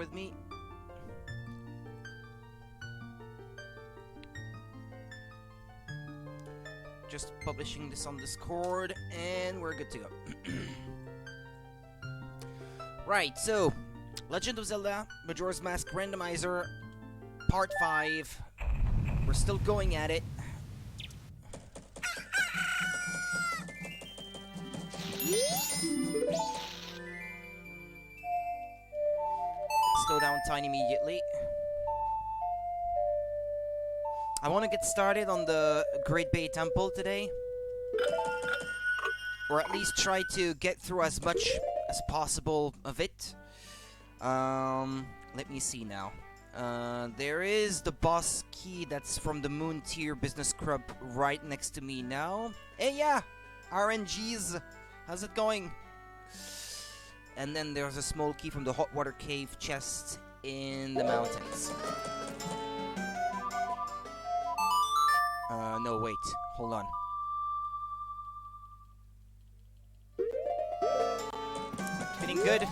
with me. Just publishing this on Discord, and we're good to go. Right, so Legend of Zelda, Majora's Mask Randomizer, Part 5. We're still going at it. Slow down time immediately. I want to get started on the Great Bay Temple today. Or at least try to get through as much as possible of it. Let me see now. There is the boss key that's from the Moon Tier Business Club right next to me now. Hey, yeah! RNGs! How's it going? And then there's a small key from the Hot Water Cave chest in the mountains. No, wait. Hold on. Feeling good?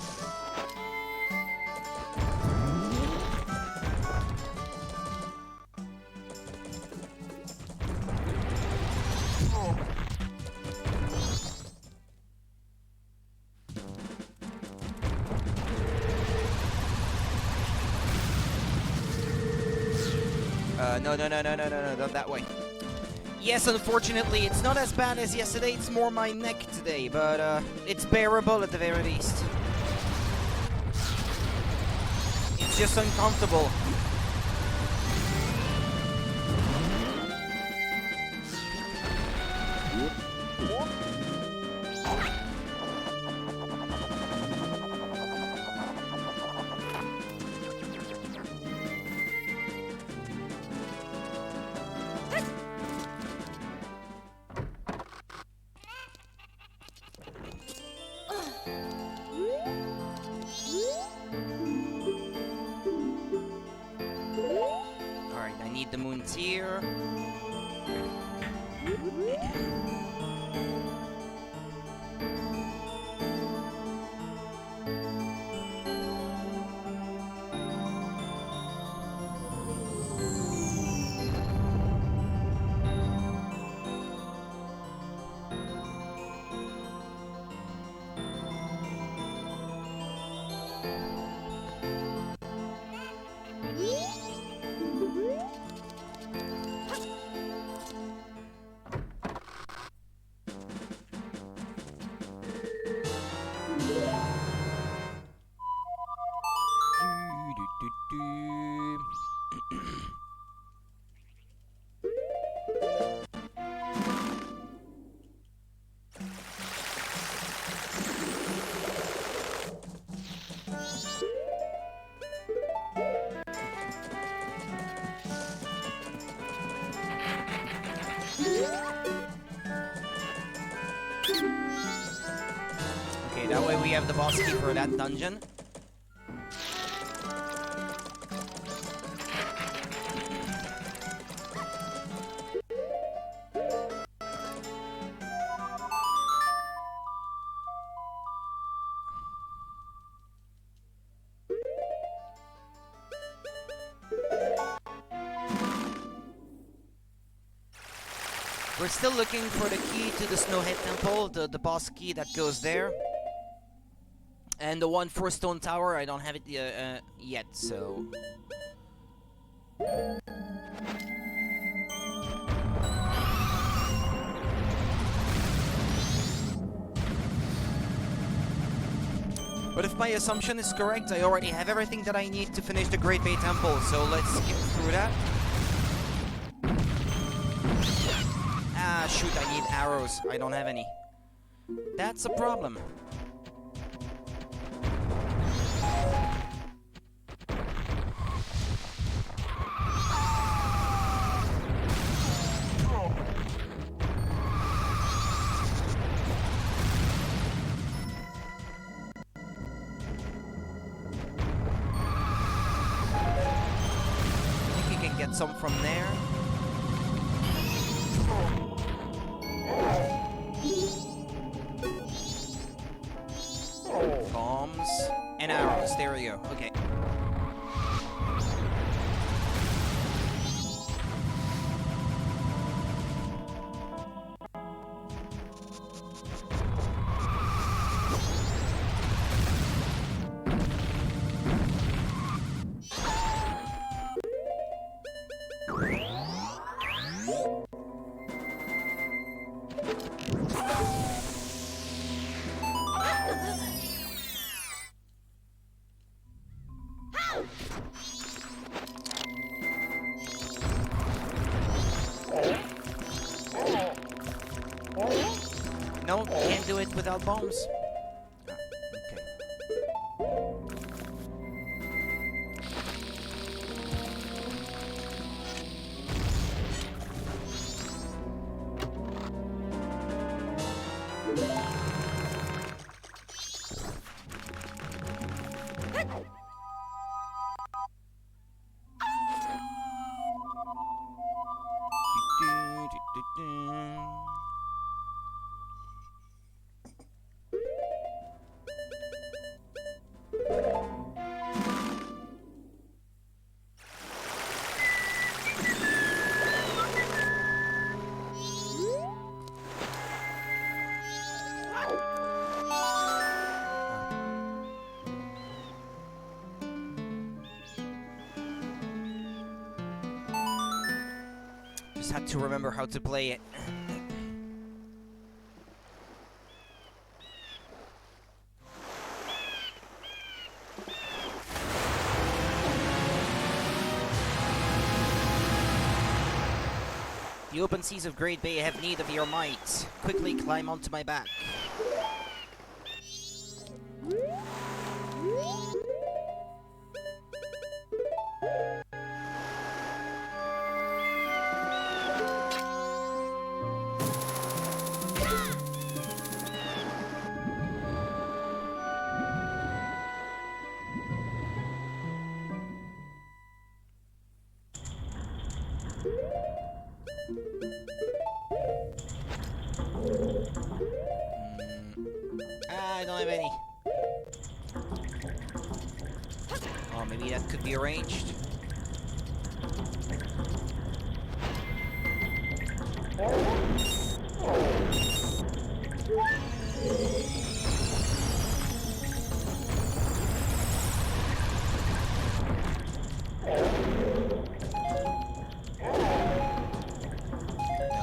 No, not that way. Yes, unfortunately, it's not as bad as yesterday, it's more my neck today, but it's bearable at the very least. It's just uncomfortable. The Moon Tier. Okay, that way we have the boss key for that dungeon. We're still looking for the key to the Snowhead Temple, the boss key that goes there. And the one for Stone Tower, I don't have it yet, so... But if my assumption is correct, I already have everything that I need to finish the Great Bay Temple, so let's skip through that. Ah, shoot, I need arrows. I don't have any. That's a problem. I think you can get some from there. Bombs and arrows. There we go. Okay. No, can't do it without bombs. Ah, okay. Just had to remember how to play it. The open seas of Great Bay have need of your might. Quickly climb onto my back. I don't have any. Oh, maybe that could be arranged.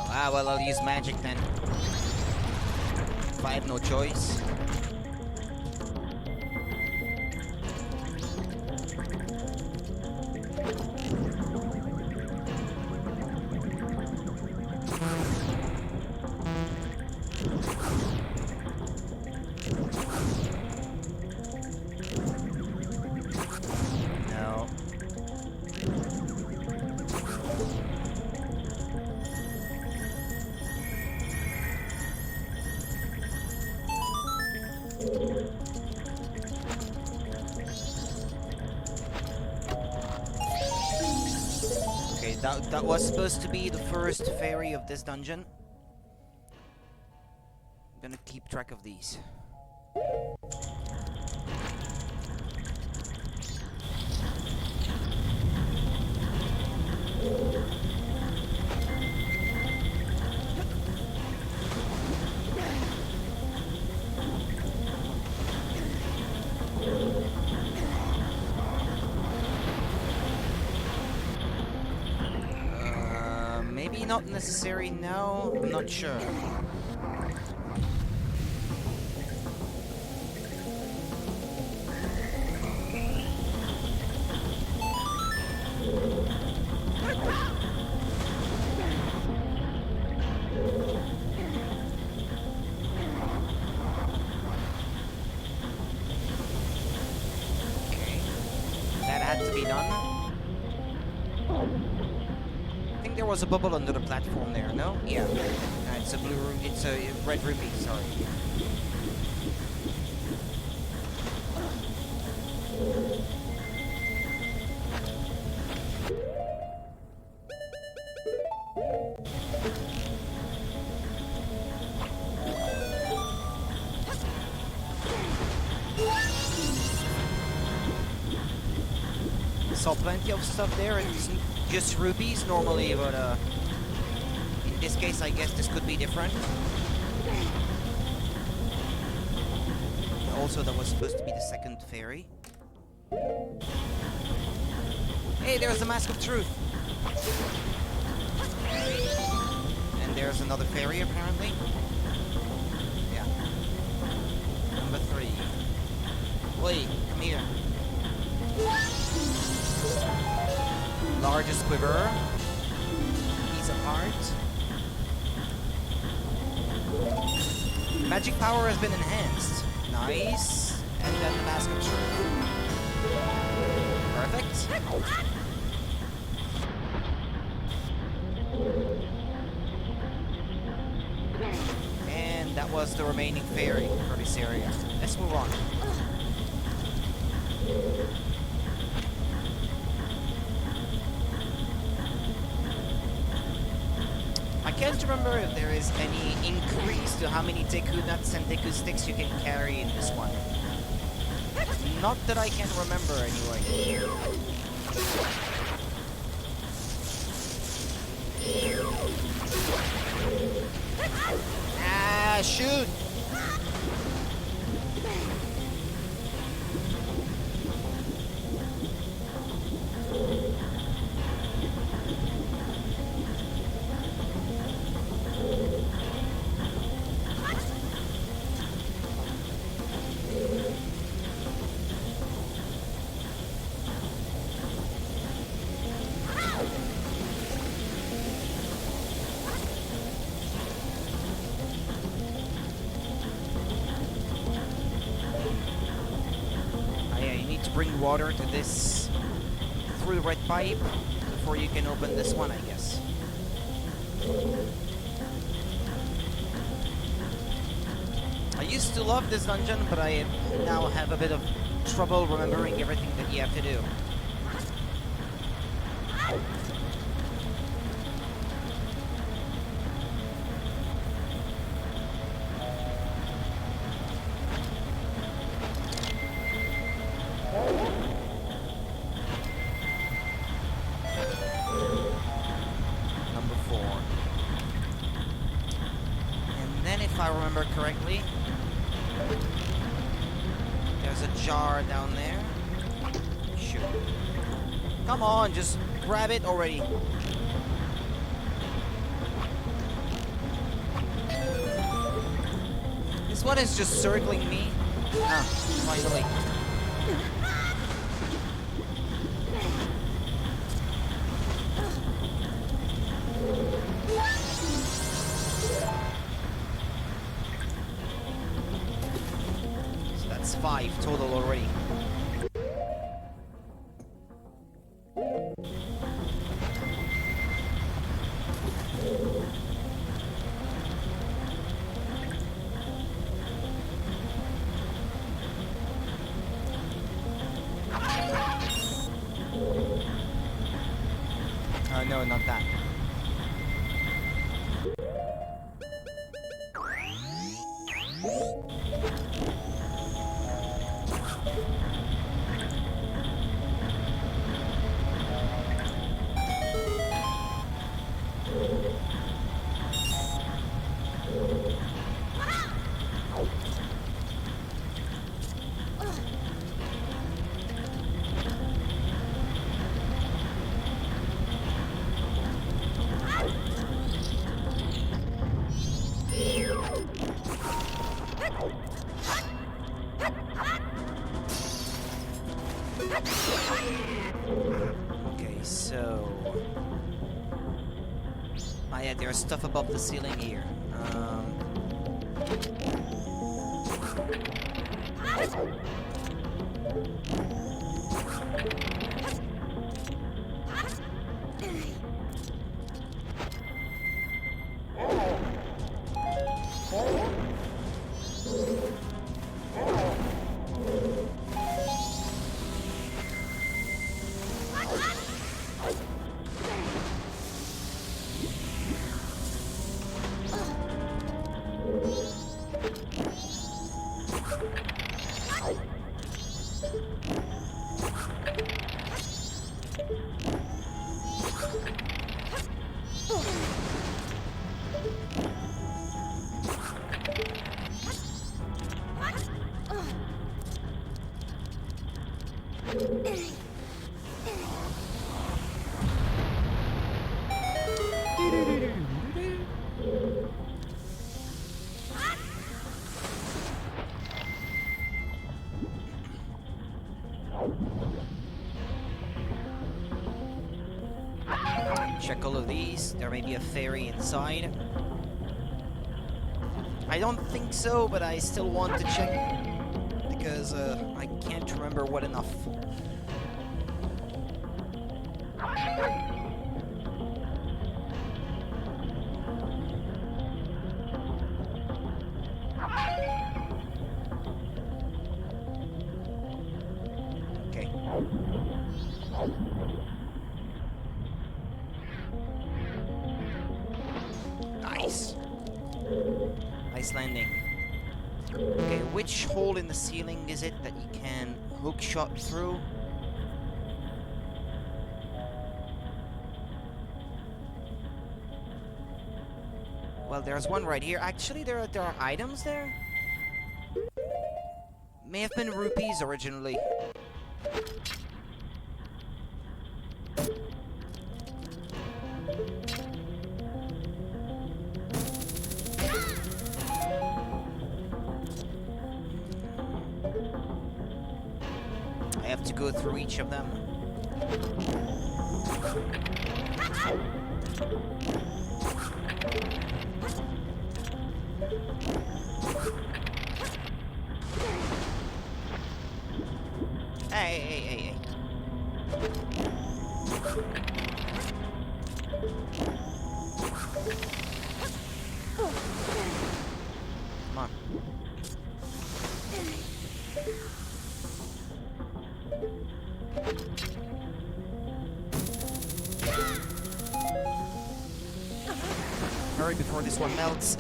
No, well, I'll use magic then. If I have no choice. No. Okay, that was supposed to be the first fairy of this dungeon. I'm gonna keep track of these. Maybe not necessary now, I'm not sure. Okay, that had to be done. I think there was a bubble under the platform there, no? Yeah. It's a blue room, it's a red ruby, sorry. Saw plenty of stuff there, it's just rubies normally, but in this case I guess this could be different. Also, that was supposed to be the second fairy. Hey, there's the Mask of Truth! And there's another fairy apparently. Yeah. Number 3. Oi, come here. Largest quiver. Piece of art. Magic power has been enhanced. Nice. And then the mask of truth. Perfect. And that was the remaining fairy for this area. Let's move on. I can't remember if there is any increase to how many Deku nuts and Deku sticks you can carry in this one. Not that I can remember anyway. Ah, shoot! Bring water to this through the red pipe before you can open this one, I guess. I used to love this dungeon, but I now have a bit of trouble remembering everything that you have to do. If I remember correctly, there's a jar down there. Shoot. Come on, just grab it already. This one is just circling me. Ah, finally. That's 5 total already. No, not that. Okay, so... Ah yeah, there's stuff above the ceiling here. Check all of these. There may be a fairy inside. I don't think so, but I still want to check because I can't remember what enough. Okay. Nice. Nice landing. Okay, which hole in the ceiling is it that you can hook shot through? Well, there's one right here. Actually, there are items there. May have been rupees originally. I have to go through each of them. Hey. Come on. Hurry before this one melts.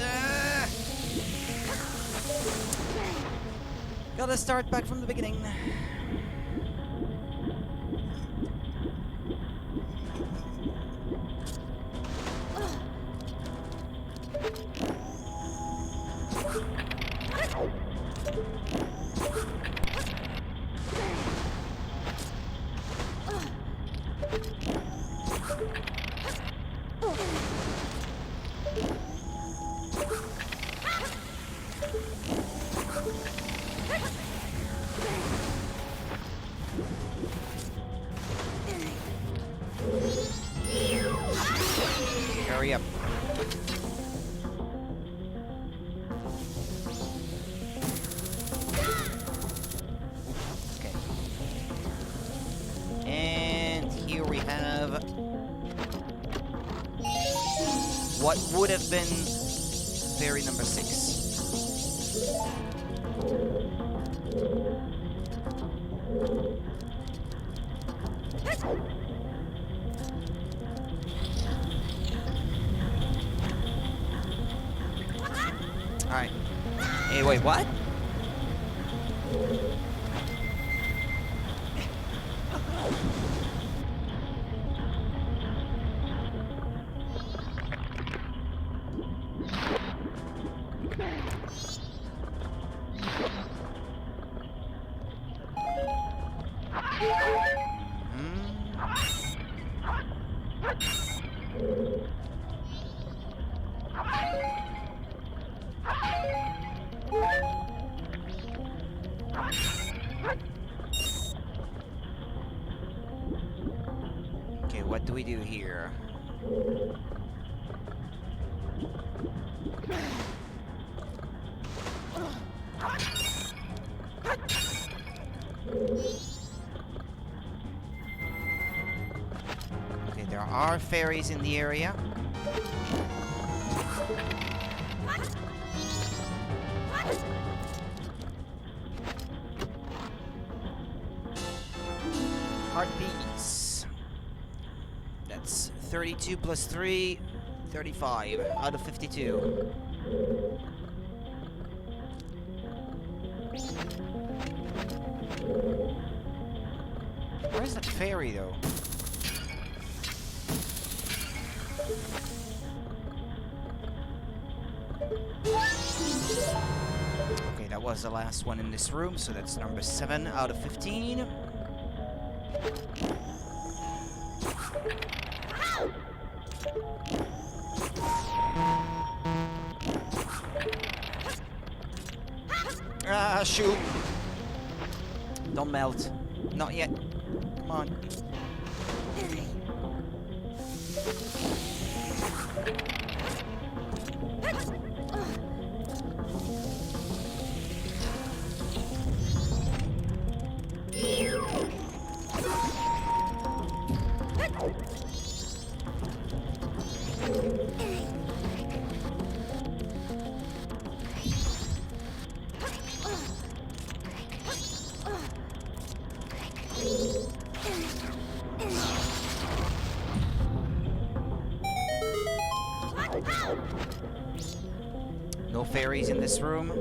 Gotta start back from the beginning. Hurry up. Okay. And here we have what would have been fairy number 6. Alright. Hey, wait, what? Okay, what do we do here? Okay, there are fairies in the area. Heartbeats. That's 32 plus 3, 35 out of 52. Where's that fairy though? Okay, that was the last one in this room, so that's number 7 out of 15. Ah, shoot! Don't melt. Not yet. Come on. No fairies in this room.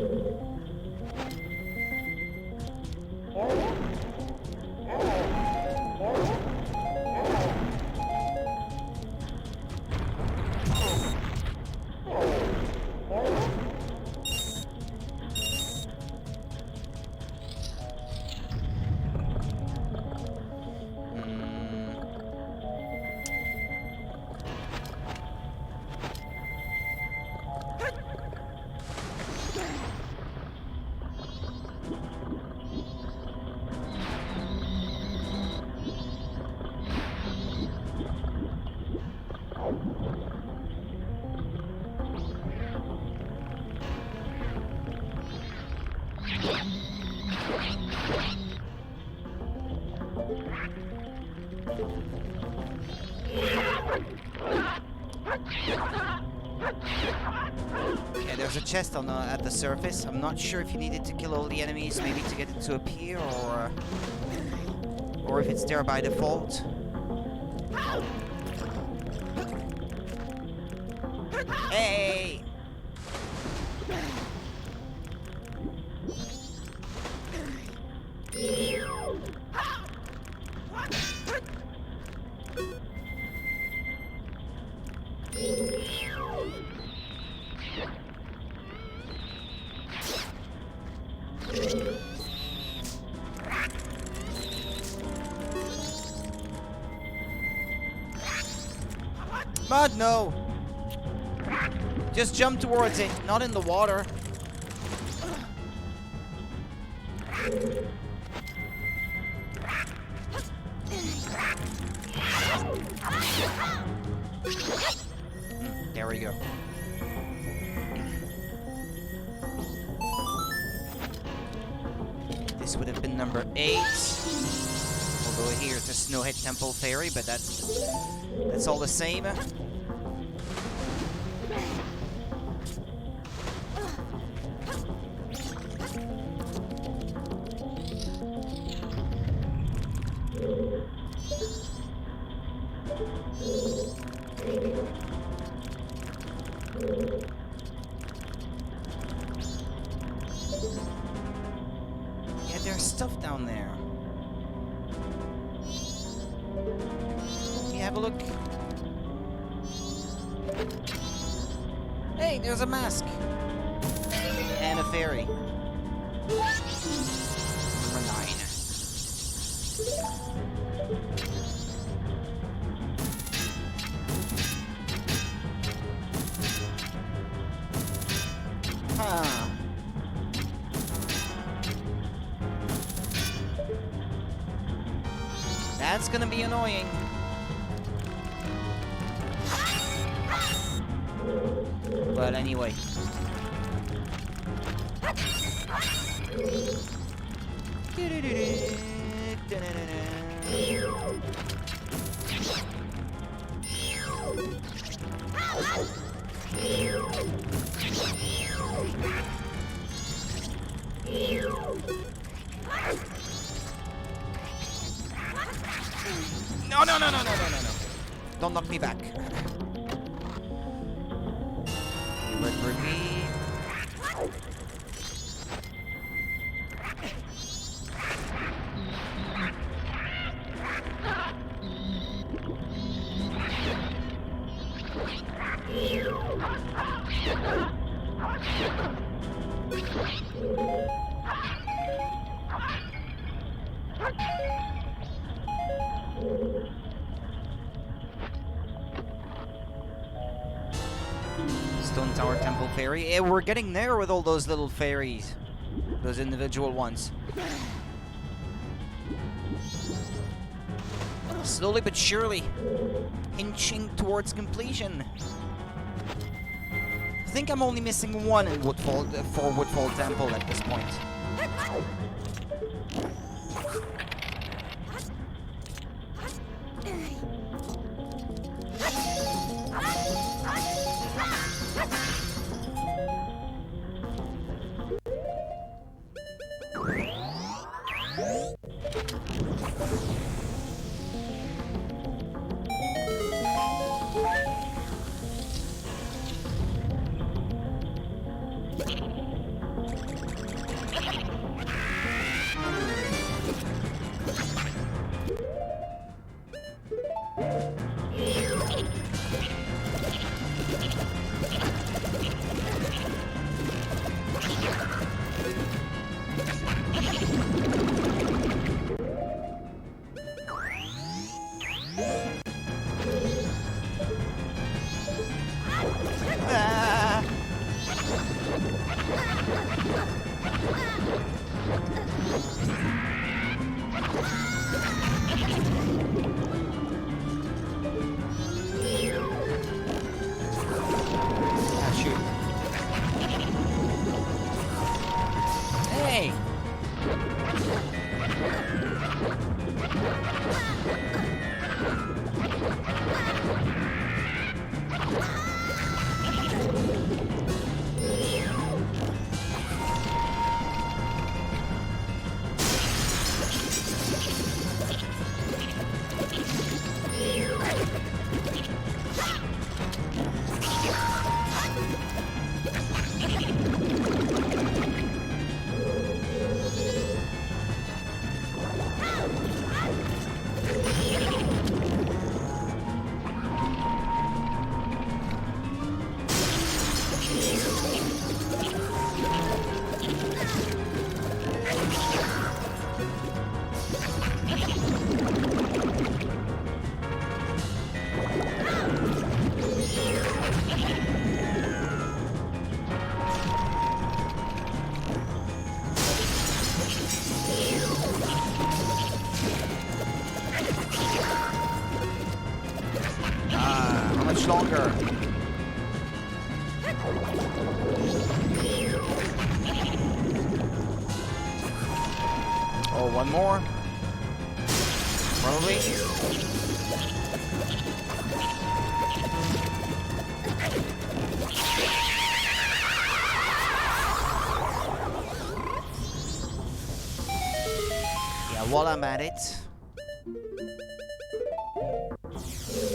Okay, there's a chest on at the surface. I'm not sure if you needed to kill all the enemies, maybe to get it to appear, or if it's there by default. Hey! Mud, no! Just jump towards it, not in the water. There we go. This would have been number 8. Although here it's a Snowhead Temple Fairy, but that's all the same. Yeah, there's stuff down there. Can you have a look? Hey, there's a mask. And a fairy. Number 9. Huh. That's gonna be annoying. But anyway. No. Don't knock me back. You went for me. Stone Tower Temple Fairy. Yeah, we're getting there with all those little fairies. Those individual ones. Slowly but surely. Inching towards completion. I think I'm only missing one in Woodfall, for Woodfall Temple at this point. Longer. Oh, one more. Probably. Yeah, while I'm at it,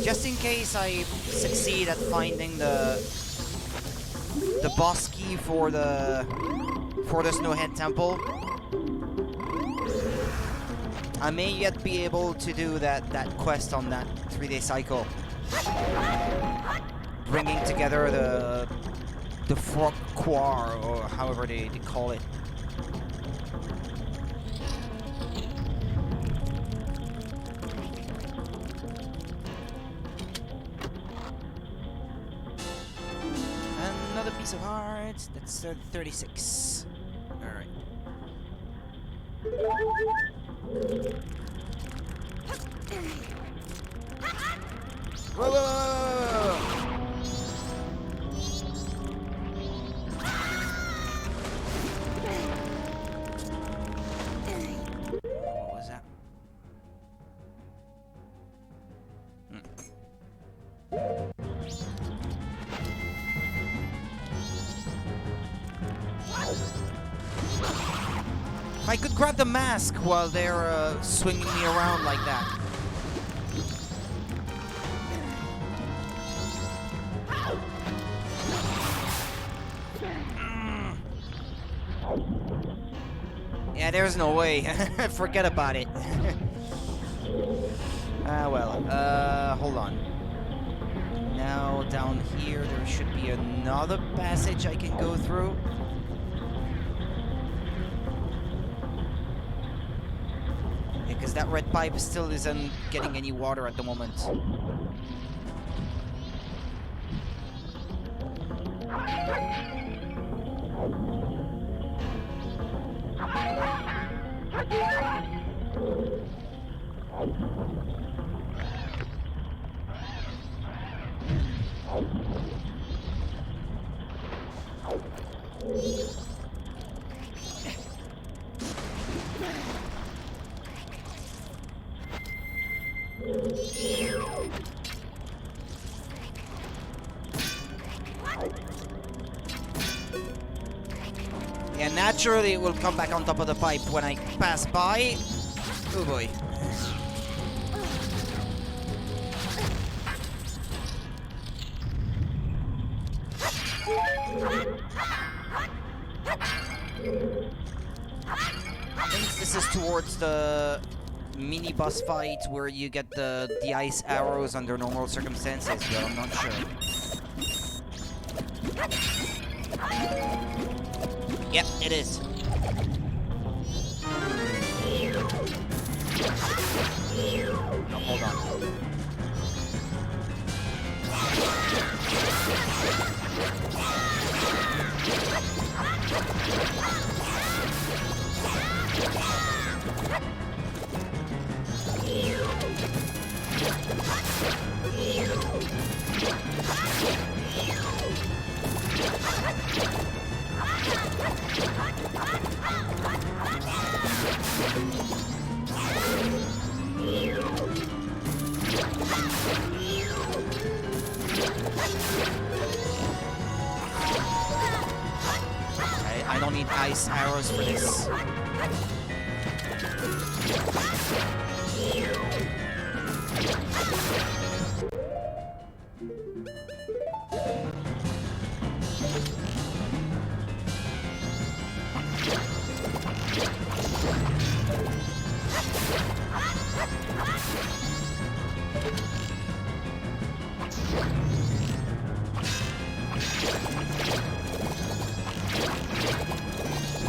just in case I succeed at finding the boss key for the Snowhead Temple, I may yet be able to do that quest on that 3-day cycle, bringing together the Frog Quar, or however they call it. Another piece of heart. That's 36. All right. Whoa, whoa, whoa, whoa, whoa. What was that? I could grab the mask while they're swinging me around like that. Yeah, there's no way. Forget about it. Hold on. Now down here there should be another passage I can go through. Because that red pipe still isn't getting any water at the moment. Yeah, naturally it will come back on top of the pipe when I pass by. Oh boy. I think this is towards the mini boss fight where you get the ice arrows under normal circumstances, but I'm not sure. Yep, it is. No, hold on. I don't need ice arrows for this.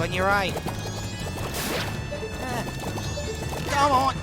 On your right. Come on.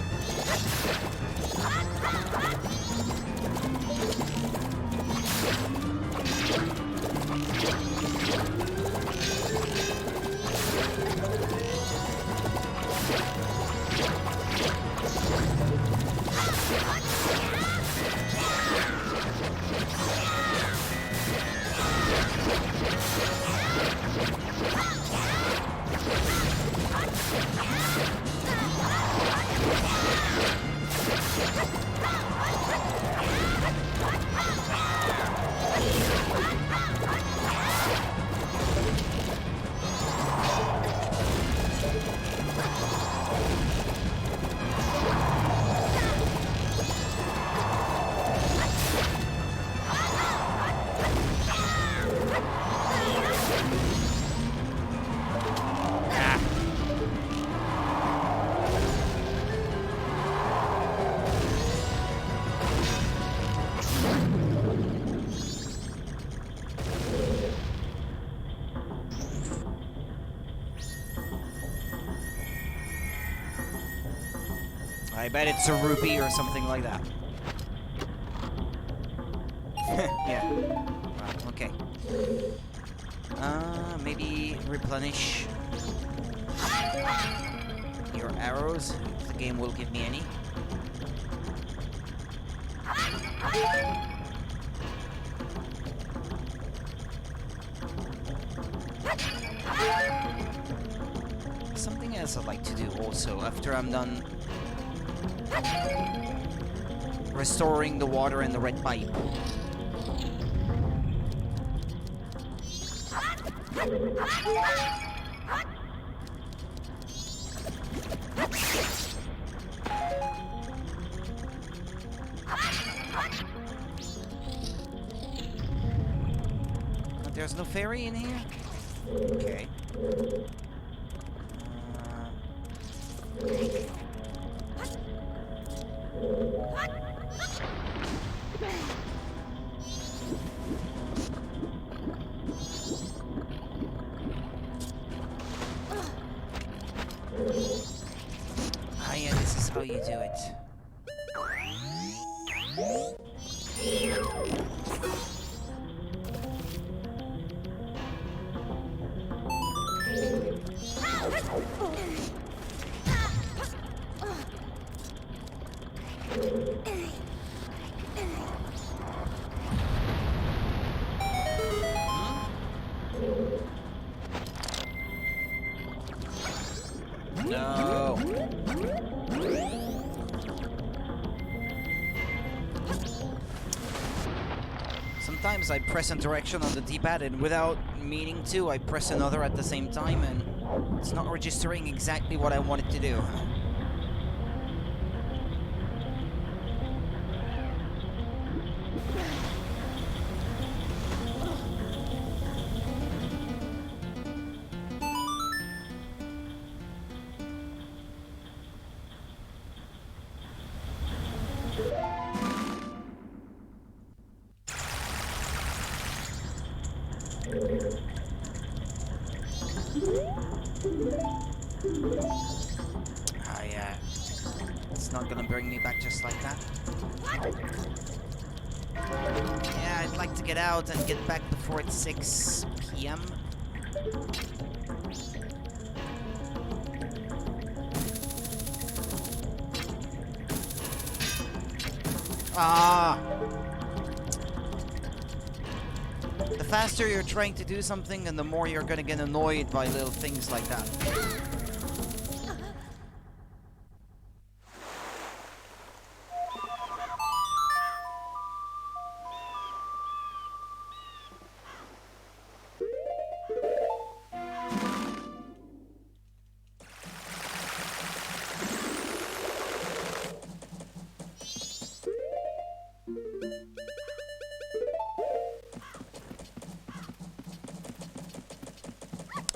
I bet it's a rupee or something like that. Yeah. Okay. Maybe replenish your arrows, if the game will give me any. Something else I'd like to do also after I'm done restoring the water in the red pipe. There's no ferry in here? Okay. Ah, yeah, this is how you do it. No. Sometimes I press a direction on the D-pad and without meaning to, I press another at the same time and it's not registering exactly what I want it to do. Ah, yeah. It's not gonna bring me back just like that. Yeah, I'd like to get out and get back before it's 6 p.m. Ah! The faster you're trying to do something, and the more you're gonna get annoyed by little things like that.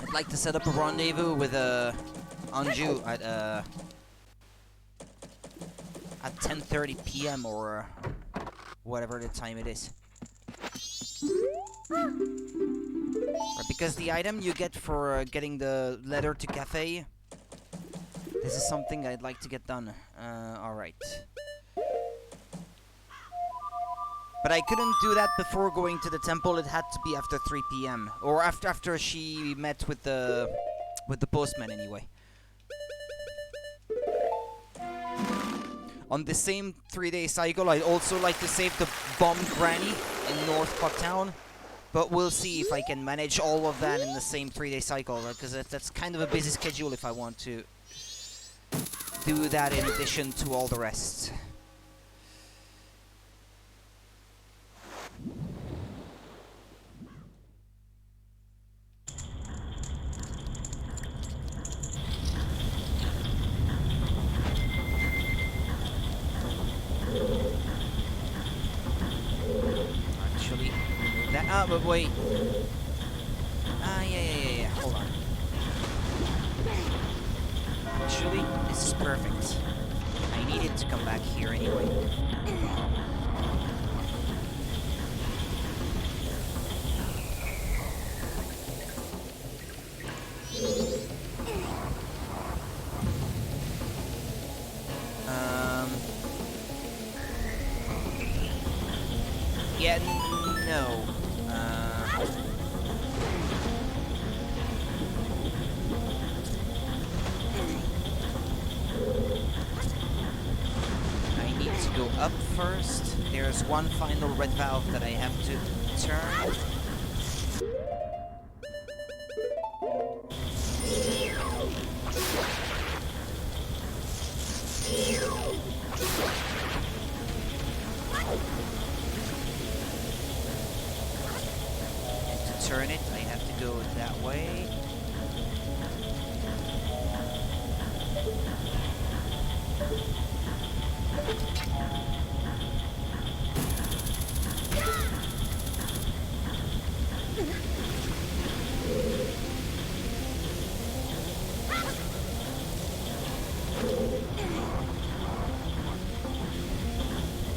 I'd like to set up a rendezvous with Anju at 10:30 p.m. or whatever the time it is. Because the item you get for getting the letter to cafe, this is something I'd like to get done. Alright. But I couldn't do that before going to the temple. It had to be after 3 p.m. or after she met with the postman anyway. On the same 3-day cycle, I'd also like to save the bomb granny in North Clock Town. But we'll see if I can manage all of that in the same 3-day cycle, because that's kind of a busy schedule if I want to do that in addition to all the rest. Actually, remove that. Ah, but wait. Ah, yeah. Hold on. Actually, this is perfect. I needed to come back here anyway. Yeah, no. I need to go up first. There's one final red valve that I have to turn. To turn it, I have to go that way.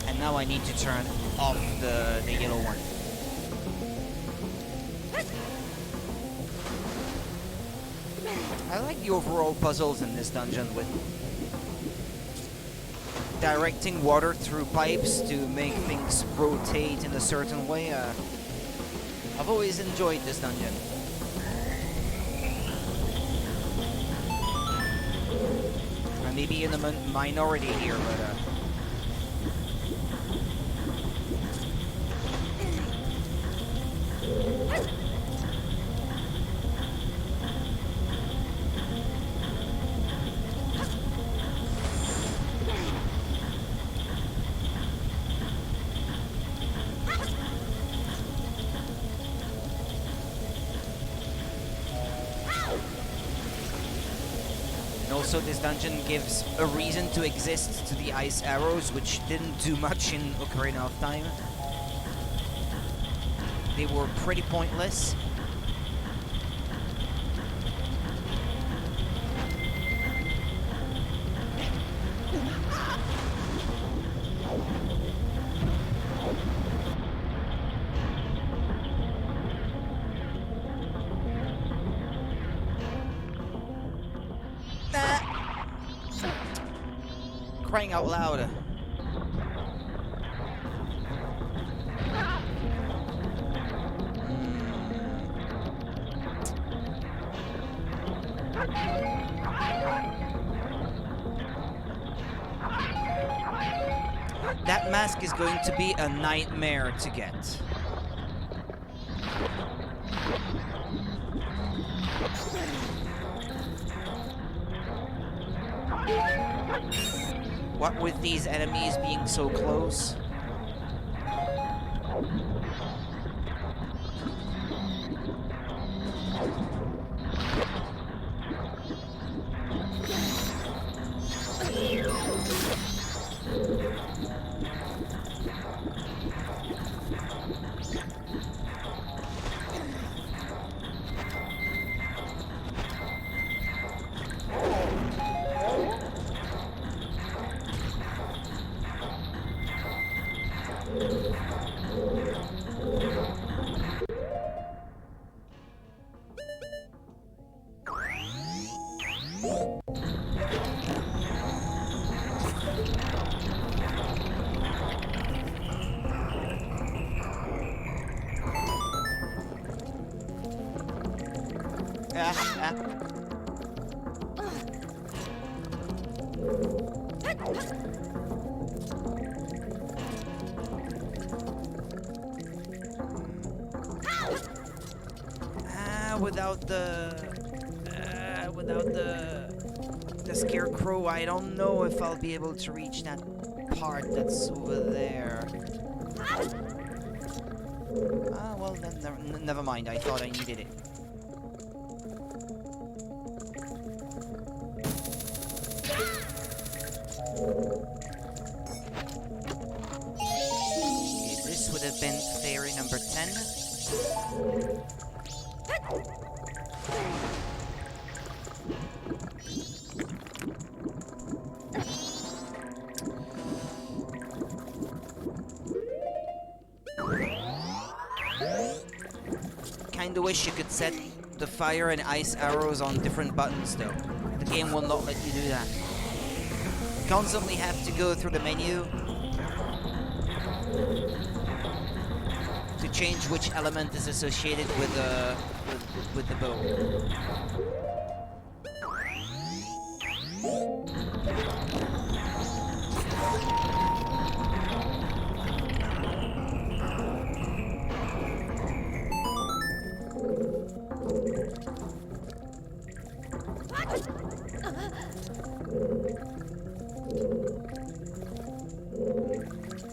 And now I need to turn off the yellow one. I like the overall puzzles in this dungeon with directing water through pipes to make things rotate in a certain way. I've always enjoyed this dungeon. I may be in the minority here, but also, this dungeon gives a reason to exist to the ice arrows, which didn't do much in Ocarina of Time. They were pretty pointless. crying out loud. That mask is going to be a nightmare to get. What with these enemies being so close? Without the scarecrow, I don't know if I'll be able to reach that part that's over there. Ah, well then, never mind. I thought I needed it. Okay, this would have been fairy number 10. Kinda wish you could set the fire and ice arrows on different buttons though. The game will not let you do that. You constantly have to go through the menu to change which element is associated with the bow.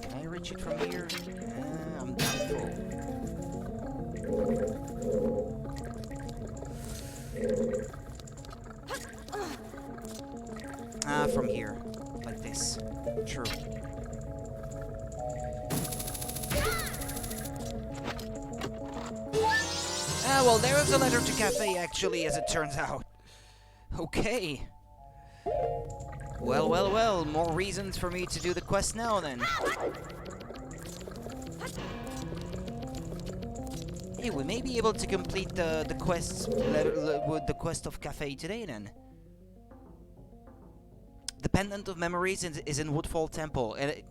Can I reach it from here? I'm doubtful. From here. Like this. True. Well, there is a letter to Cafe, actually, as it turns out. Okay. Well, well, well. More reasons for me to do the quest now, then. Hey, we may be able to complete the quest with the quest of Cafe today, then. The Pendant of Memories is in Woodfall Temple, and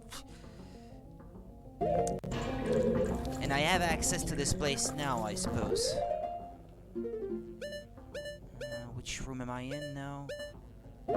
I have access to this place now, I suppose. Which room am I in now? I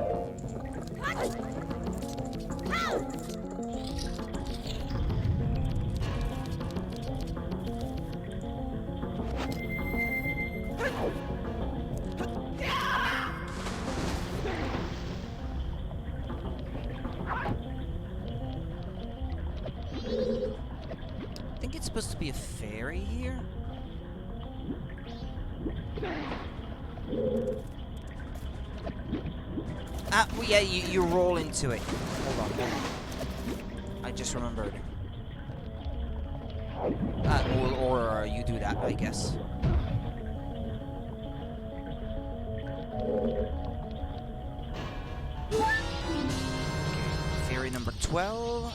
think it's supposed to be a fairy here. Well, yeah, you roll into it. Hold on. I just remembered. Or you do that, I guess. Okay, fairy number 12.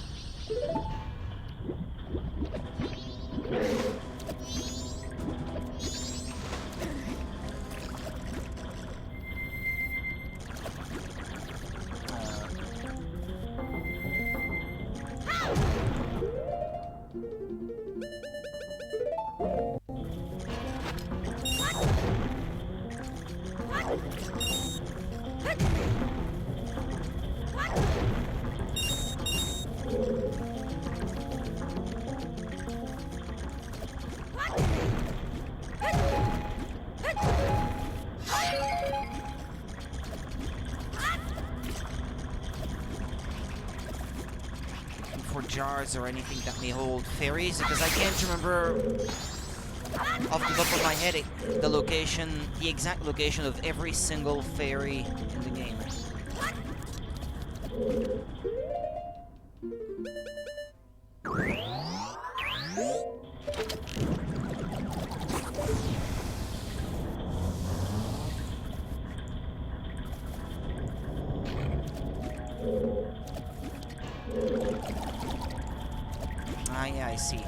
jars or anything that may hold fairies, because I can't remember off the top of my head the location, the exact location of every single fairy in the game. Ah, yeah, I see.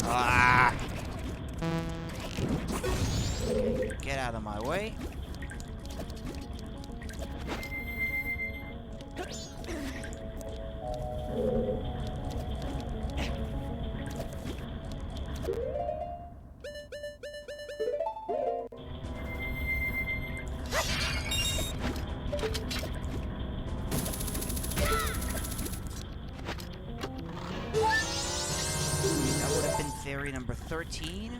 Ah! Get out of my way. That would have been fairy number 13.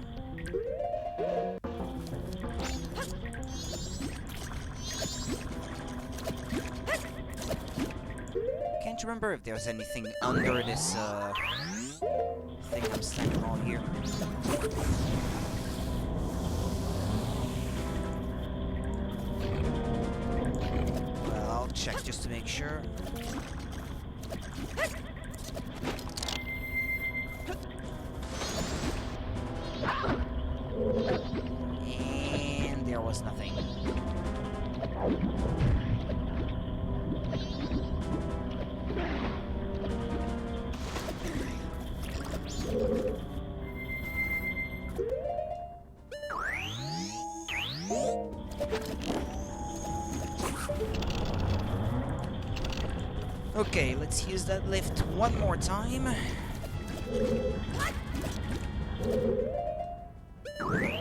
Can't remember if there's anything under this thing I'm standing on here. Well, I'll check just to make sure. And there was nothing. Okay, let's use that lift one more time. Okay,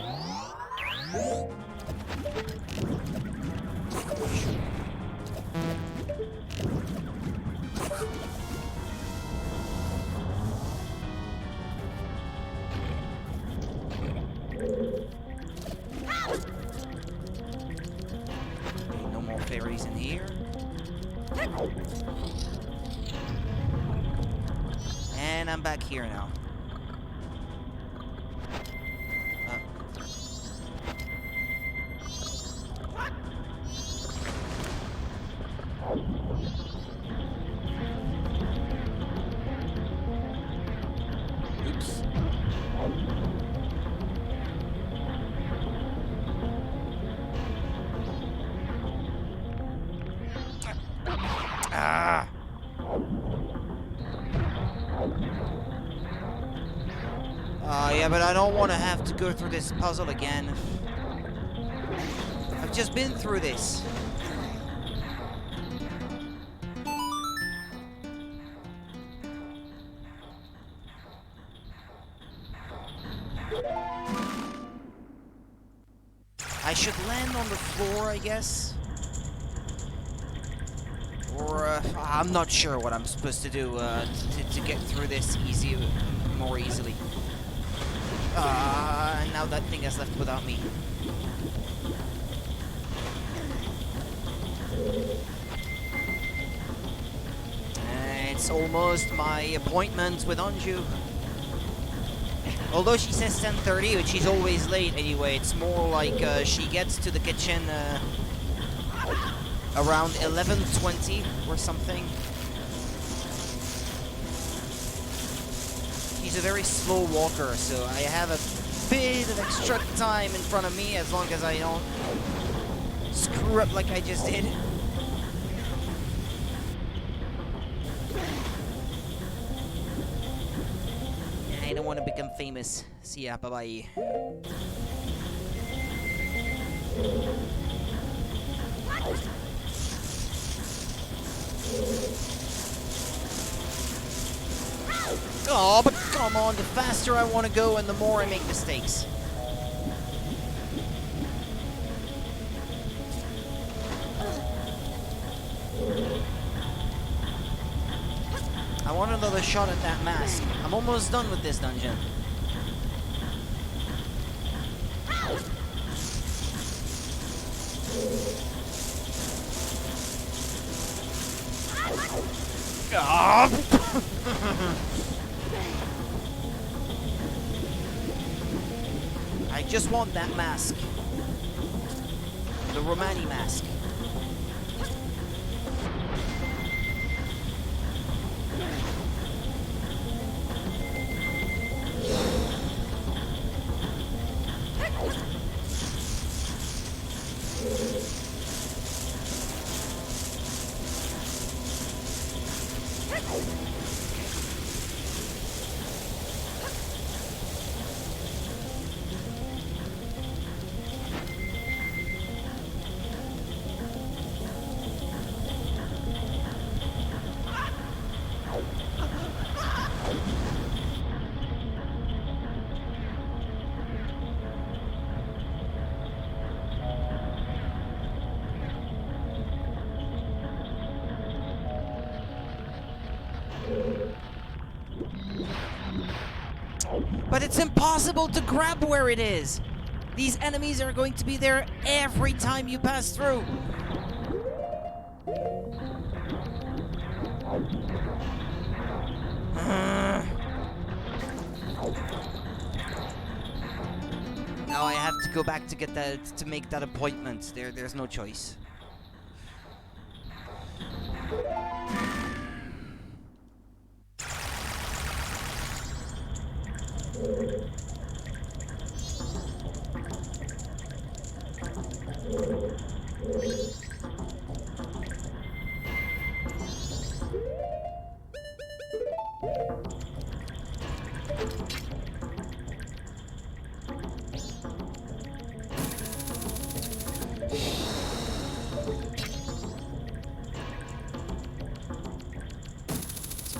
no more fairies in here. And I'm back here now. Oops. Ah! Yeah, but I don't want to have to go through this puzzle again. I've just been through this. I should land on the floor, I guess. Or, I'm not sure what I'm supposed to do to get through this more easily. Now that thing has left without me. It's almost my appointment with Anju. Although she says 10:30, but she's always late anyway. It's more like she gets to the kitchen around 11:20 or something. She's a very slow walker, so I have a bit of extra time in front of me as long as I don't screw up like I just did. I don't want to become famous. See ya, bye-bye. Oh, but come on, the faster I want to go and the more I make mistakes. I want another shot at that mask. I'm almost done with this dungeon. I just want that mask. The Romani mask. But it's impossible to grab where it is. These enemies are going to be there every time you pass through. Now I have to go back to get that, to make that appointment. There's no choice.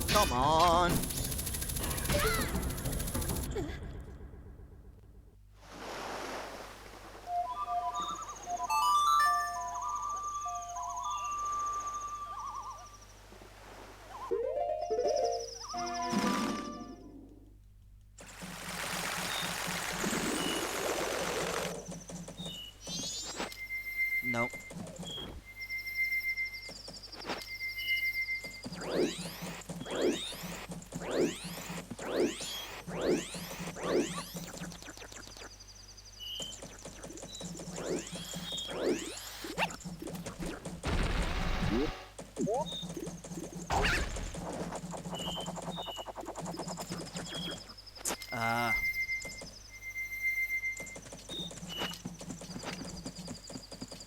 Come on. No.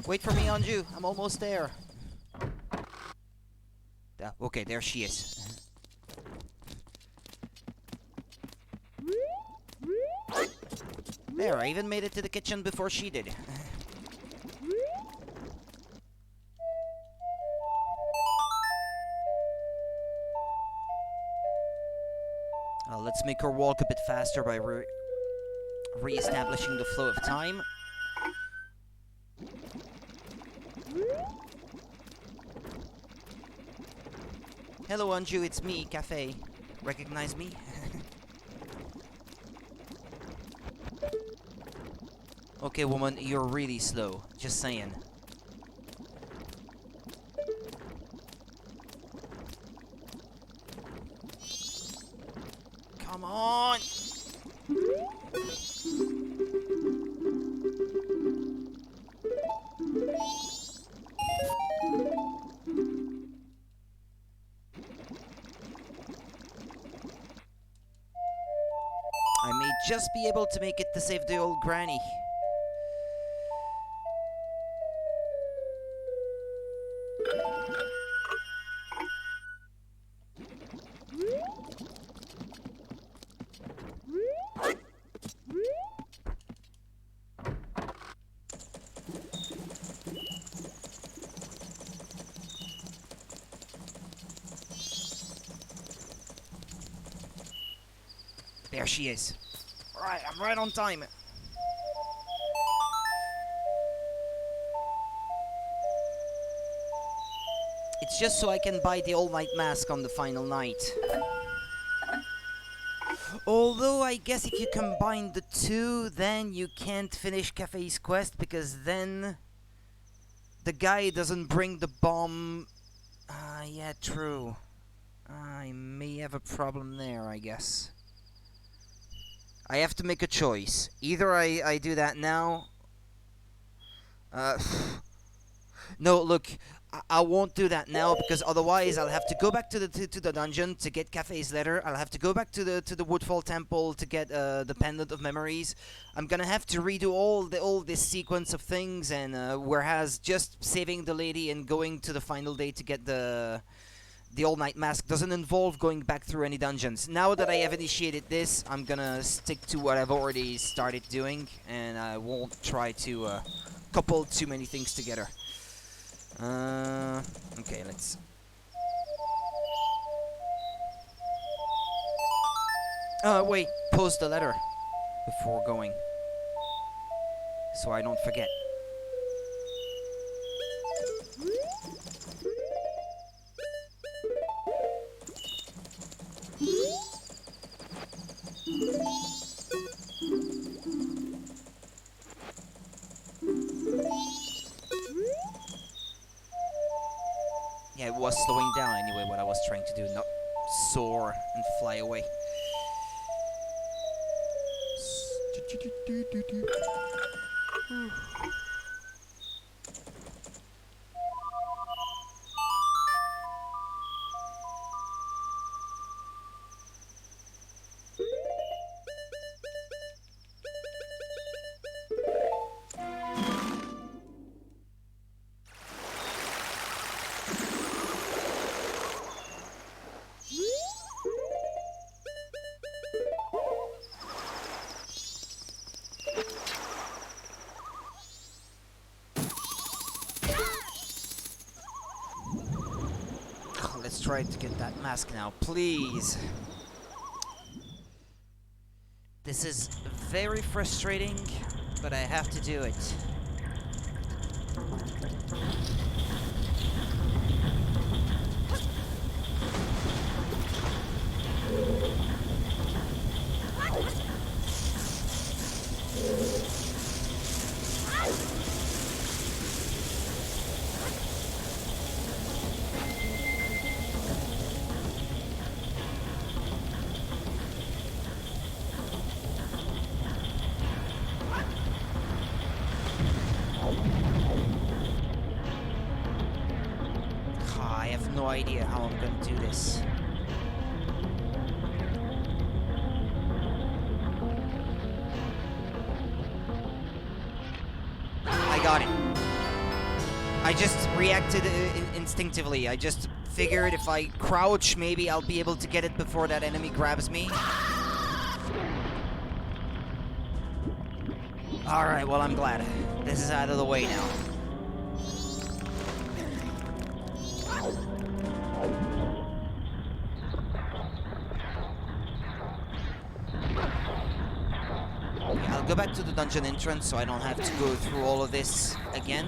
Wait for me, Anju. I'm almost there. Okay, there she is. There, I even made it to the kitchen before she did. Let's make her walk a bit faster by re-establishing the flow of time. Hello, Anju, it's me, Cafe. Recognize me? Okay, woman, you're really slow. Just saying. Come on! just be able to make it to save the old granny. There she is. Alright, I'm right on time. It's just so I can buy the all-night mask on the final night. Although I guess if you combine the two, then you can't finish Cafe's quest, because then the guy doesn't bring the bomb. Yeah, true. I may have a problem there, I guess. I have to make a choice. Either I do that now. No, look, I won't do that now, because otherwise I'll have to go back to the dungeon to get Cafe's letter. I'll have to go back to the Woodfall Temple to get the Pendant of Memories. I'm gonna have to redo all this sequence of things, and whereas just saving the lady and going to the final day to get the all-night mask doesn't involve going back through any dungeons. Now that I have initiated this, I'm gonna stick to what I've already started doing, and I won't try to couple too many things together. Okay, let's... wait, post the letter before going, so I don't forget. Yeah, it was slowing down anyway, what I was trying to do, not soar and fly away. Let's try to get that mask now, please. This is very frustrating, but I have to do it. I have no idea how I'm gonna do this. I got it. I just reacted instinctively. I just figured if I crouch, maybe I'll be able to get it before that enemy grabs me. Alright, well, I'm glad. This is out of the way now. I'll go back to the dungeon entrance so I don't have to go through all of this again.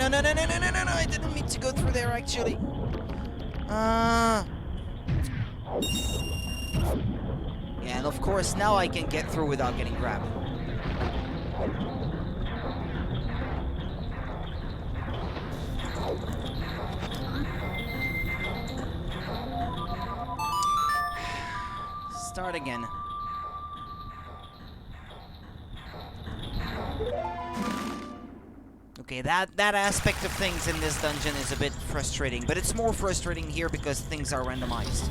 no, no, no, no, no, no, no, no, I didn't mean to go through there, actually. Yeah, and of course, now I can get through without getting grabbed. Start again. Okay, that aspect of things in this dungeon is a bit frustrating, but it's more frustrating here because things are randomized.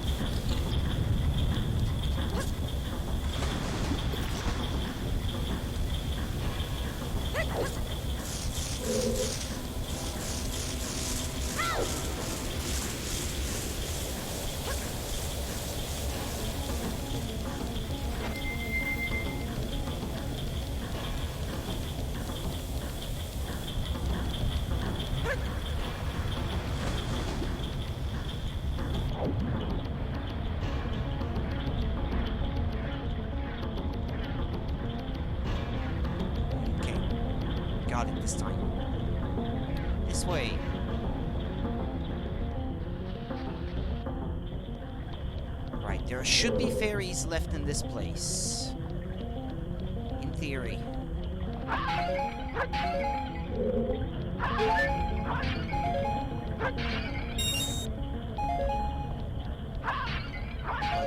Got it this time. This way. Right, there should be fairies left in this place. In theory.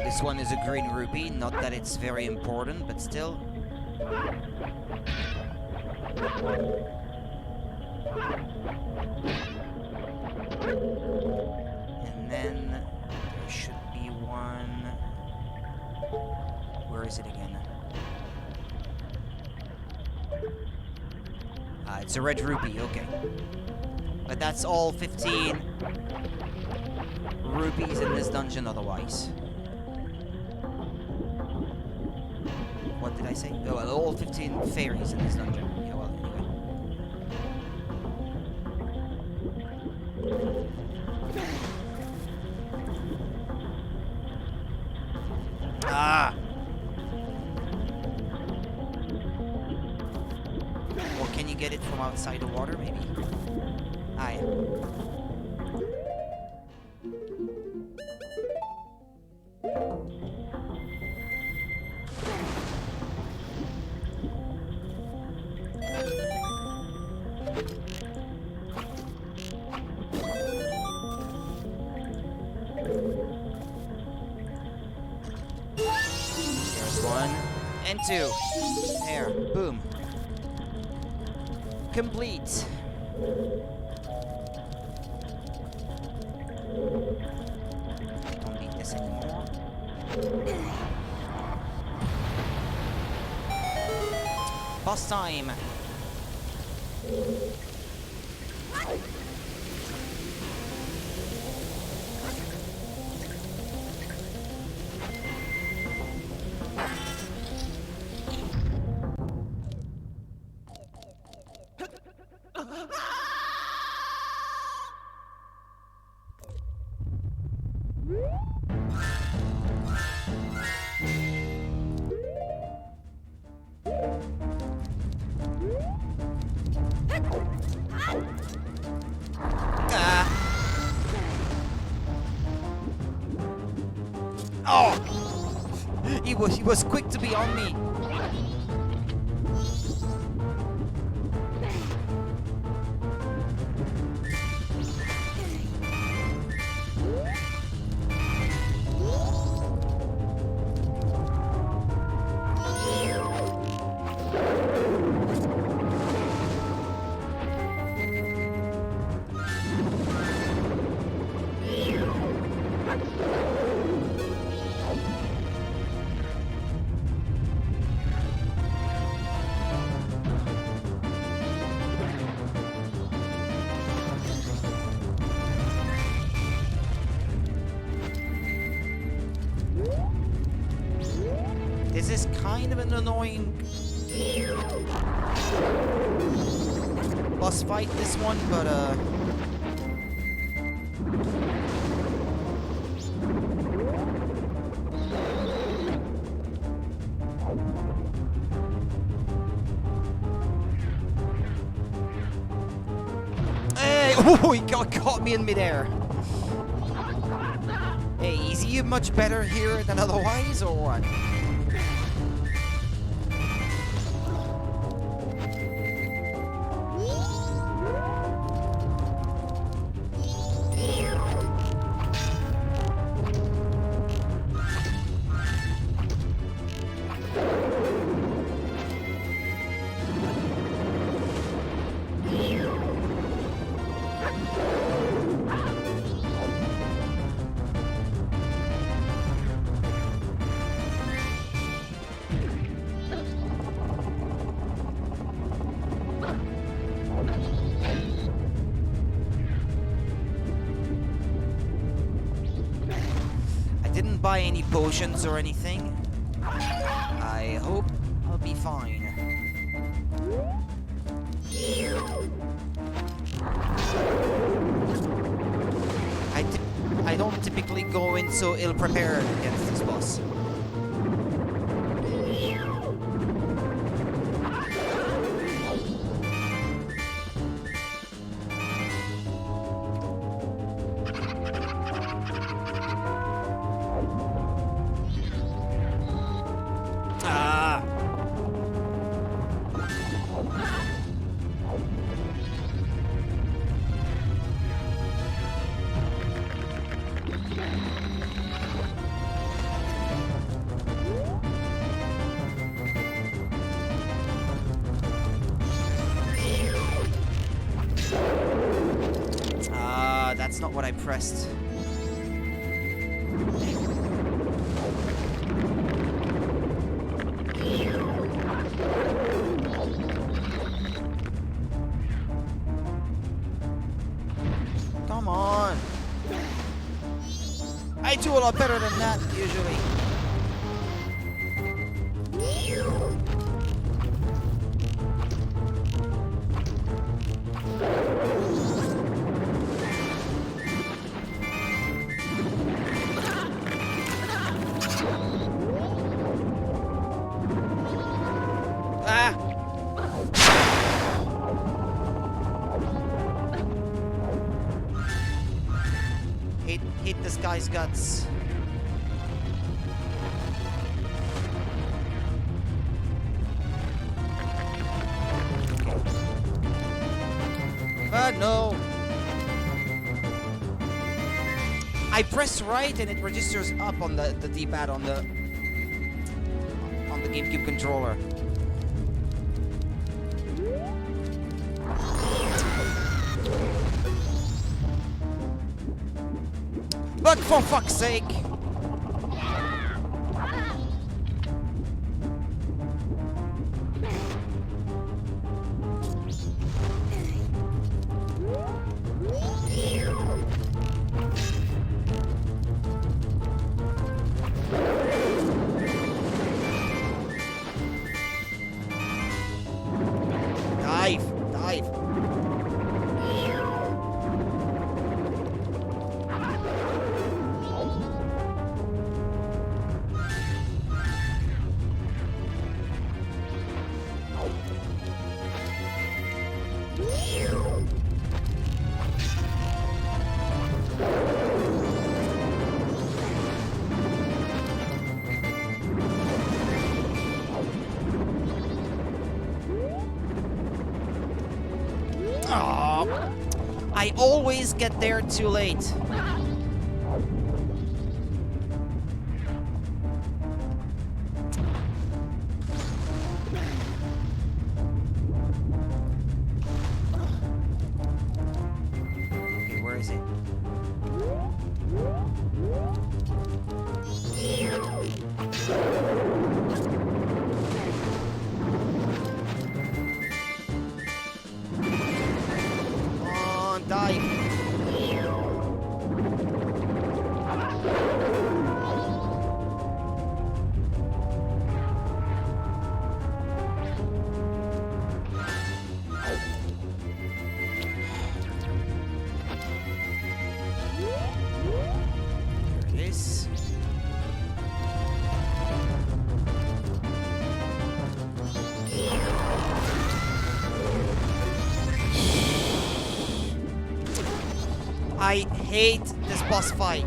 This one is a green ruby, not that it's very important, but still. And then there should be one. Where is it again? Ah, it's a red ruby, okay. But that's all 15 rupees in this dungeon otherwise. What did I say? Oh, well, all 15 fairies in this dungeon. Yeah, well, anyway. Ah! Or can you get it from outside the water, maybe? Ah, yeah. And 2. There. Boom. Complete. Don't need this anymore. Boss time. Oh! He was quick to be on me. This is kind of an annoying boss fight, this one, but Oh, he caught me in midair. Hey, is he much better here than otherwise, or what? Buy any potions or anything. I hope I'll be fine. I don't typically go in so ill-prepared against this boss. That's not what I pressed. Come on. I do a lot better than that usually. Hate this guy's guts. No. I press right and it registers up on the D-pad on the GameCube controller. But for fuck's sake! Dive! I always get there too late. Okay, where is it? Dive. I hate this boss fight.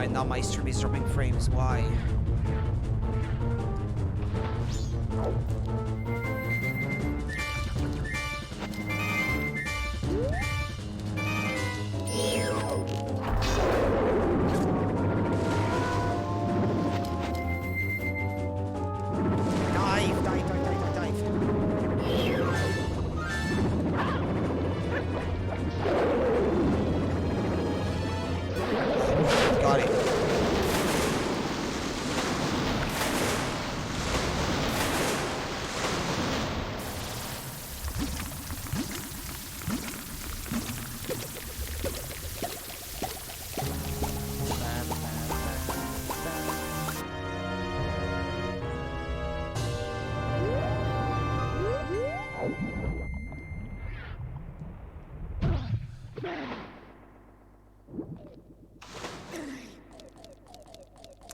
And now my stream is dropping frames. Why?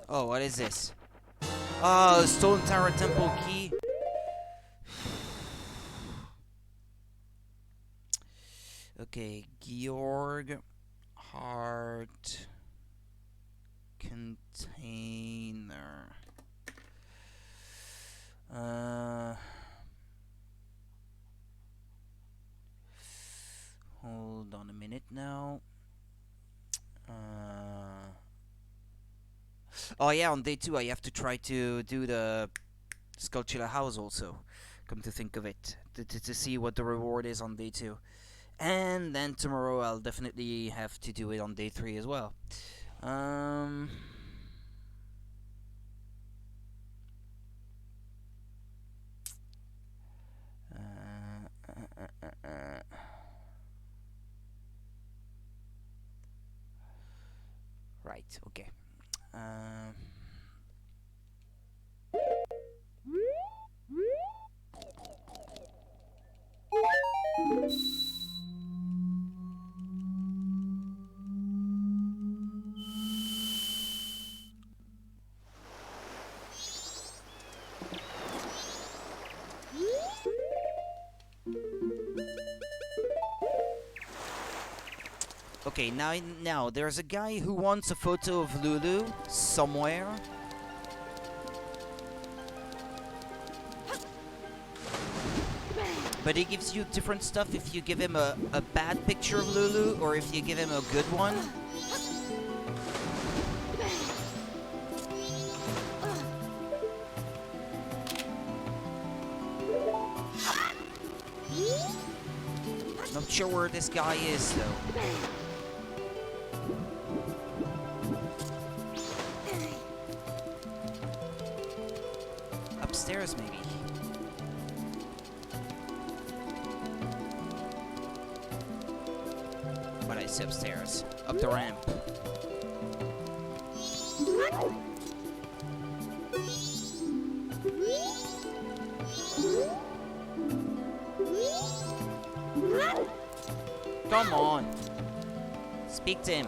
Oh, what is this? Oh, Stone Tower Temple key. Okay, Georg Heart Container. Hold on a minute now. Oh yeah, on day 2 I have to try to do the Skulltula house also. Come to think of it, to see what the reward is on day 2. And then tomorrow I'll definitely have to do it on day 3 as well. Right, okay. Okay, now there's a guy who wants a photo of Lulu somewhere. But he gives you different stuff if you give him a bad picture of Lulu or if you give him a good one. Not sure where this guy is though. Upstairs maybe. When I say upstairs, up the ramp. Come on. Speak to him.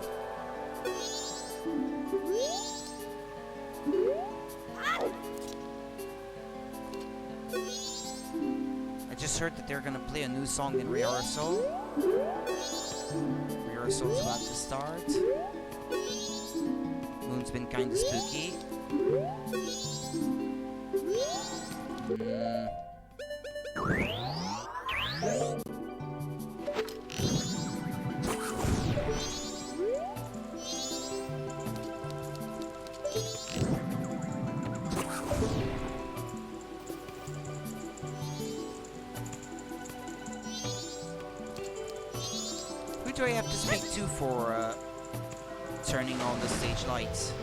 I just heard that they're gonna play a new song in rehearsal. Rehearsal's about to start. Moon's been kinda spooky. Who do I have to speak to for turning on the stage lights?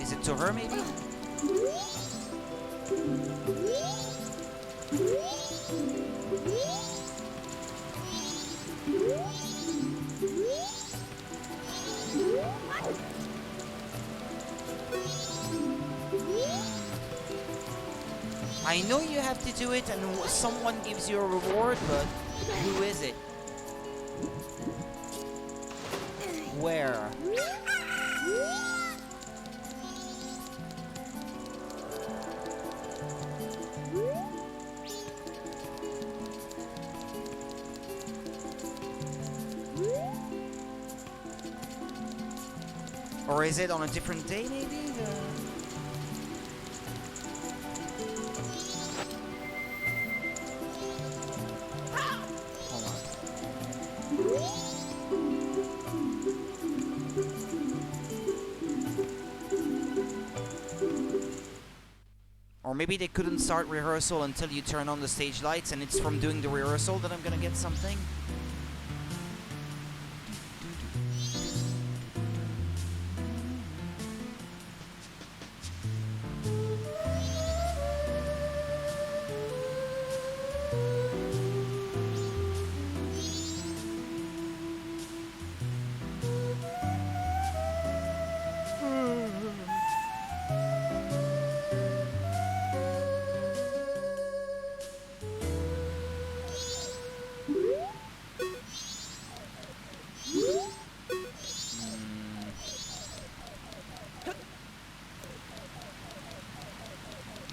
Is it to her maybe? I know you have to do it and someone gives you a reward, but who is it? Where? Or is it on a different day, maybe? Hold on. Or maybe they couldn't start rehearsal until you turn on the stage lights, and it's from doing the rehearsal that I'm gonna get something.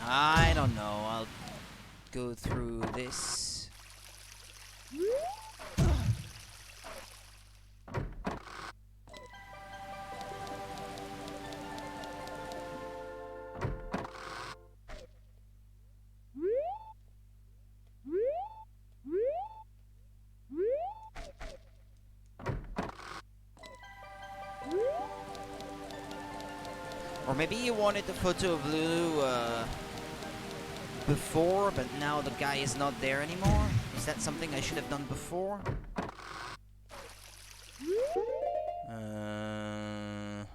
I don't know, I'll go through this. Or maybe you wanted the photo of Lulu, before, but now the guy is not there anymore? Is that something I should have done before? I'm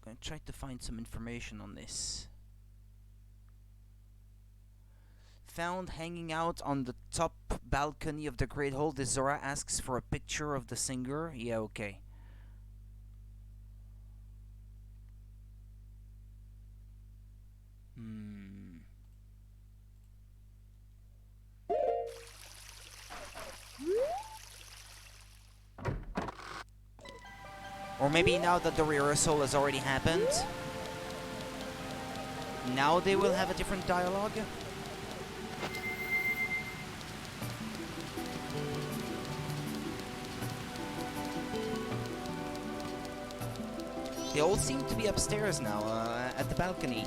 gonna try to find some information on this. Found hanging out on the top balcony of the Great Hall. The Zora asks for a picture of the singer. Yeah, okay. Or maybe now that the rehearsal has already happened, now they will have a different dialogue? They all seem to be upstairs now, at the balcony.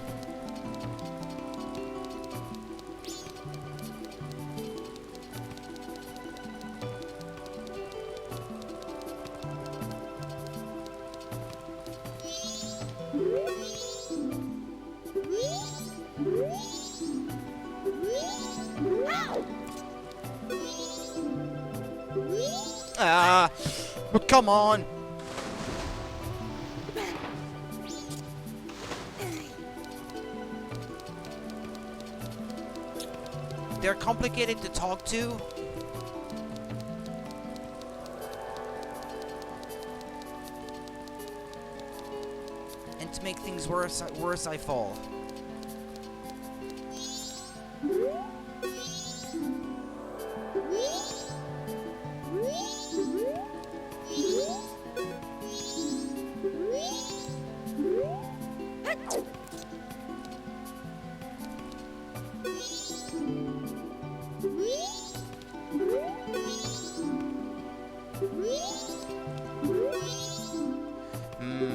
But come on! They're complicated to talk to. And to make things worse I fall.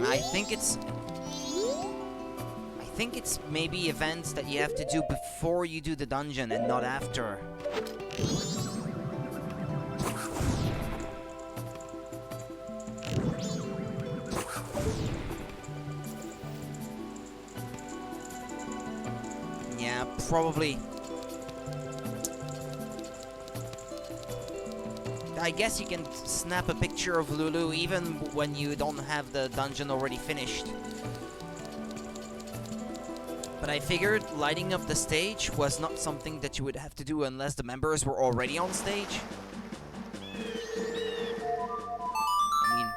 I think it's maybe events that you have to do before you do the dungeon and not after. Yeah, probably. I guess you can snap a picture of Lulu even when you don't have the dungeon already finished. But I figured lighting up the stage was not something that you would have to do unless the members were already on stage. I mean,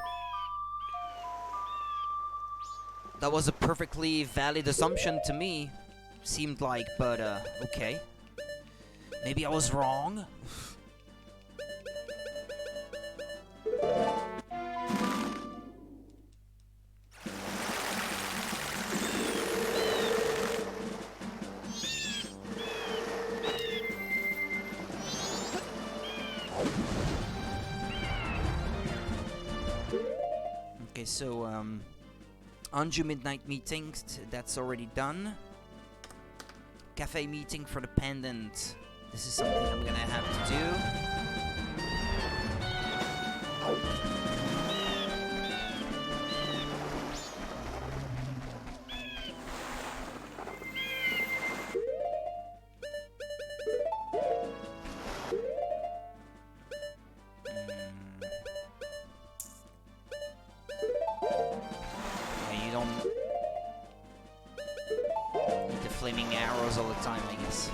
That was a perfectly valid assumption to me. Seemed like, but okay. Maybe I was wrong. Okay, so Anju Midnight meeting, that's already done. Cafe meeting for the pendant. This is something I'm gonna have to do. Yeah, you don't need the flaming arrows all the time, I guess.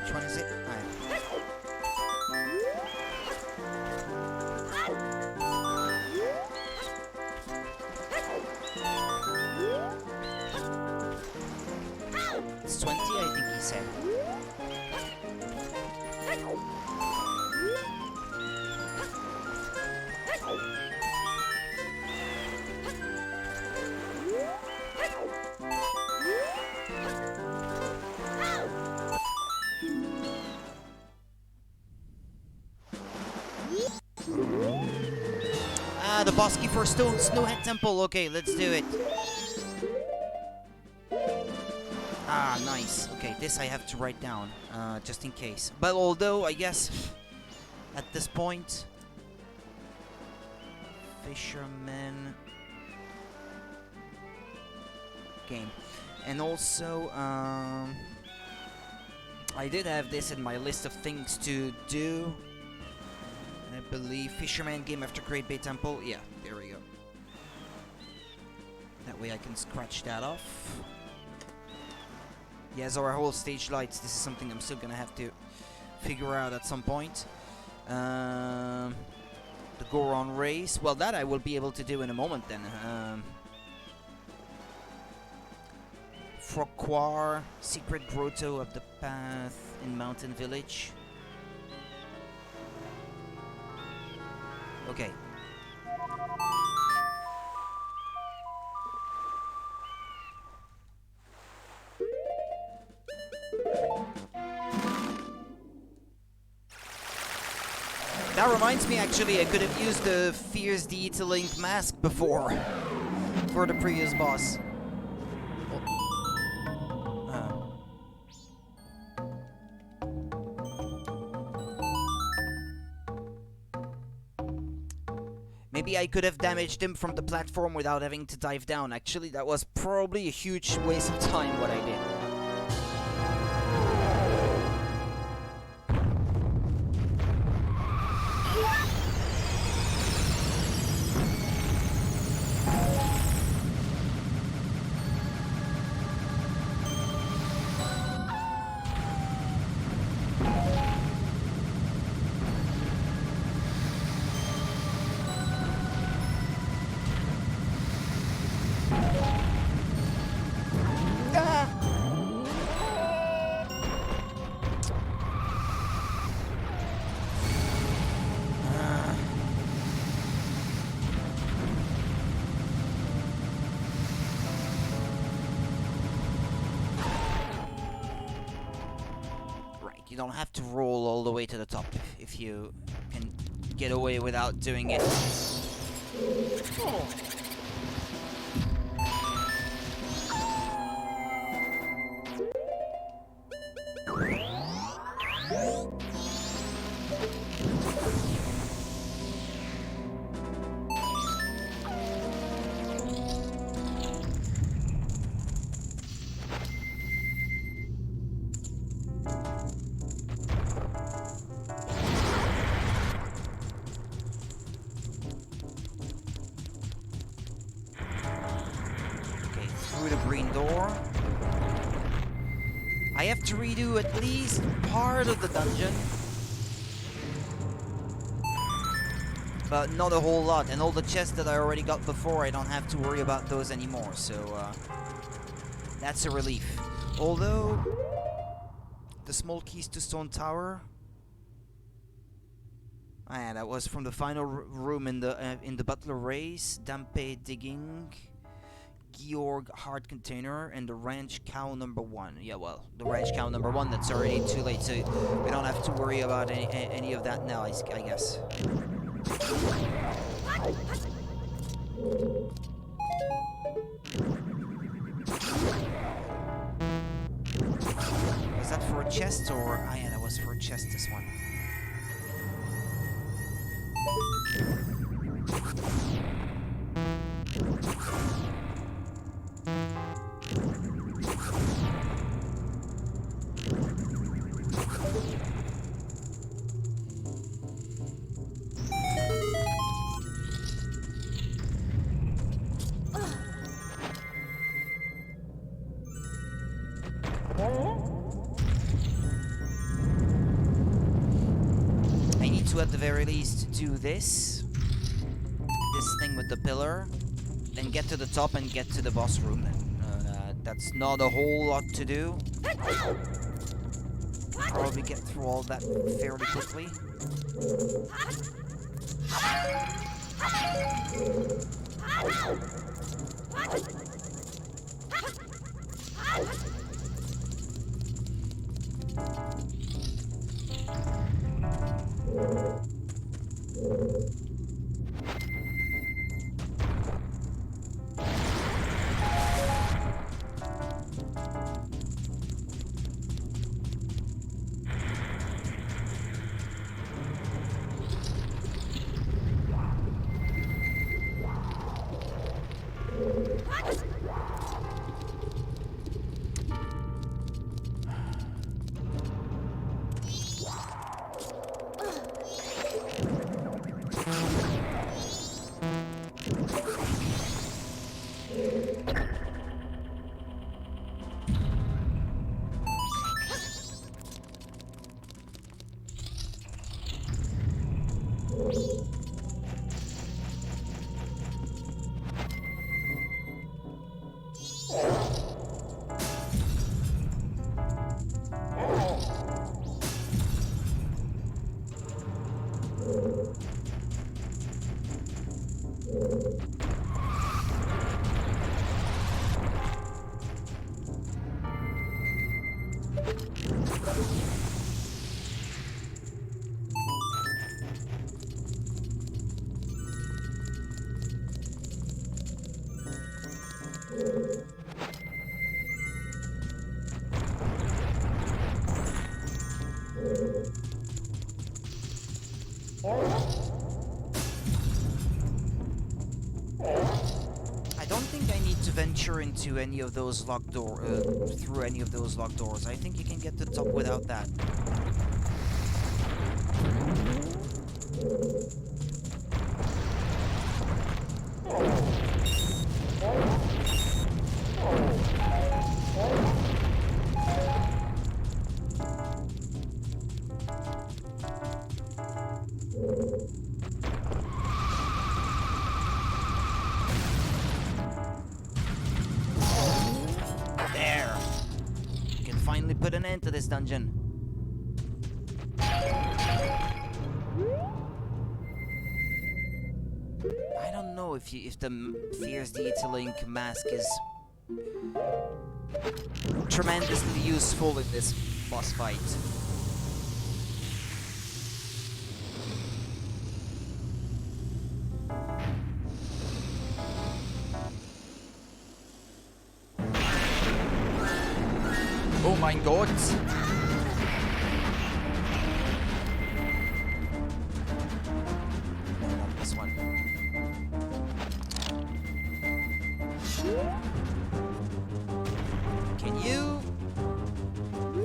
Which one is it? It's 20, I think he said. The boss key for Snowhead Temple. Okay, let's do it. Ah, nice. Okay, this I have to write down, just in case. But although, I guess, at this point... Fisherman... Game. And also, I did have this in my list of things to do. I believe Fisherman game after Great Bay Temple. Yeah, there we go. That way I can scratch that off. Yes, our whole stage lights. This is something I'm still gonna have to figure out at some point. The Goron Race. Well, that I will be able to do in a moment then. Frogquar, Secret Grotto of the Path in Mountain Village. Okay. That reminds me, actually, I could have used the Fierce Deity Link mask before for the previous boss. Maybe I could have damaged him from the platform without having to dive down. Actually, that was probably a huge waste of time what I did. You don't have to roll all the way to the top if you can get away without doing it. Through the green door. I have to redo at least part of the dungeon. But not a whole lot. And all the chests that I already got before, I don't have to worry about those anymore. So, that's a relief. Although, the small keys to Stone Tower... Ah, yeah, that was from the final room in the Butler Race. Dampe Digging... Georg Heart Container and the Ranch Cow number 1. Yeah, well, the Ranch Cow number 1, that's already too late, so we don't have to worry about any of that now, I guess. Was that for a chest or... Ah, yeah, that was for a chest, this one. I need to at the very least do this thing with the pillar, then get to the top and get to the boss room. That's not a whole lot to do. Probably get through all that fairly quickly. I don't think I need to venture into any of those locked doors, through any of those locked doors. I think you can get to the top without that. Put an end to this dungeon. I don't know if the Fierce Deity Link mask is tremendously useful in this boss fight. Oh my god! Not this one. Can you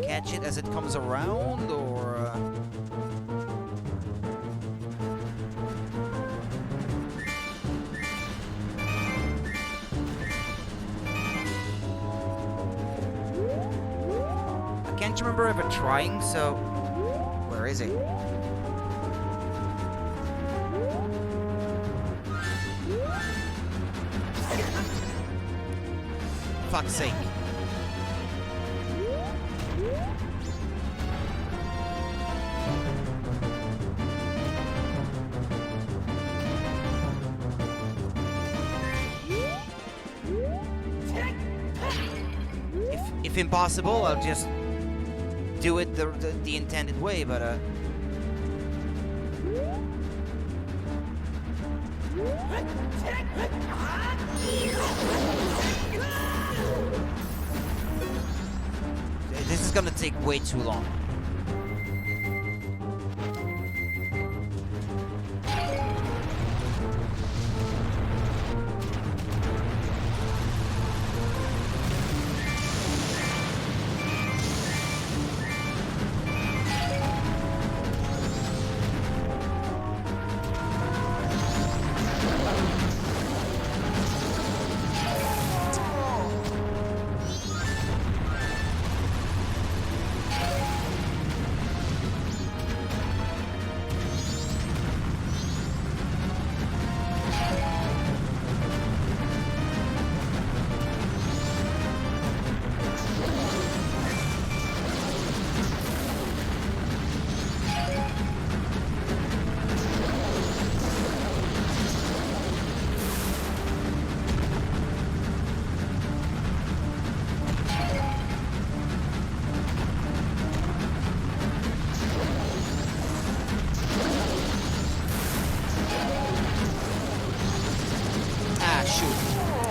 catch it as it comes around, or? I can't remember ever trying, so where is it? Fuck's sake. If impossible, I'll just do it the intended way, but this is gonna take way too long.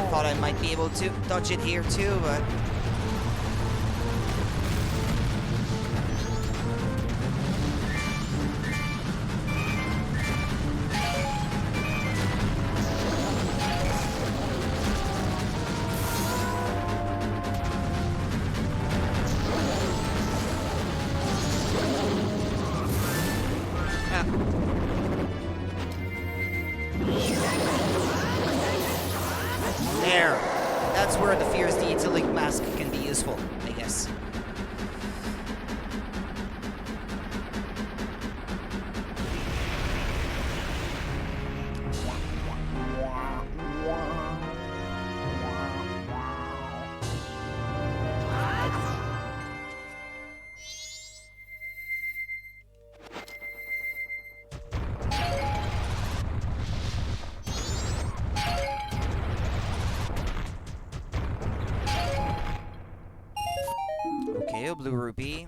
Thought I might be able to dodge it here too, but there. That's where the Fierce Detailink mask can be useful, I guess. Okay, a blue rupee.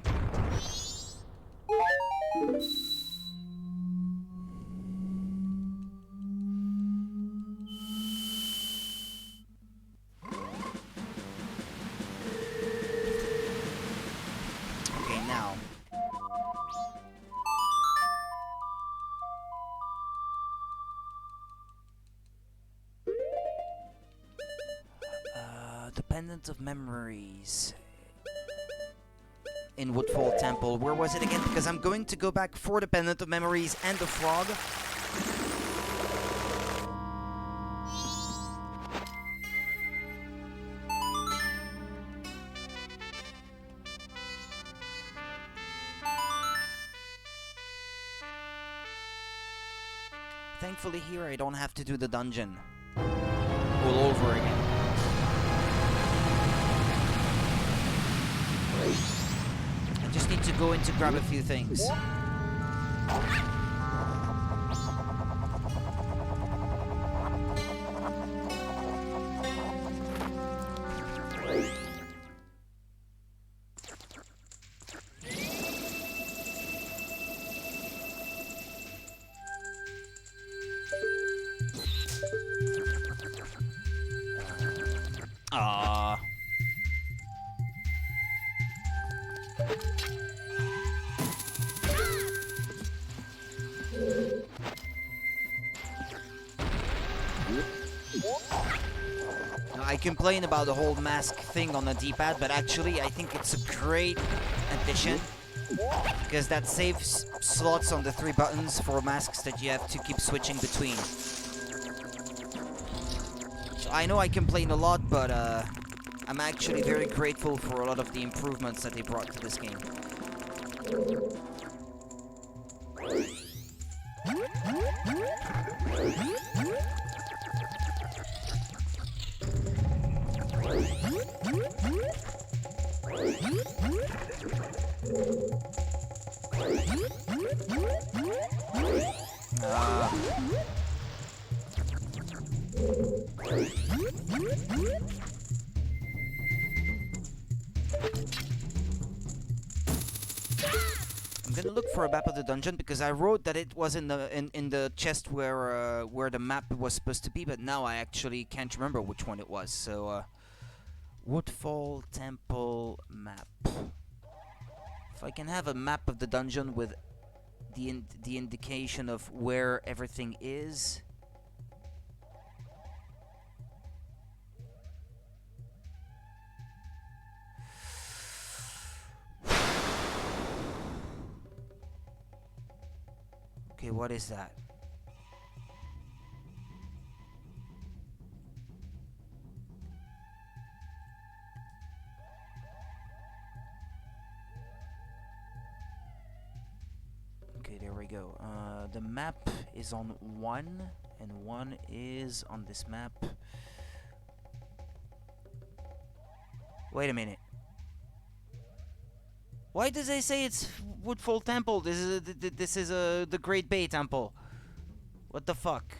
Okay, now. The Pendant of Memories. In Woodfall Temple. Where was it again? Because I'm going to go back for the Pendant of Memories and the frog. Thankfully here I don't have to do the dungeon all over again. I just need to go in to grab a few things. I complain about the whole mask thing on the D-pad, but actually I think it's a great addition because that saves slots on the 3 buttons for masks that you have to keep switching between. So I know I complain a lot, but I'm actually very grateful for a lot of the improvements that they brought to this game. I'm gonna look for a map of the dungeon because I wrote that it was in the chest where the map was supposed to be, but now I actually can't remember which one it was. So Woodfall Temple map. If I can have a map of the dungeon with the indication of where everything is. Okay, what is that? Okay, there we go. The map is on 1, and 1 is on this map. Wait a minute. Why does they say it's Woodfall Temple? This is the Great Bay Temple. What the fuck?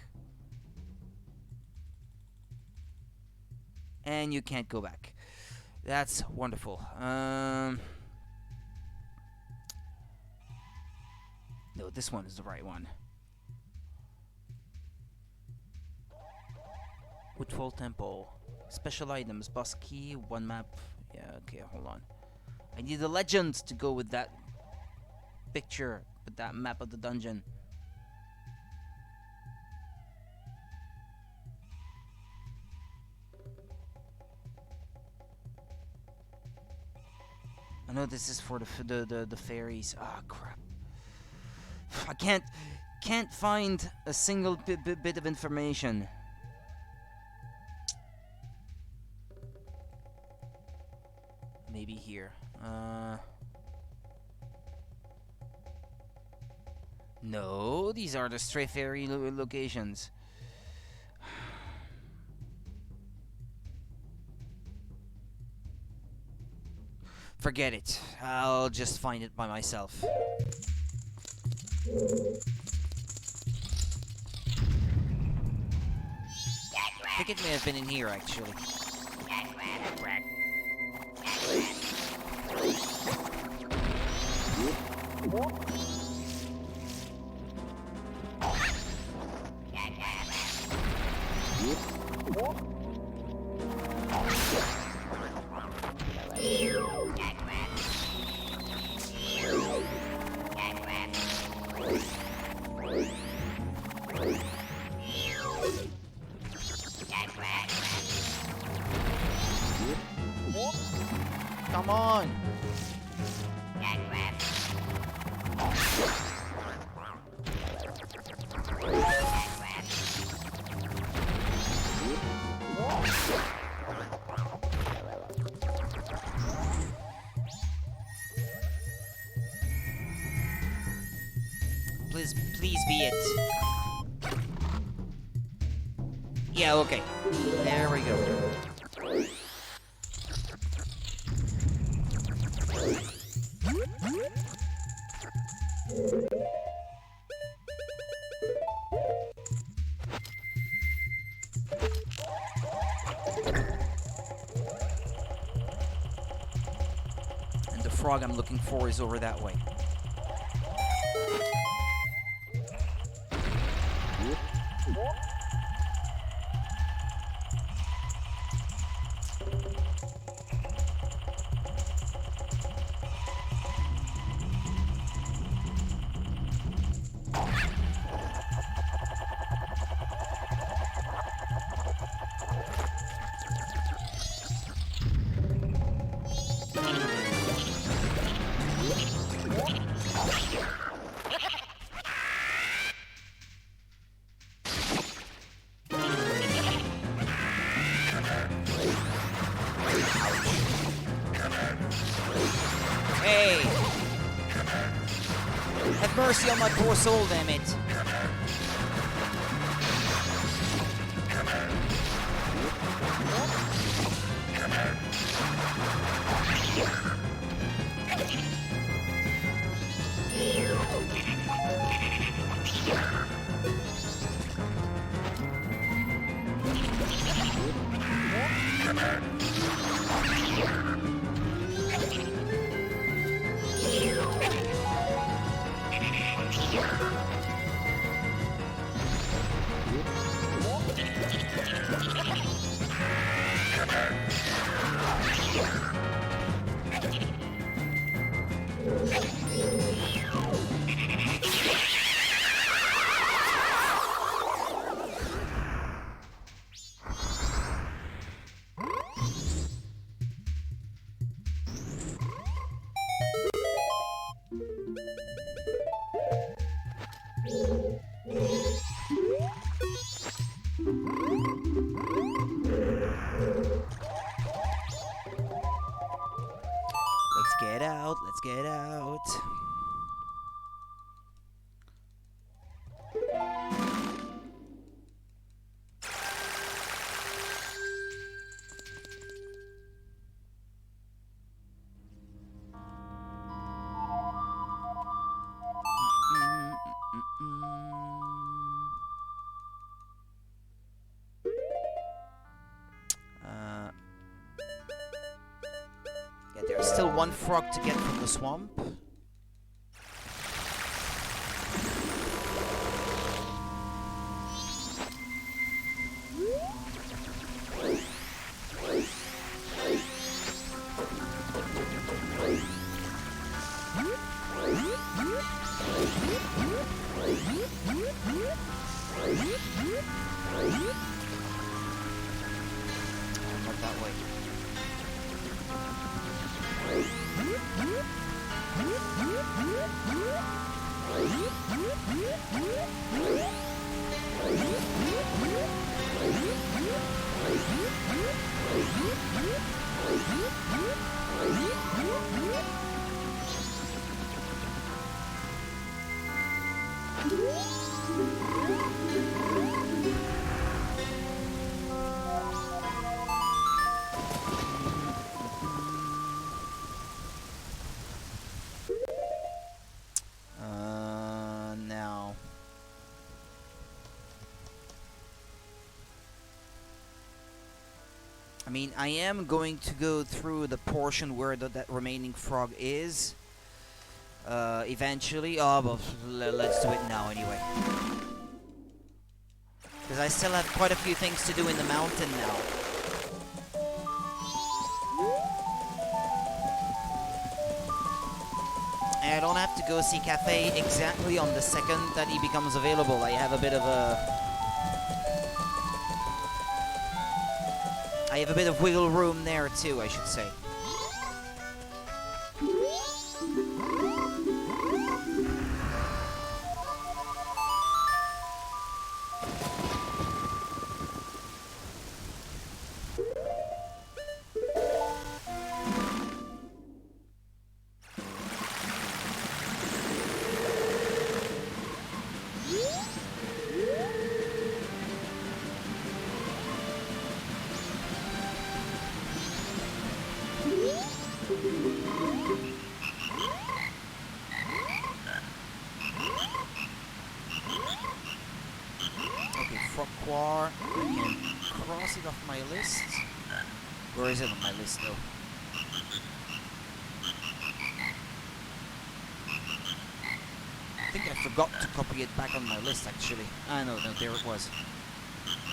And you can't go back. That's wonderful. No, this one is the right one. Woodfall Temple. Special items, boss key, 1 map. Yeah, okay, hold on. I need the legend to go with that picture, with that map of the dungeon. I know this is for the fairies. Ah, crap. I can't find a single bit of information. Maybe here. No, these are the stray fairy locations. Forget it. I'll just find it by myself. I think it may have been in here, actually. Come on! Please be it. Yeah, okay. There we go. And the frog I'm looking for is over that way. Hey! Have mercy on my poor soul, damn it. Let's get out. Yeah, there's still one frog to get from the swamp. Not that way. Now. I mean, I am going to go through the portion where that remaining frog is. Eventually. Oh, but let's do it now anyway. Because I still have quite a few things to do in the mountain now. And I don't have to go see Cafe exactly on the second that he becomes available. I have a bit of wiggle room there too, I should say. I can cross it off my list. Where is it on my list though? I think I forgot to copy it back on my list actually. Ah no, there it was.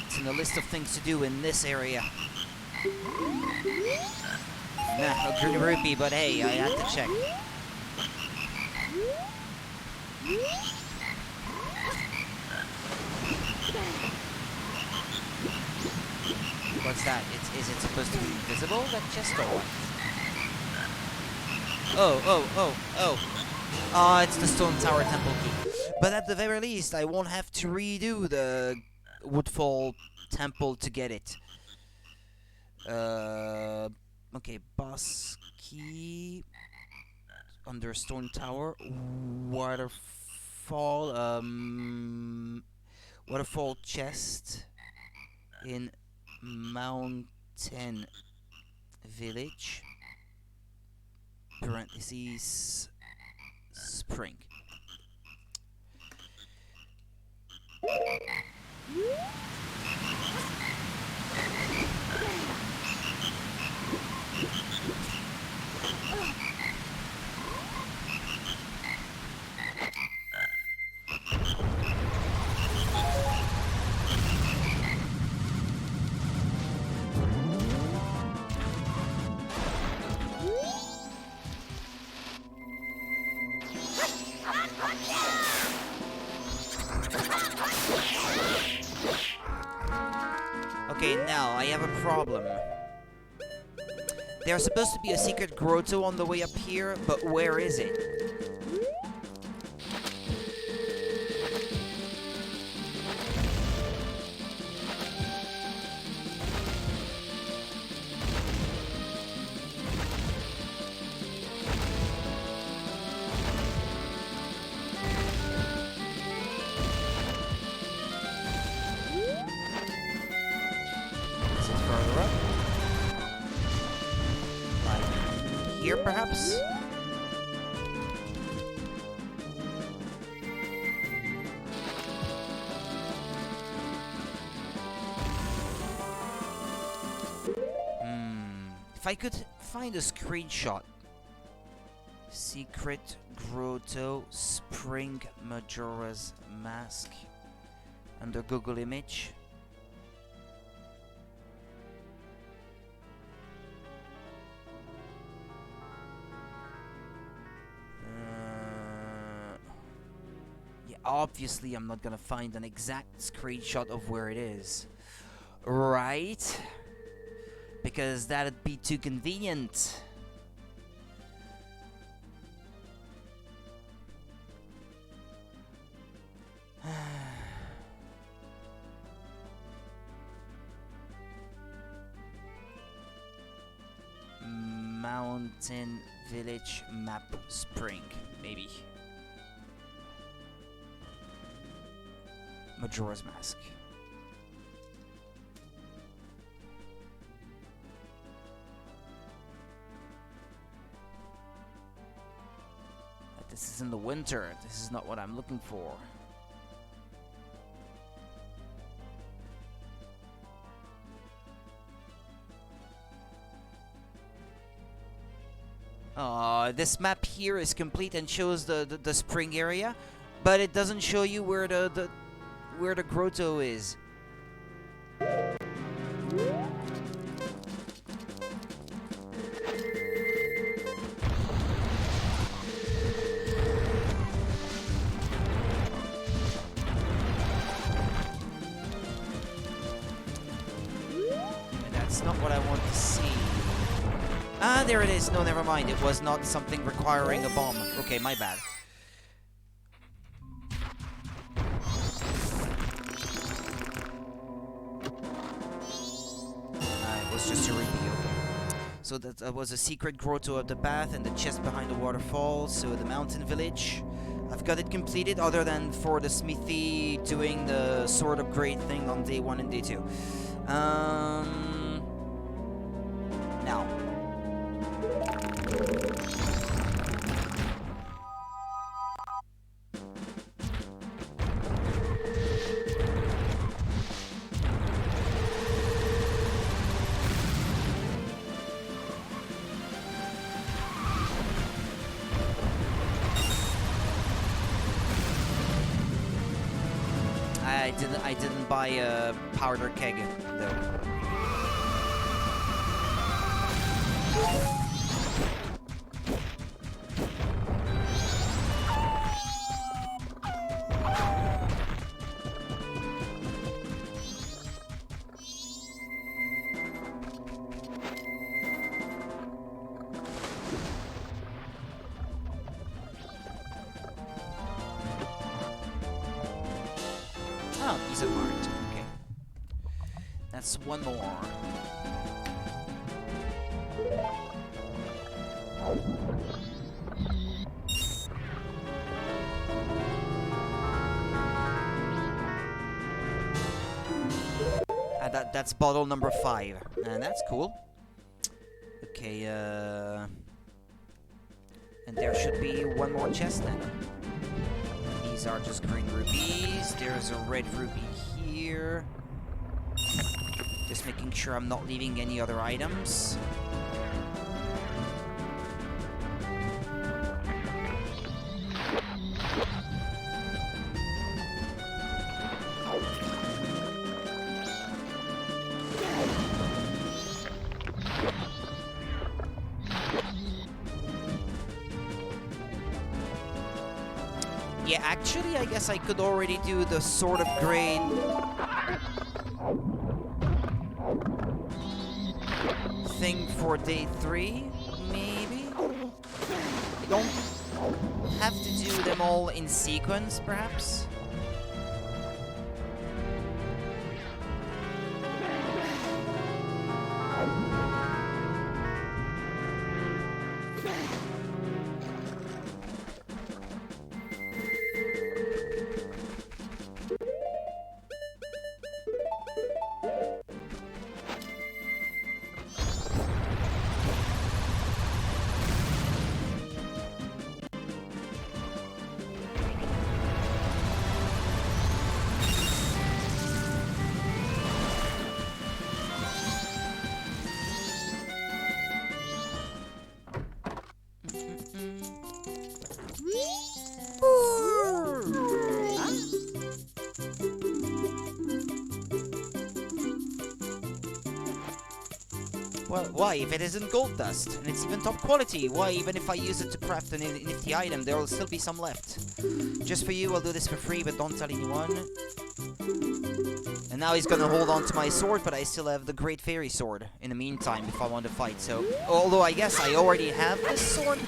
It's in the list of things to do in this area. Nah, no green rupee, but hey, I had to check. What's that? Is it supposed to be visible, that chest, or what? Oh, it's the Stone Tower Temple key. But at the very least, I won't have to redo the Woodfall Temple to get it. Okay, boss key. under stone tower. Waterfall. Waterfall chest in mountain village. Parentheses. Spring. Okay, now I have a problem. There's supposed to be a secret grotto on the way up here, but where is it? Here, perhaps? If I could find a screenshot. Secret Grotto Spring Majora's Mask under Google Image. Obviously, I'm not gonna find an exact screenshot of where it is. Right? Because that'd be too convenient. Mountain Village Map Spring, maybe. Majora's Mask. But this is in the winter. This is not what I'm looking for. This map here is complete and shows the spring area, but it doesn't show you where the grotto is. That's not what I want to see. Ah, there it is. No, never mind. It was not something requiring a bomb. Okay, my bad. Just a reveal. So that was a secret grotto of the path and the chest behind the waterfall. So the mountain village. I've got it completed, other than for the smithy doing the sword upgrade thing on day 1 and day 2. Now. I didn't buy a powder keg though. Oh, piece of art. Okay. That's one more. that's bottle number 5. And that's cool. Okay, and there should be one more chest then. These are just green rubies. There's a red ruby here. Just making sure I'm not leaving any other items. Yeah, actually, I guess I could already do the Sword of Grade thing for day 3, maybe? I don't have to do them all in sequence, perhaps? Well, why? If it isn't gold dust, and it's even top quality, why? Even if I use it to craft a nifty item, there will still be some left. Just for you, I'll do this for free, but don't tell anyone. And now he's gonna hold on to my sword, but I still have the Great Fairy Sword in the meantime if I want to fight, so... Although I guess I already have this sword.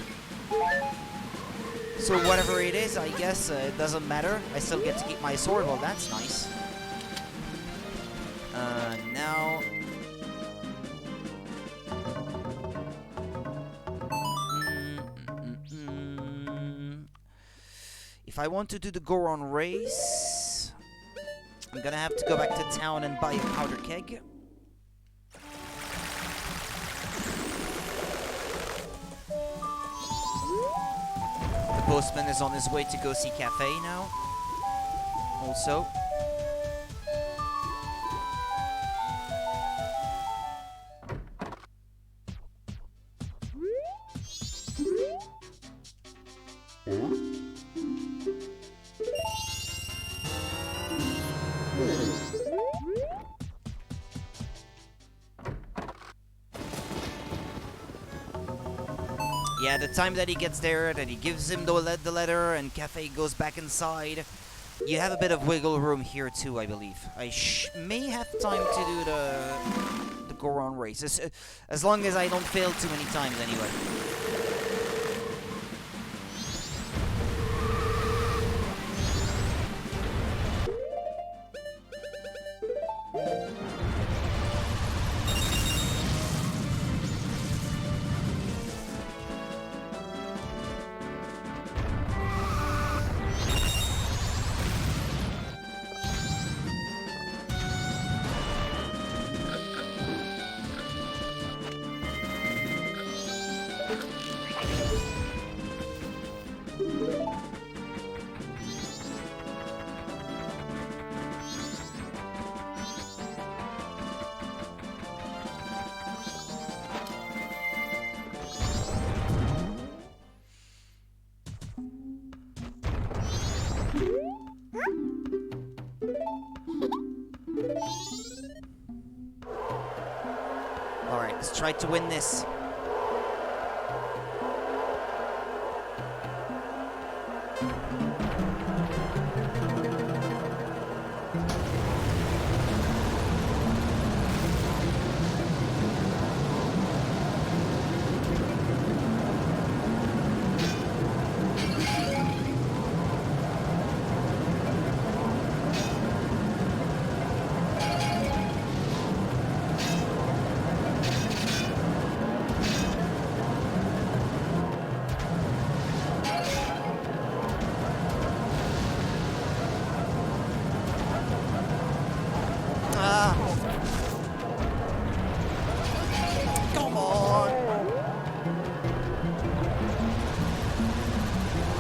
So whatever it is, I guess it doesn't matter. I still get to keep my sword, well that's nice. Now... If I want to do the Goron Race, I'm gonna have to go back to town and buy a powder keg. The postman is on his way to go see Cafe now. Also. Yeah, the time that he gets there, that he gives him the letter, and Cafe goes back inside. You have a bit of wiggle room here too, I believe. I may have time to do the Goron Race, as long as I don't fail too many times anyway. Alright, let's try to win this.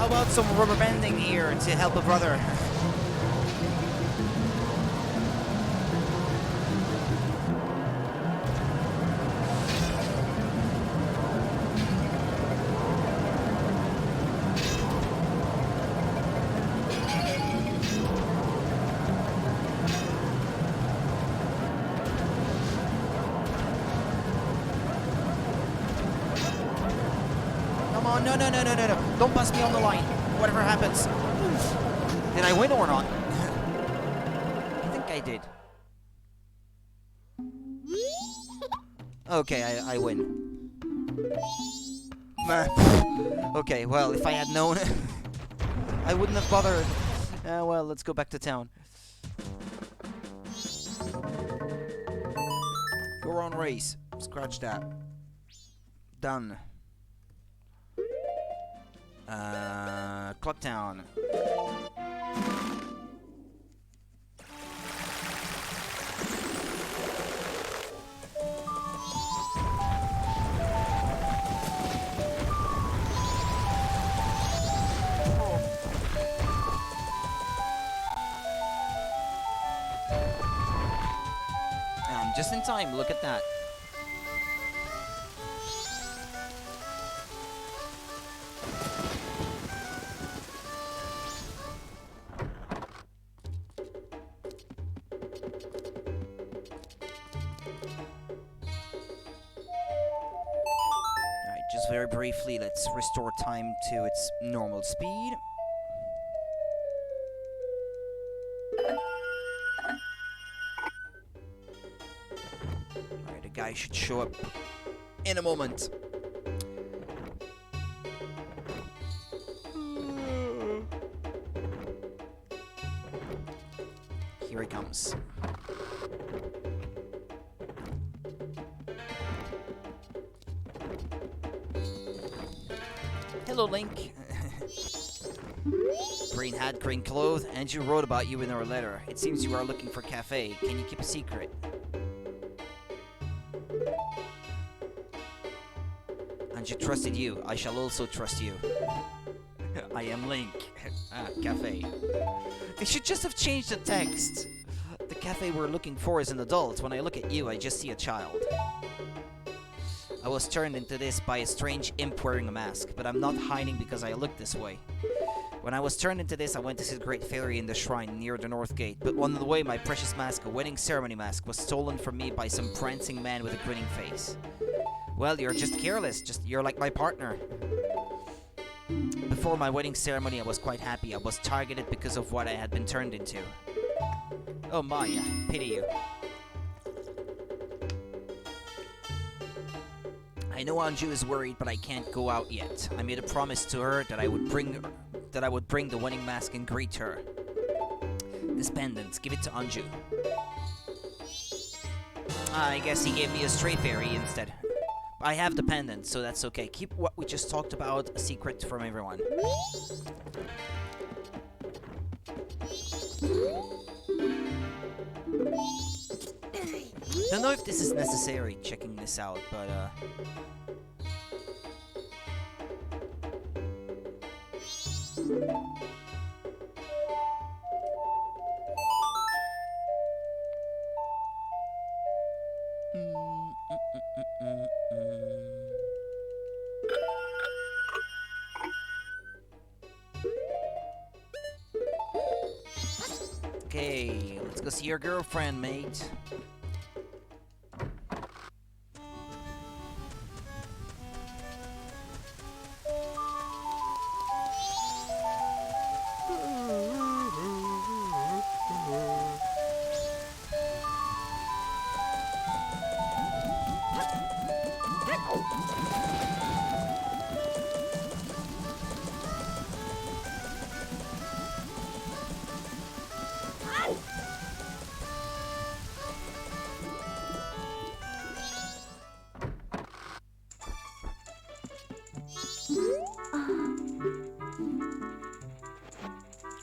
about some rubber banding here to help a brother? No, no, no, no, no, no. Don't bust me on the line. Whatever happens. Did I win or not? I think I did. Okay, I win. Okay, well, if I had known, I wouldn't have bothered. Well, let's go back to town. Goron Race. Scratch that. Done. Clocktown. Just in time, look at that. Just very briefly, let's restore time to its normal speed. Alright, the guy should show up in a moment. Here he comes. Hello, Link. Green hat, green clothes, and you wrote about you in our letter. It seems you are looking for cafe. Can you keep a secret? And you trusted you. I shall also trust you. I am Link. Cafe. They should just have changed the text. The cafe we're looking for is an adult. When I look at you, I just see a child. I was turned into this by a strange imp wearing a mask, but I'm not hiding because I look this way. When I was turned into this, I went to see the Great Fairy in the shrine near the North Gate, but on the way my precious mask, a wedding ceremony mask, was stolen from me by some prancing man with a grinning face. Well, you're just careless, you're like my partner. Before my wedding ceremony, I was quite happy. I was targeted because of what I had been turned into. Oh my, I pity you. I know Anju is worried, but I can't go out yet. I made a promise to her that I would bring the wedding mask and greet her. This pendant, give it to Anju. I guess he gave me a stray fairy instead. I have the pendant, so that's okay. Keep what we just talked about a secret from everyone. Don't know if this is necessary, checking this out, but okay, let's go see your girlfriend, mate.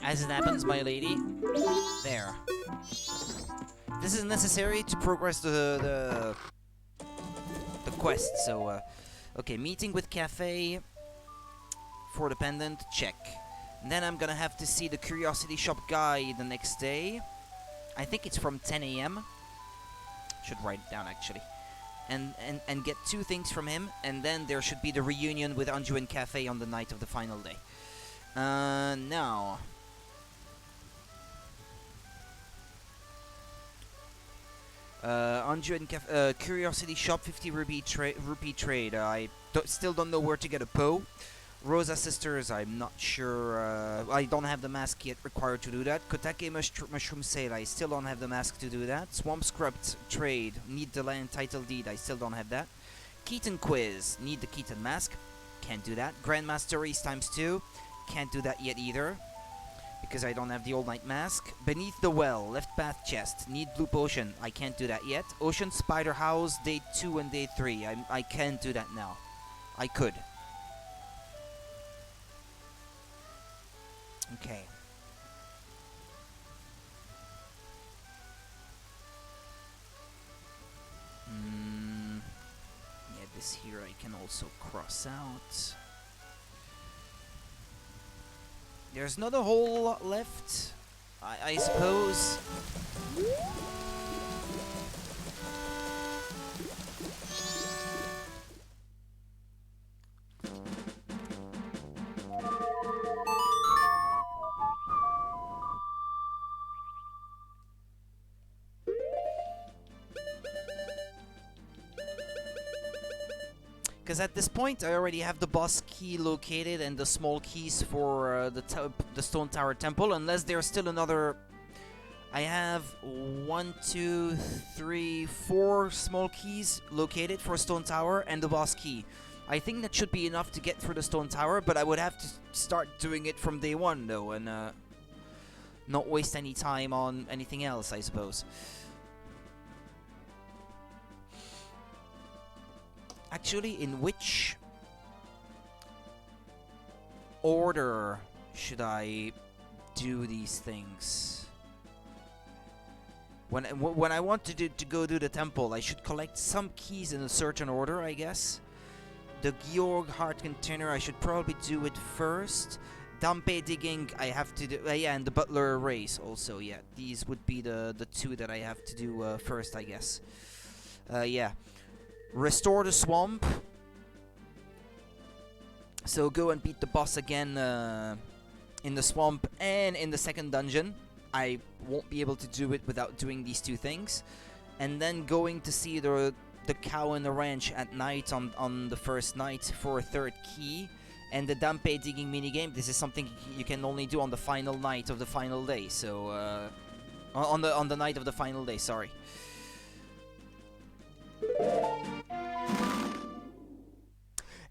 As it happens, my lady. There. This is necessary to progress the quest, so, okay, meeting with Cafe for the pendant, check. And then I'm gonna have to see the Curiosity Shop guy the next day. I think it's from 10 AM. Should write it down actually. And get 2 things from him, and then there should be the reunion with Anju and Cafe on the night of the final day. Now... Anju and Curiosity Shop, 50 rupee trade. I still don't know where to get a Poe. Rosa Sisters, I'm not sure. I don't have the mask yet required to do that. Kotake Mushroom Sale, I still don't have the mask to do that. Swamp Scrub Trade, need the land title deed, I still don't have that. Keaton Quiz, need the Keaton mask, can't do that. Grandmaster Race ×2, can't do that yet either, because I don't have the All Night mask. Beneath the Well, left path chest, need Blue Potion, I can't do that yet. Ocean Spider House, day 2 and day 3, I can't do that now. I could. Okay. Yeah, this here I can also cross out. There's not a whole lot left, I suppose. Because at this point I already have the boss key located and the small keys for the Stone Tower Temple, unless there's still another... I have 1, 2, 3, 4 small keys located for Stone Tower and the boss key. I think that should be enough to get through the Stone Tower, but I would have to start doing it from day 1 though, and not waste any time on anything else, I suppose. Actually, in which order should I do these things? When I want to go do the temple, I should collect some keys in a certain order, I guess. The Georg Heart Container, I should probably do it first. Dampe Digging, I have to do... yeah, and the Butler Race also, yeah. These would be the 2 that I have to do first, I guess. Yeah. Restore the swamp. So go and beat the boss again in the swamp and in the second dungeon. I won't be able to do it without doing these 2 things. And then going to see the cow in the ranch at night on the first night for a 3rd key. And the Dampe Digging minigame, this is something you can only do on the final night of the final day. So on the night of the final day, sorry.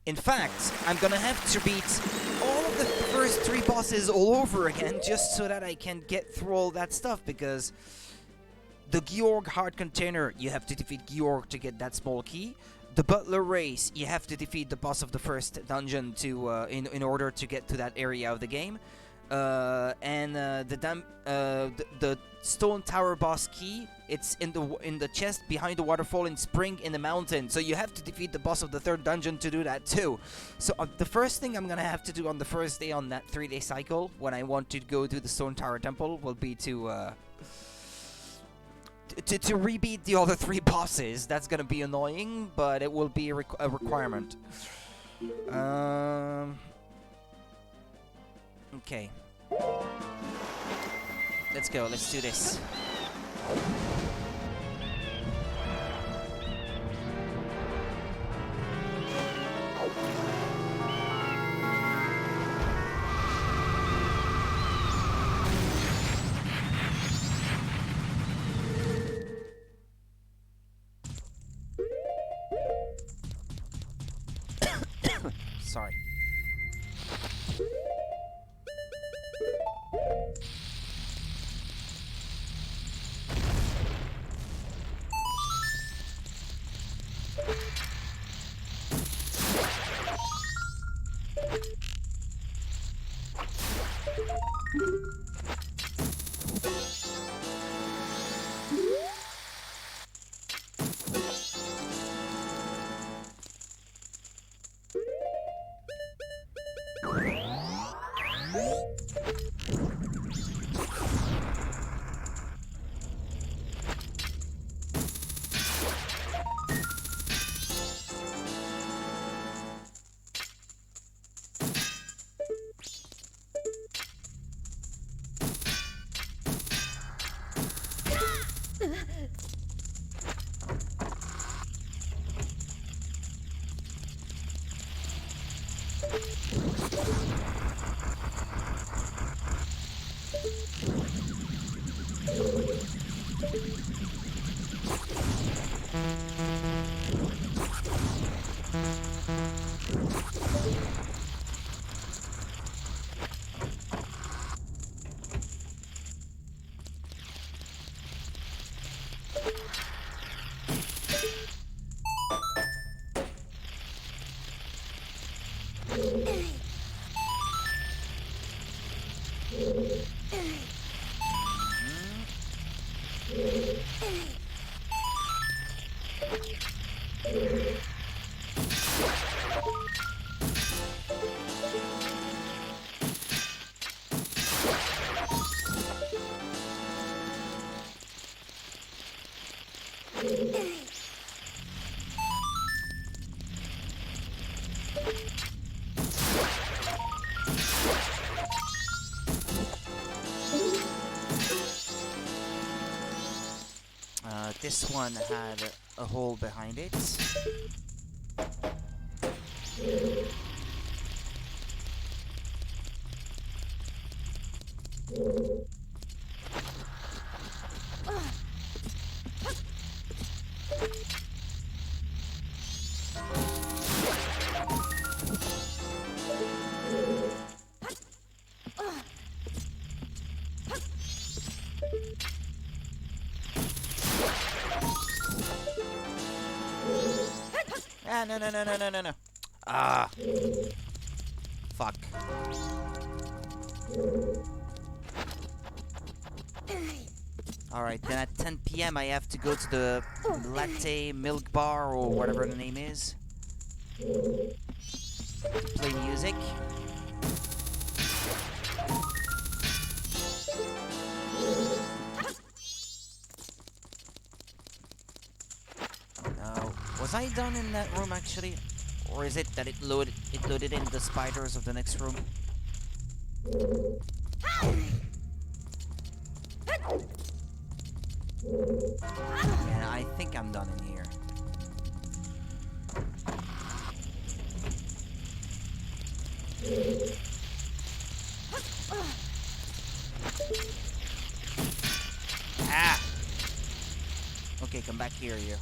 In fact, I'm gonna have to beat all of the first 3 bosses all over again just so that I can get through all that stuff, because the Georg Heart Container, you have to defeat Georg to get that small key. The Butler Race, you have to defeat the boss of the first dungeon to in order to get to that area of the game. And the Stone Tower boss key, it's in the chest behind the waterfall in Spring in the mountain. So you have to defeat the boss of the 3rd dungeon to do that too. So the first thing I'm gonna have to do on the first day on that 3-day cycle, when I want to go to the Stone Tower Temple, will be to rebeat the other 3 bosses. That's gonna be annoying, but it will be a requirement. Okay. Let's go, let's do this. Sorry. This one had a hole behind it. Ah, no. Ah. Fuck. Alright, then at 10 PM I have to go to the latte milk bar or whatever the name is. To play music. Now, was I done in that room actually? Or is it that it loaded in the spiders of the next room? Yeah, I think I'm done in here. Ah! Okay, come back here, you.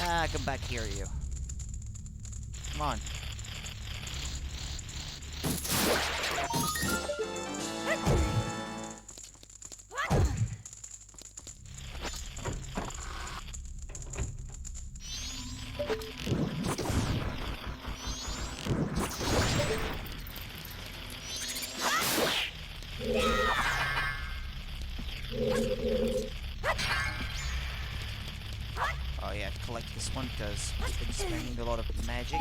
Ah, come back here, you. Come on. Oh yeah, collect this one because I've been spending a lot of magic.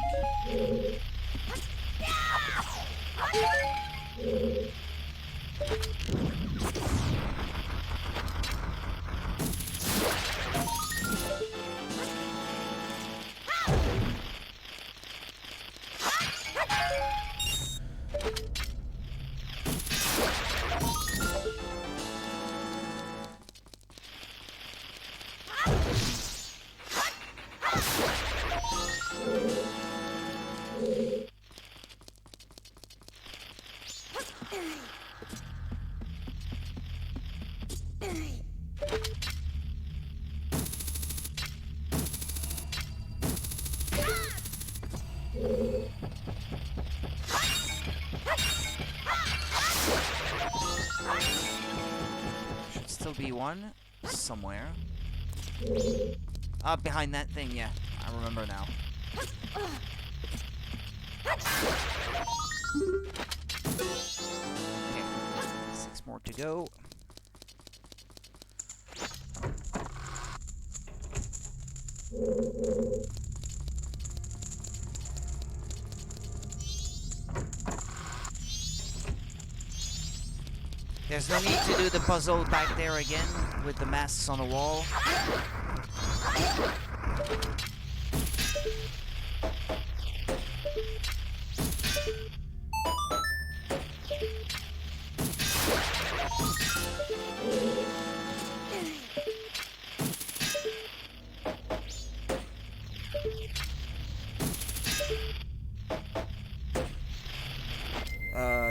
Should still be one somewhere. Behind that thing, yeah. I remember now. Okay, 6 more to go. There's no need to do the puzzle back there again with the masks on the wall.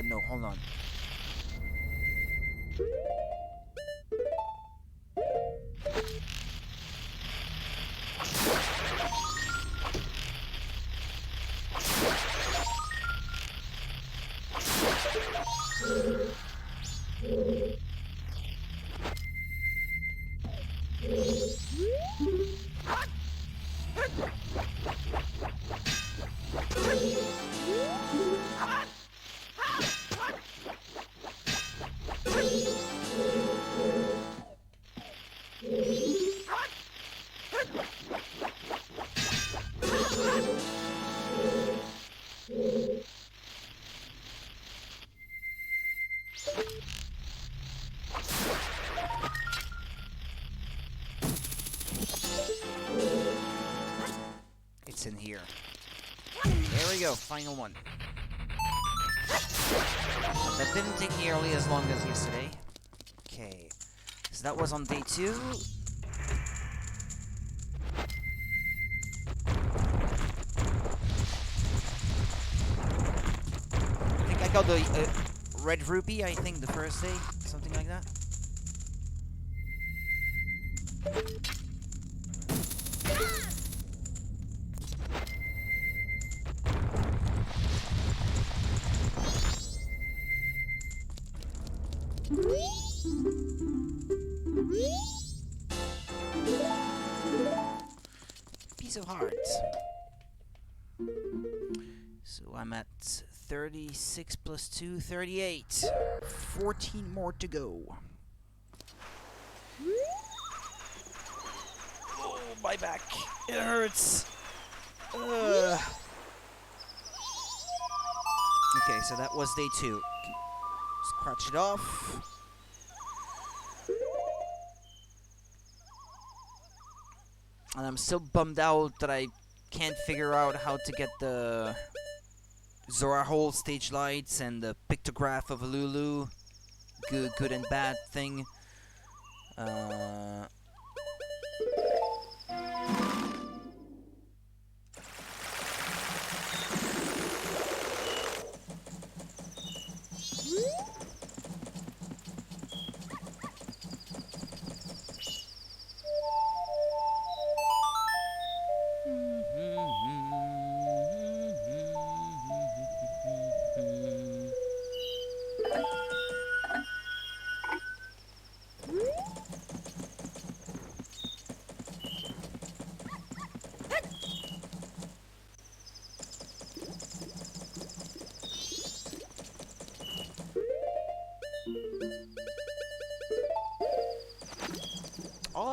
No, hold on. It's in here. There we go, final one. That didn't take nearly as long as yesterday. Okay, so that was on day 2. I think I got the red rupee, I think, the first day, something like that. Piece of heart. So I'm at 36 plus 2, 38. 14 more to go. Oh, my back. It hurts. Okay, so that was day 2. Scratch it off. And I'm still bummed out that I can't figure out how to get the Zora Hole stage lights and the pictograph of Lulu, good and bad thing.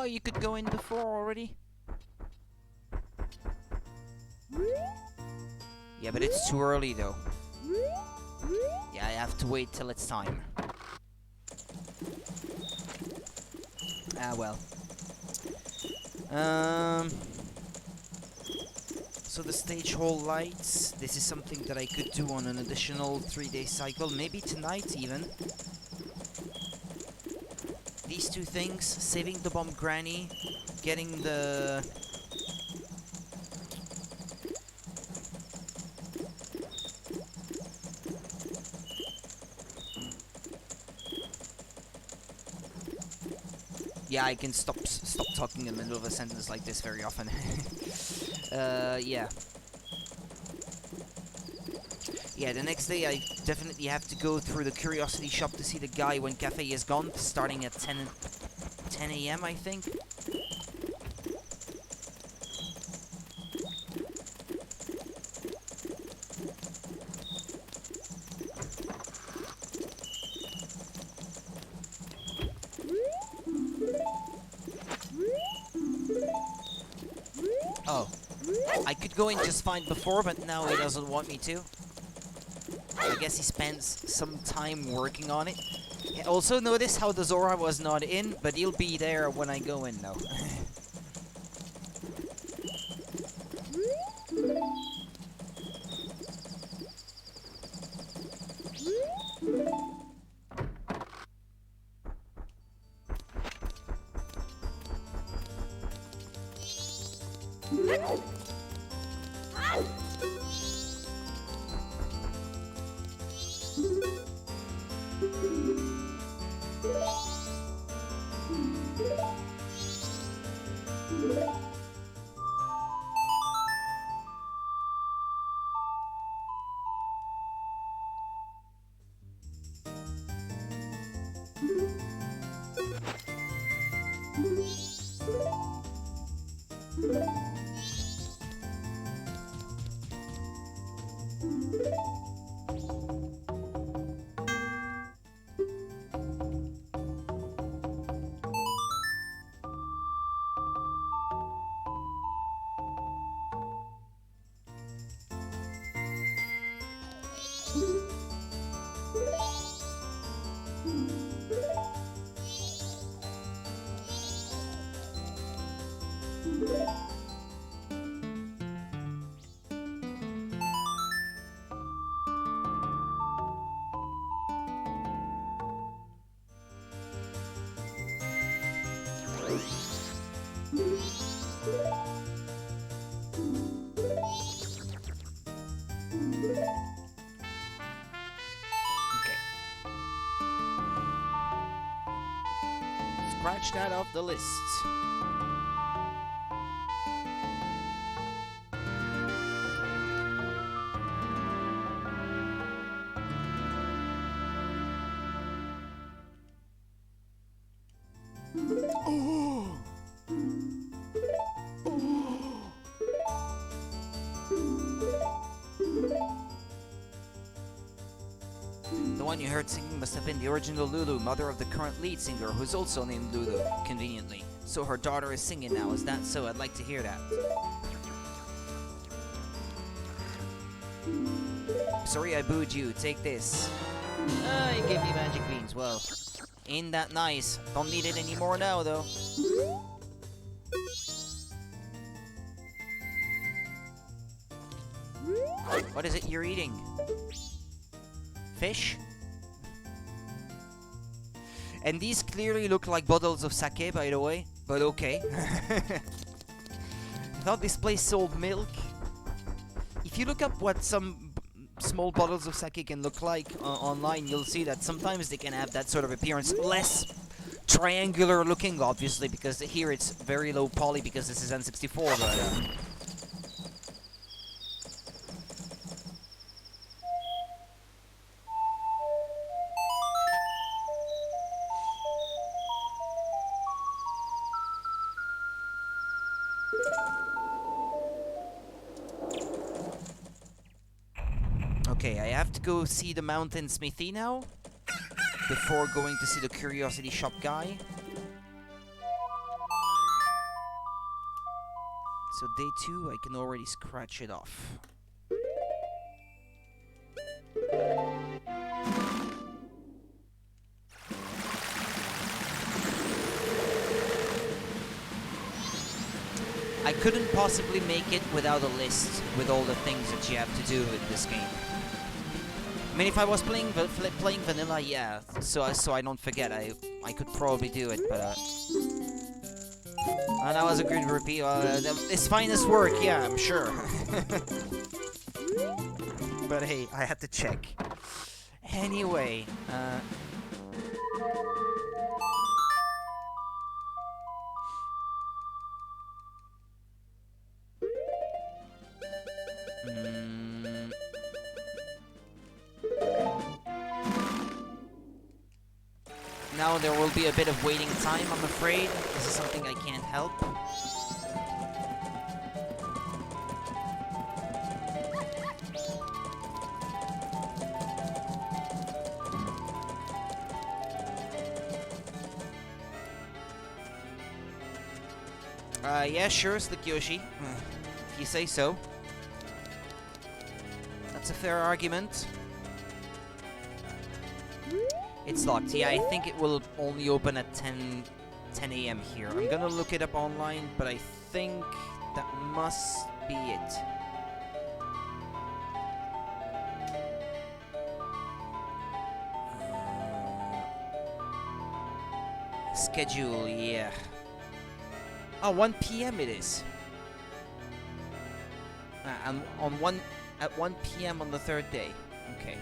you could go in before already? Yeah, but it's too early though. Yeah, I have to wait till it's time. Ah, well. So the stage hall lights, this is something that I could do on an additional 3-day cycle, maybe tonight even. These two things, saving the bomb granny, getting the... Yeah, I can stop talking in the middle of a sentence like this very often. Yeah. Yeah, the next day I definitely have to go through the curiosity shop to see the guy when cafe is gone, starting at 10 a.m. I think. Oh. I could go in just fine before, but now he doesn't want me to. I guess he spends some time working on it. Yeah, also notice how the Zora was not in, but he'll be there when I go in now. Scratch that off the list. The one you heard singing must have been the original Lulu, mother of the current lead singer, who's also named Lulu, conveniently. So her daughter is singing now, is that so? I'd like to hear that. Sorry I booed you, take this. Ah, you gave me magic beans, well. Ain't that nice. Don't need it anymore now, though. What is it you're eating? Fish? And these clearly look like bottles of sake, by the way. But okay. I thought this place sold milk. If you look up what some small bottles of sake can look like online, you'll see that sometimes they can have that sort of appearance. Less triangular looking, obviously, because here it's very low poly because this is N64, but... Okay, I have to go see the mountain smithy now, before going to see the curiosity shop guy. So day 2, I can already scratch it off. I couldn't possibly make it without a list with all the things that you have to do in this game. I mean, if I was playing vanilla, yeah, so I don't forget, I could probably do it, but that was a good rupee. It's finest work, yeah, I'm sure. But hey, I had to check. Anyway, now there will be a bit of waiting time, I'm afraid. This is something I can't help. Yeah, sure, Slick Yoshi. If you say so. That's a fair argument. It's locked. Yeah, I think it will only open at 10 a.m. here. I'm gonna look it up online, but I think that must be it. Schedule, yeah. Oh, 1 p.m. it is. And at 1 p.m. on the 3rd day. Okay.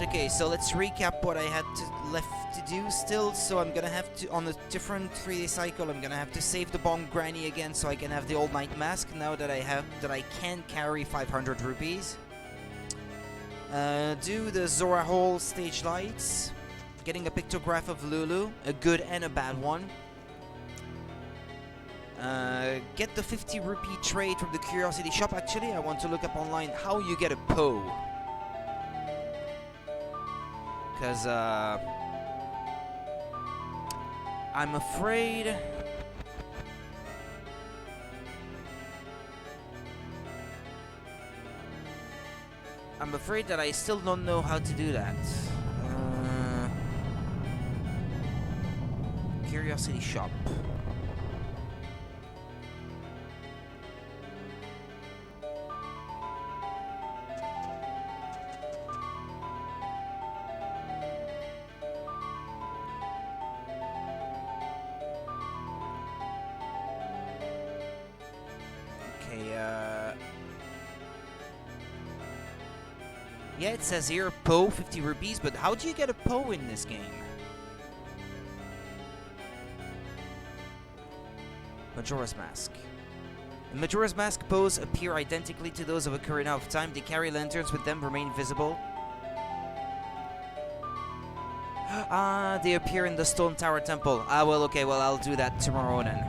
Okay, so let's recap what I had left to do still. So I'm gonna have to, on a different 3-day cycle, I'm gonna have to save the Bong Granny again so I can have the All Night Mask now that I can carry 500 rupees. Do the Zora Hole stage lights, getting a pictograph of Lulu, a good and a bad one. Get the 50 rupee trade from the Curiosity Shop. Actually, I want to look up online how you get a PO. Because, I'm afraid... that I still don't know how to do that. Curiosity Shop. Yeah, it says here, PO, 50 rupees, but how do you get a PO in this game? Majora's Mask. The Majora's Mask POs appear identically to those of a Carnival of Time. They carry lanterns with them, remain visible. Ah, they appear in the Stone Tower Temple. Ah, well, okay, well, I'll do that tomorrow then.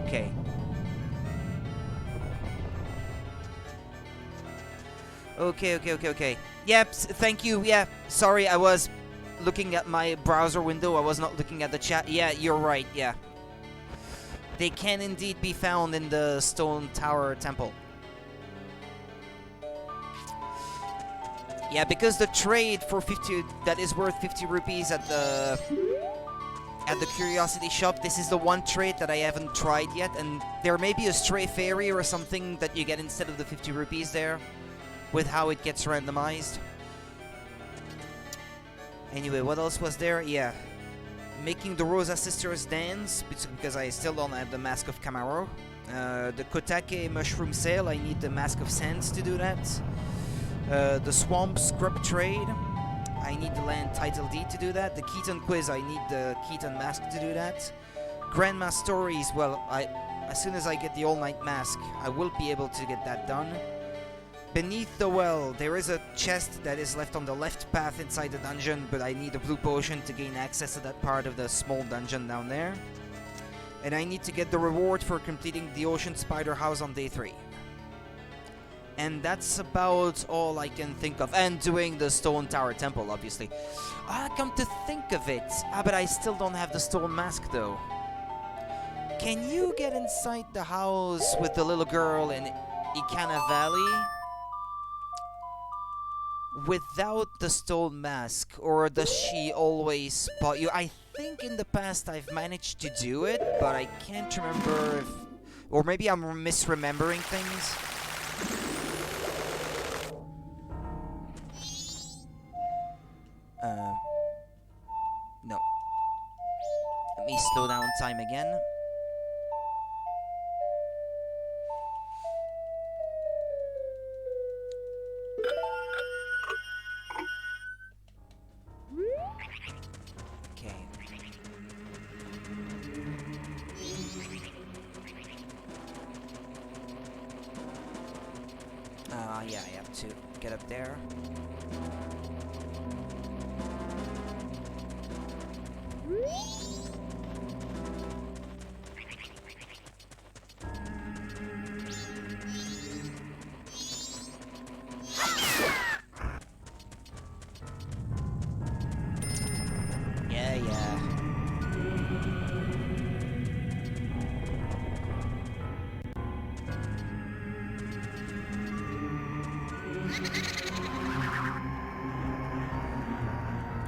Okay. Okay. Yep, thank you. Yeah, sorry, I was looking at my browser window. I was not looking at the chat. Yeah, you're right, yeah. They can indeed be found in the Stone Tower Temple. Yeah, because the trade for 50 that is worth 50 rupees at the Curiosity Shop, this is the one trade that I haven't tried yet, and there may be a stray fairy or something that you get instead of the 50 rupees there, with how it gets randomized. Anyway, what else was there? Yeah. Making the Rosa Sisters dance, because I still don't have the Mask of Camaro. The Kotake Mushroom Sale, I need the Mask of Sands to do that. The Swamp Scrub Trade, I need the Land Title Deed to do that. The Keaton Quiz, I need the Keaton Mask to do that. Grandma Stories, well, as soon as I get the All Night Mask, I will be able to get that done. Beneath the well, there is a chest that is left on the left path inside the dungeon, but I need a blue potion to gain access to that part of the small dungeon down there. And I need to get the reward for completing the Ocean Spider House on day 3. And that's about all I can think of. And doing the Stone Tower Temple, obviously. Come to think of it. But I still don't have the Stone Mask, though. Can you get inside the house with the little girl in Ikana Valley without the Stone Mask? Or does she always spot you? I think in the past I've managed to do it, but I can't remember if... Or maybe I'm misremembering things. No. Let me slow down time again. Okay. Yeah, I have to get up there.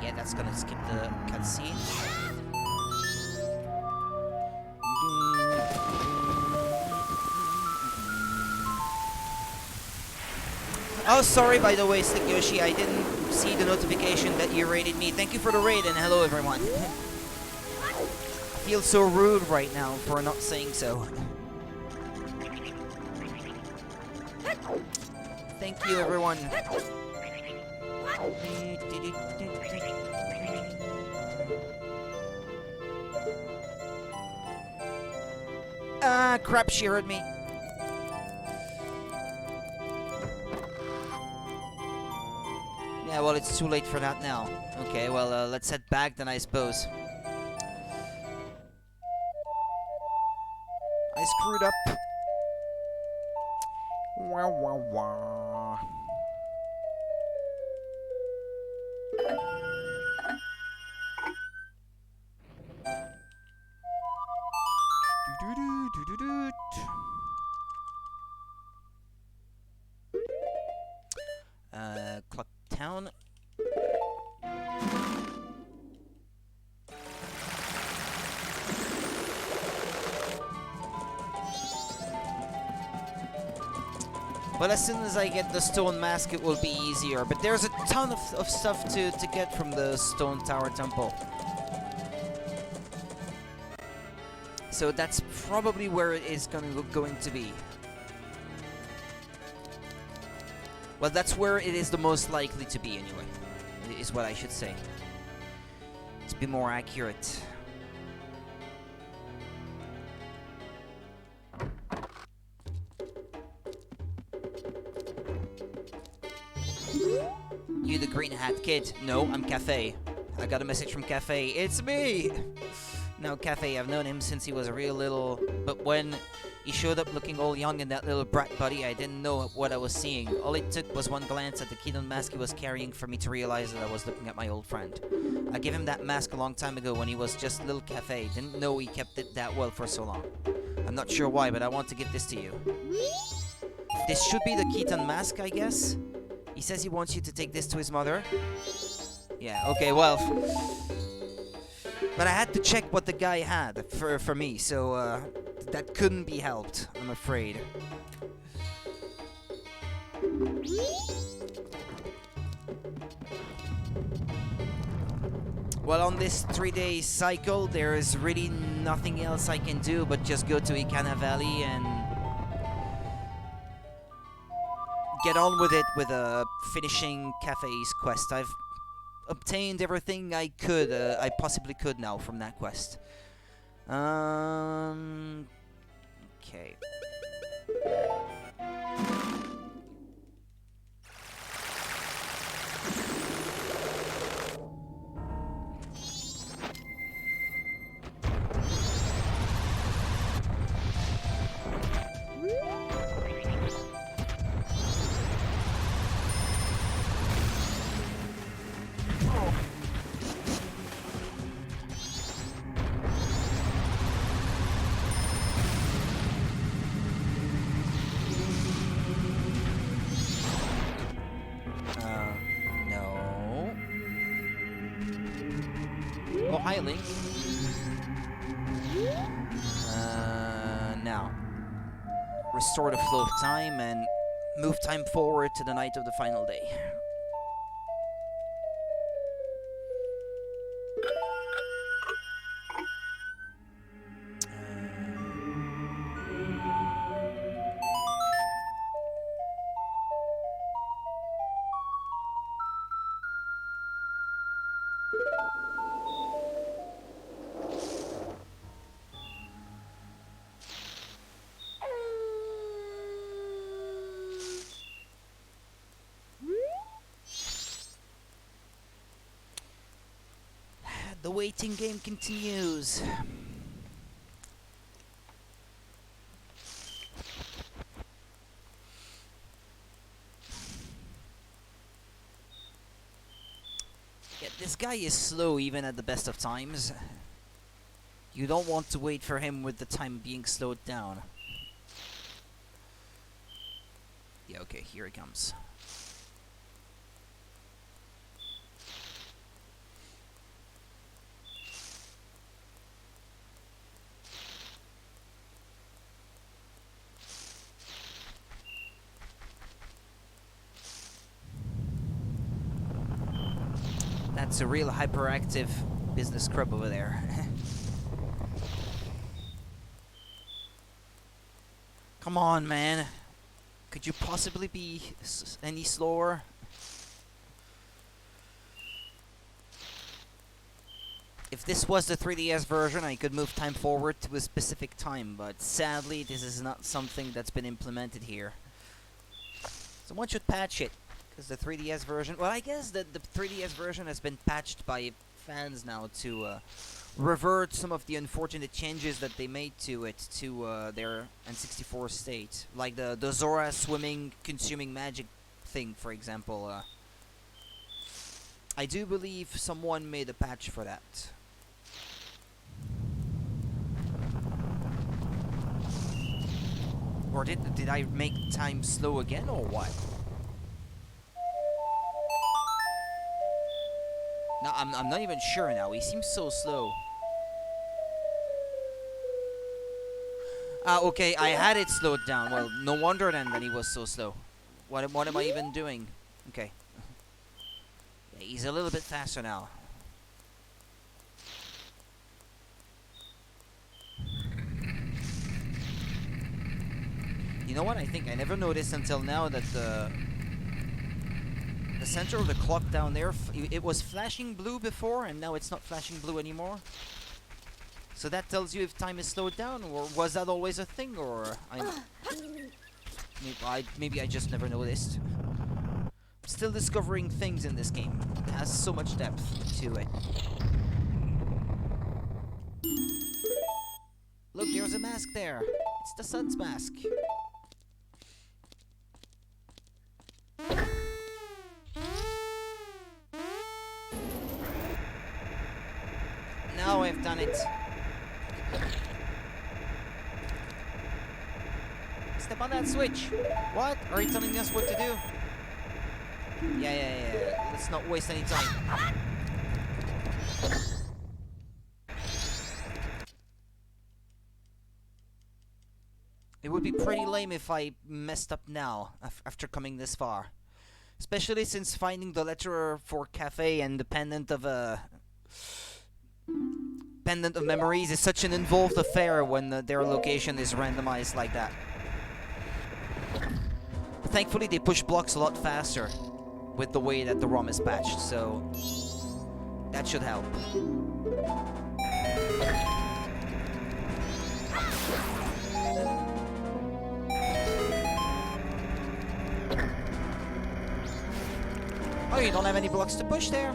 Yeah, that's gonna skip the cutscene. Oh, sorry, by the way, Slick Yoshi, I didn't see the notification that you raided me. Thank you for the raid, and hello, everyone. I feel so rude right now for not saying so. Thank you, everyone. Ah, crap, she heard me. Yeah, well, it's too late for that now. Okay, well, let's head back then, I suppose. I screwed up. Wah, wah, wah. Clock Town. Well, as soon as I get the Stone Mask, it will be easier. But there's a ton of stuff to get from the Stone Tower Temple. So that's probably where it is going to be. Well, that's where it is the most likely to be, anyway. Is what I should say. To be more accurate. You the green hat kid? No, I'm Cafe. I got a message from Cafe. It's me! Now, Cafe, I've known him since he was a real little... But when he showed up looking all young and that little brat buddy, I didn't know what I was seeing. All it took was one glance at the Keaton mask he was carrying for me to realize that I was looking at my old friend. I gave him that mask a long time ago when he was just little Cafe. Didn't know he kept it that well for so long. I'm not sure why, but I want to give this to you. This should be the Keaton mask, I guess? He says he wants you to take this to his mother. Yeah, okay, well... But I had to check what the guy had for me, so that couldn't be helped, I'm afraid. Well, on this 3-day cycle, there is really nothing else I can do but just go to Ikana Valley and get on with it with finishing Cafe's quest. I've obtained everything I possibly could now from that quest. Okay. smiling. Now, restore the flow of time and move time forward to the night of the final day. The waiting game continues. Yeah, this guy is slow even at the best of times. You don't want to wait for him with the time being slowed down. Yeah, okay, here he comes. That's a real hyperactive business scrub over there. Come on, man. Could you possibly be any slower? If this was the 3DS version, I could move time forward to a specific time, but sadly, this is not something that's been implemented here. Someone should patch it. Because the 3DS version... Well, I guess that the 3DS version has been patched by fans now to revert some of the unfortunate changes that they made to it, to their N64 state. Like the Zora swimming, consuming magic thing, for example. I do believe someone made a patch for that. Or did I make time slow again, or what? No, I'm not even sure now. He seems so slow. Ah, okay, I had it slowed down. Well, no wonder then that he was so slow. What am I even doing? Okay. Yeah, he's a little bit faster now. You know what? I think I never noticed until now that the center of the clock down there, it was flashing blue before, and now it's not flashing blue anymore. So that tells you if time is slowed down, or was that always a thing, or maybe I just never noticed. I'm still discovering things in this game. It has so much depth to it. Look, there's a mask there. It's the sun's mask. Now I've done it. Step on that switch. What? Are you telling us what to do? Yeah. Let's not waste any time. It would be pretty lame if I messed up now, after coming this far. Especially since finding the letter for cafe and the pendant of memories is such an involved affair when their location is randomized like that. But thankfully they push blocks a lot faster with the way that the ROM is patched, so that should help. Oh, you don't have any blocks to push there?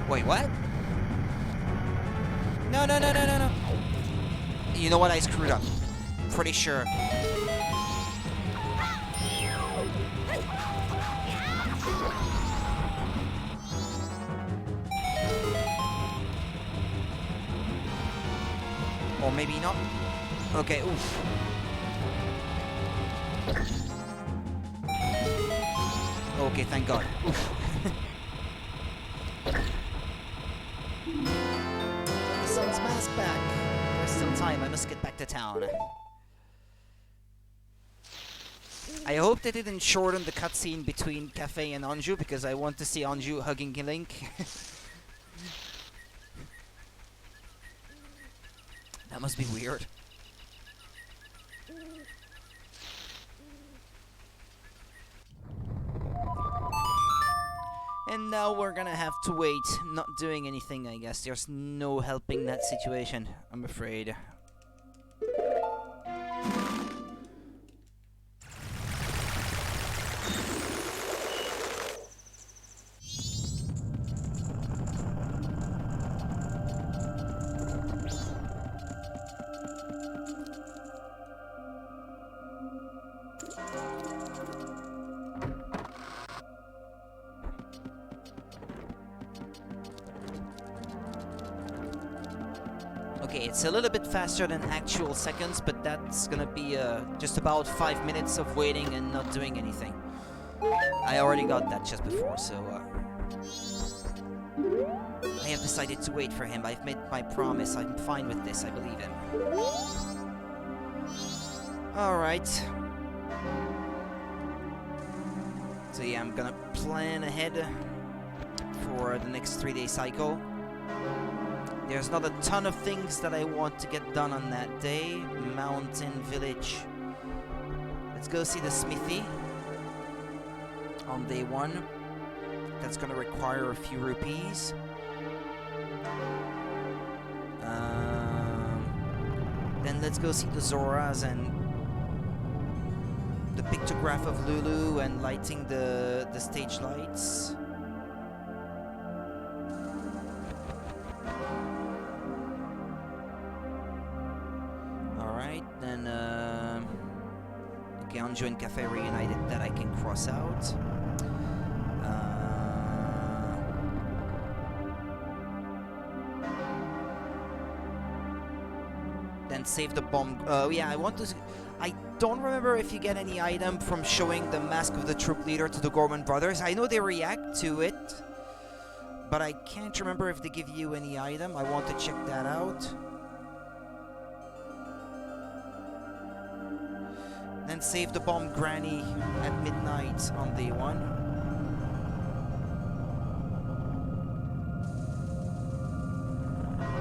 Wait, what? No. You know what? I screwed up. pretty sure. Or maybe not. Okay, oof. Okay, thank God. Oof. The sun's mask back. There's still time, I must get back to town. I hope they didn't shorten the cutscene between Cafe and Anju, because I want to see Anju hugging Link. That must be weird. And now we're gonna have to wait, not doing anything, I guess. There's no helping that situation, I'm afraid. Okay, it's a little bit faster than actual seconds, but that's gonna be just about 5 minutes of waiting and not doing anything. I already got that just before, so I have decided to wait for him. I've made my promise. I'm fine with this. I believe him. Alright. So yeah, I'm gonna plan ahead for the next 3-day cycle. There's not a ton of things that I want to get done on that day. Mountain Village. Let's go see the smithy on day 1. That's gonna require a few rupees. Then let's go see the Zoras and the pictograph of Lulu and lighting the stage lights. Then, okay, Anju and Cafe reunited, that I can cross out. Then save the bomb. Yeah, I want to. I don't remember if you get any item from showing the mask of the troop leader to the Gorman brothers. I know they react to it, but I can't remember if they give you any item. I want to check that out. Then save the bomb Granny at midnight on day 1.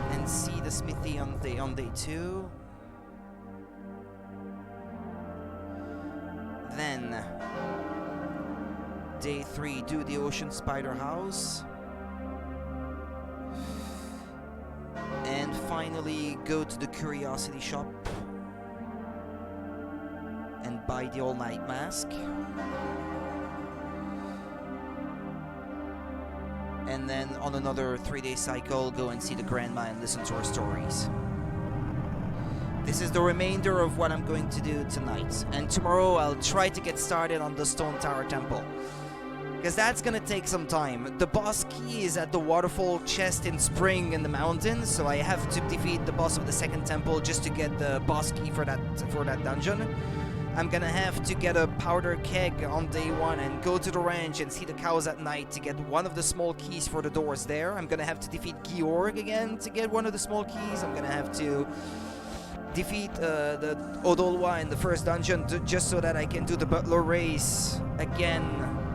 And see the smithy on day 2. Then day 3, do the Ocean Spider House. And finally go to the Curiosity Shop and buy the all-night mask. And then on another 3-day cycle, go and see the grandma and listen to her stories. This is the remainder of what I'm going to do tonight. And tomorrow I'll try to get started on the Stone Tower Temple, because that's gonna take some time. The boss key is at the waterfall chest in Spring in the mountains, so I have to defeat the boss of the second temple just to get the boss key for that dungeon. I'm gonna have to get a powder keg on day 1 and go to the ranch and see the cows at night to get one of the small keys for the doors there. I'm gonna have to defeat Georg again to get one of the small keys. I'm gonna have to defeat the Odolwa in the first dungeon just so that I can do the Butler Race again,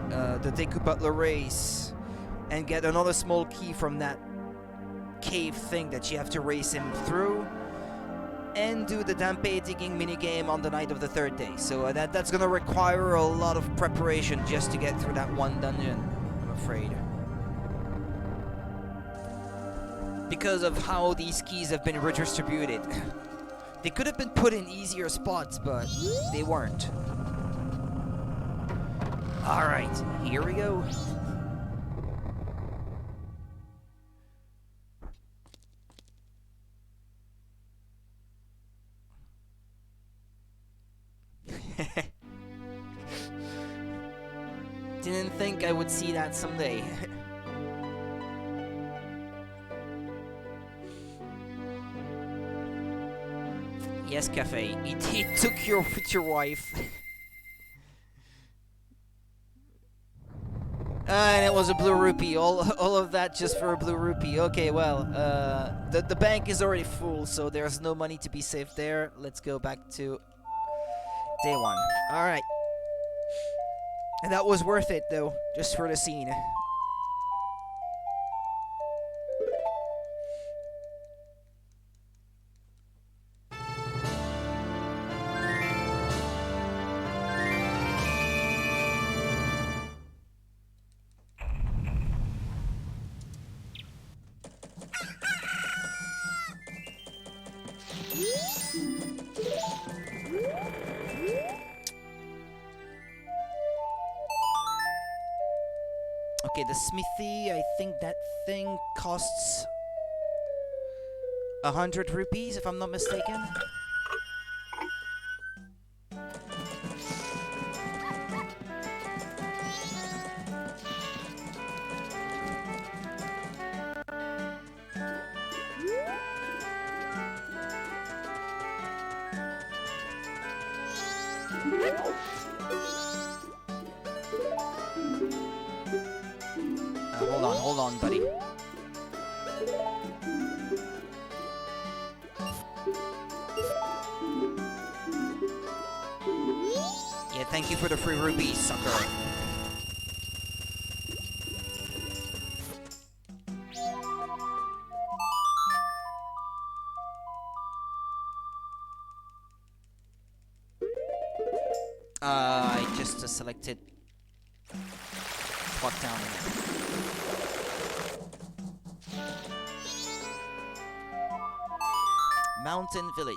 the Deku Butler Race, and get another small key from that cave thing that you have to race him through. And do the Dampe digging minigame on the night of the 3rd day. So that's gonna require a lot of preparation just to get through that one dungeon, I'm afraid. Because of how these keys have been redistributed. They could have been put in easier spots, but they weren't. Alright, here we go. Didn't think I would see that someday. Yes, Cafe. It took your future wife. And it was a blue rupee. All of that just for a blue rupee. Okay, well, the bank is already full, so there's no money to be saved there. Let's go back to day one. All right. And that was worth it, though, just for the scene. Okay, the smithy, I think that thing costs 100 rupees, if I'm not mistaken. Hold on, buddy. Yeah, thank you for the free rupees, sucker. I just selected plot down again. Mountain Village.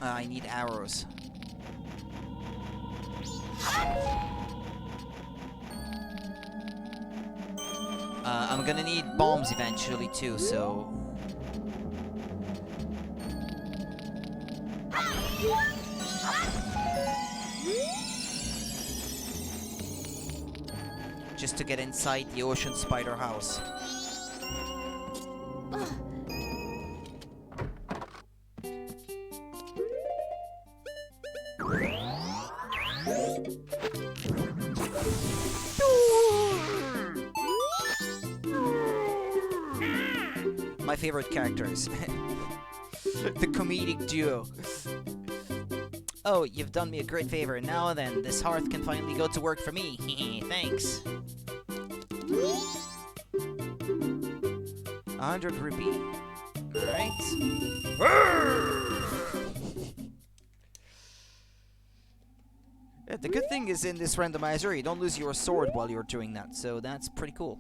I need arrows. I'm gonna need bombs eventually too, so... just to get inside the ocean spider house. My favorite characters. The comedic duo. Oh, you've done me a great favor. Now then, this hearth can finally go to work for me. Thanks. 100 rupee. Alright. The good thing is in this randomizer, you don't lose your sword while you're doing that, so that's pretty cool.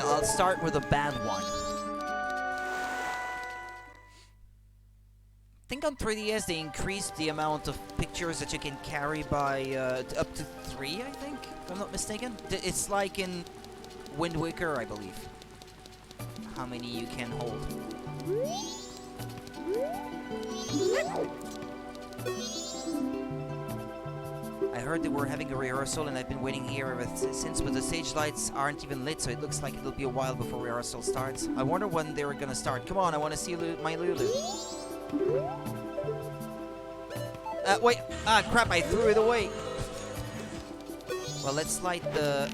I'll start with a bad one. I think on 3DS they increased the amount of pictures that you can carry by up to 3, I think, if I'm not mistaken. It's like in Wind Waker, I believe. How many you can hold. I heard they were having a rehearsal and I've been waiting here ever since, but the stage lights aren't even lit, so it looks like it'll be a while before rehearsal starts. I wonder when they were gonna start. Come on, I want to see my Lulu. Wait. Ah, crap, I threw it away. Well, let's light the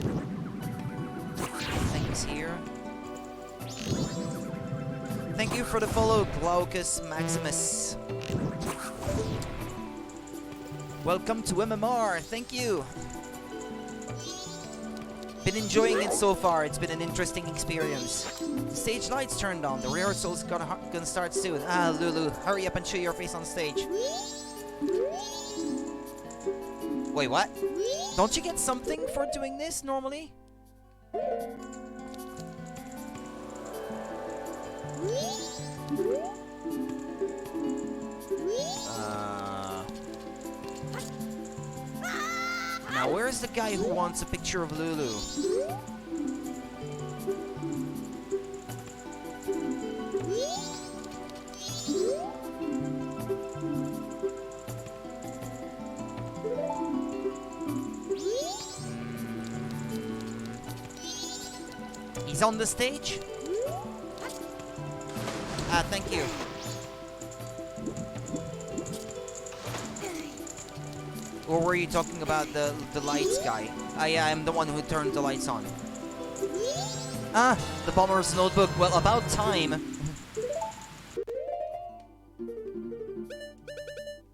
things here. Thank you for the follow, Glaucus Maximus. Welcome to MMR, thank you. Been enjoying it so far. It's been an interesting experience. The stage lights turned on. The rehearsal's gonna start soon. Ah, Lulu, hurry up and show your face on stage. Wait, what? Don't you get something for doing this normally? Now, where's the guy who wants a picture of Lulu? He's on the stage? Ah, thank you. Or were you talking about the lights guy? Ah, yeah, I'm the one who turned the lights on. Ah, the bomber's notebook. Well, about time.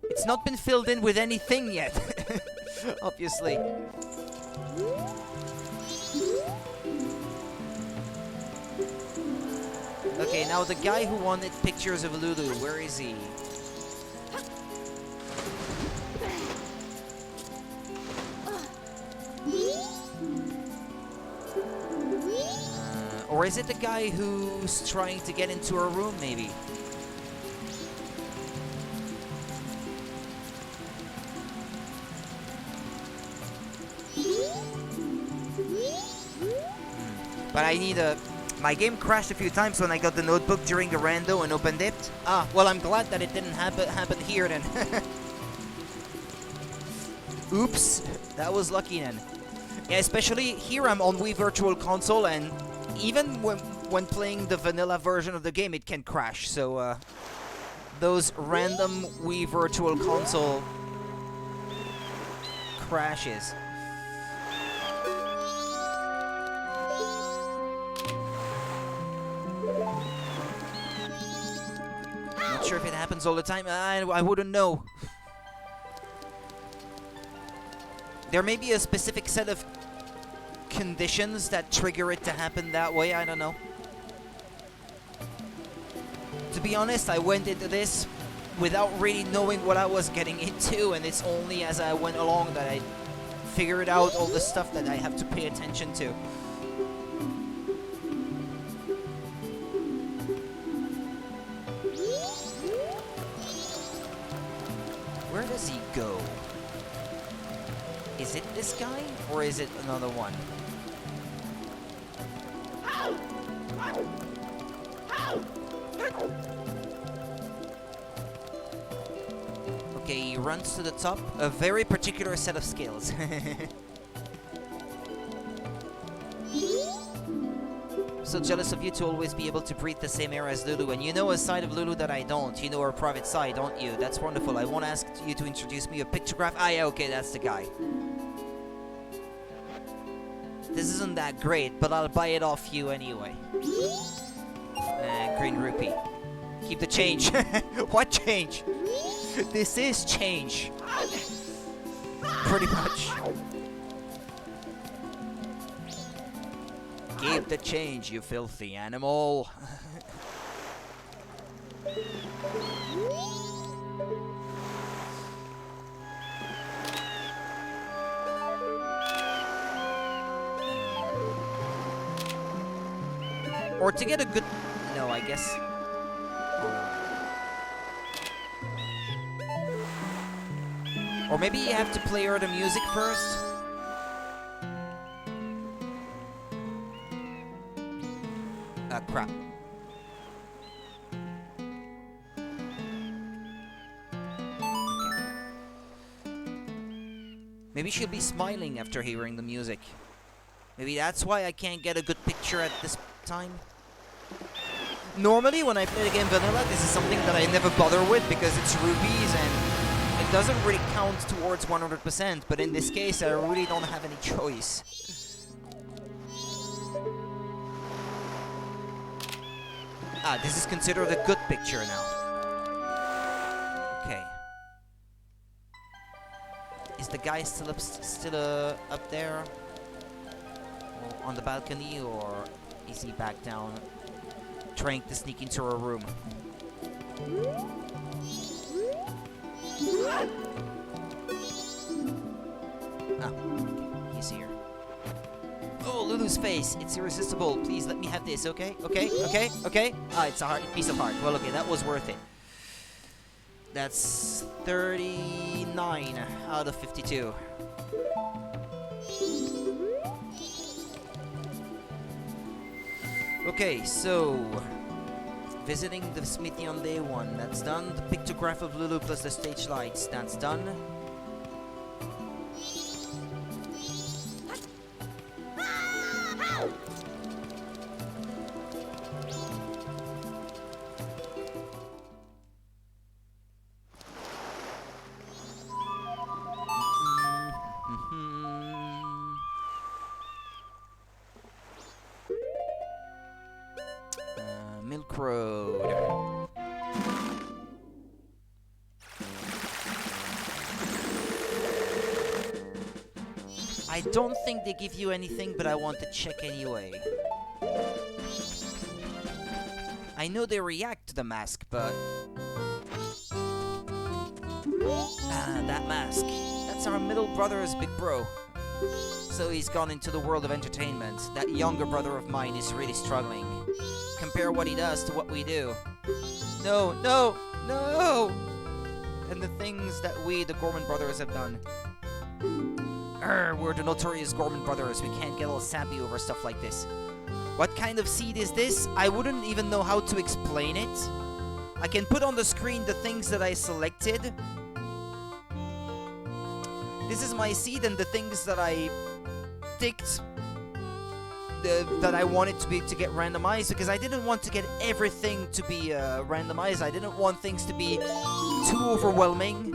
It's not been filled in with anything yet. Obviously. Okay, now the guy who wanted pictures of Lulu, where is he? Or is it the guy who's trying to get into her room, maybe? But I need a... My game crashed a few times when I got the notebook during the rando and opened it. Ah, well, I'm glad that it didn't happen here then. Oops, that was lucky then. Yeah, especially here I'm on Wii Virtual Console, and even when playing the vanilla version of the game, it can crash. So, those random Wii Virtual Console crashes. Not sure if it happens all the time. I wouldn't know. There may be a specific set of conditions that trigger it to happen that way. I don't know. To be honest, I went into this without really knowing what I was getting into, and it's only as I went along that I figured out all the stuff that I have to pay attention to. Where does he go? Is it this guy, or is it another one? Okay, he runs to the top. A very particular set of skills. So jealous of you to always be able to breathe the same air as Lulu. And you know a side of Lulu that I don't. You know her private side, don't you? That's wonderful. I won't ask you to introduce me a pictograph. Ah, yeah, okay, that's the guy. This isn't that great, but I'll buy it off you anyway. Green rupee. Keep the change. What change? This is change. Pretty much. Keep the change, you filthy animal. Or to get a good... No, I guess... Or maybe you have to play her the music first? Ah, crap. Maybe she'll be smiling after hearing the music. Maybe that's why I can't get a good picture at this time. Normally, when I play the game vanilla, this is something that I never bother with because it's rupees and it doesn't really count towards 100%. But in this case, I really don't have any choice. Ah, this is considered a good picture now. Okay. Is the guy still up there? on the balcony, or is he back down, trying to sneak into her room? Ah, okay, he's here. Oh, Lulu's face, it's irresistible. Please let me have this, okay? Okay, okay, okay. Ah, it's a piece of heart. Well, okay, that was worth it. That's 39 out of 52. Okay, so visiting the smithy on day 1, that's done. The pictograph of Lulu plus the stage lights, that's done. Milk Road. I don't think they give you anything, but I want to check anyway. I know they react to the mask, but... Ah, that mask. That's our middle brother's big bro. So he's gone into the world of entertainment. That younger brother of mine is really struggling. Compare what he does to what we do. No, no, no! And the things that we, the Gorman brothers, have done. We're the notorious Gorman brothers. We can't get all sappy over stuff like this. What kind of seed is this? I wouldn't even know how to explain it. I can put on the screen the things that I selected. This is my seed and the things that I ticked that I wanted to get randomized, because I didn't want to get everything to be randomized. I didn't want things to be too overwhelming.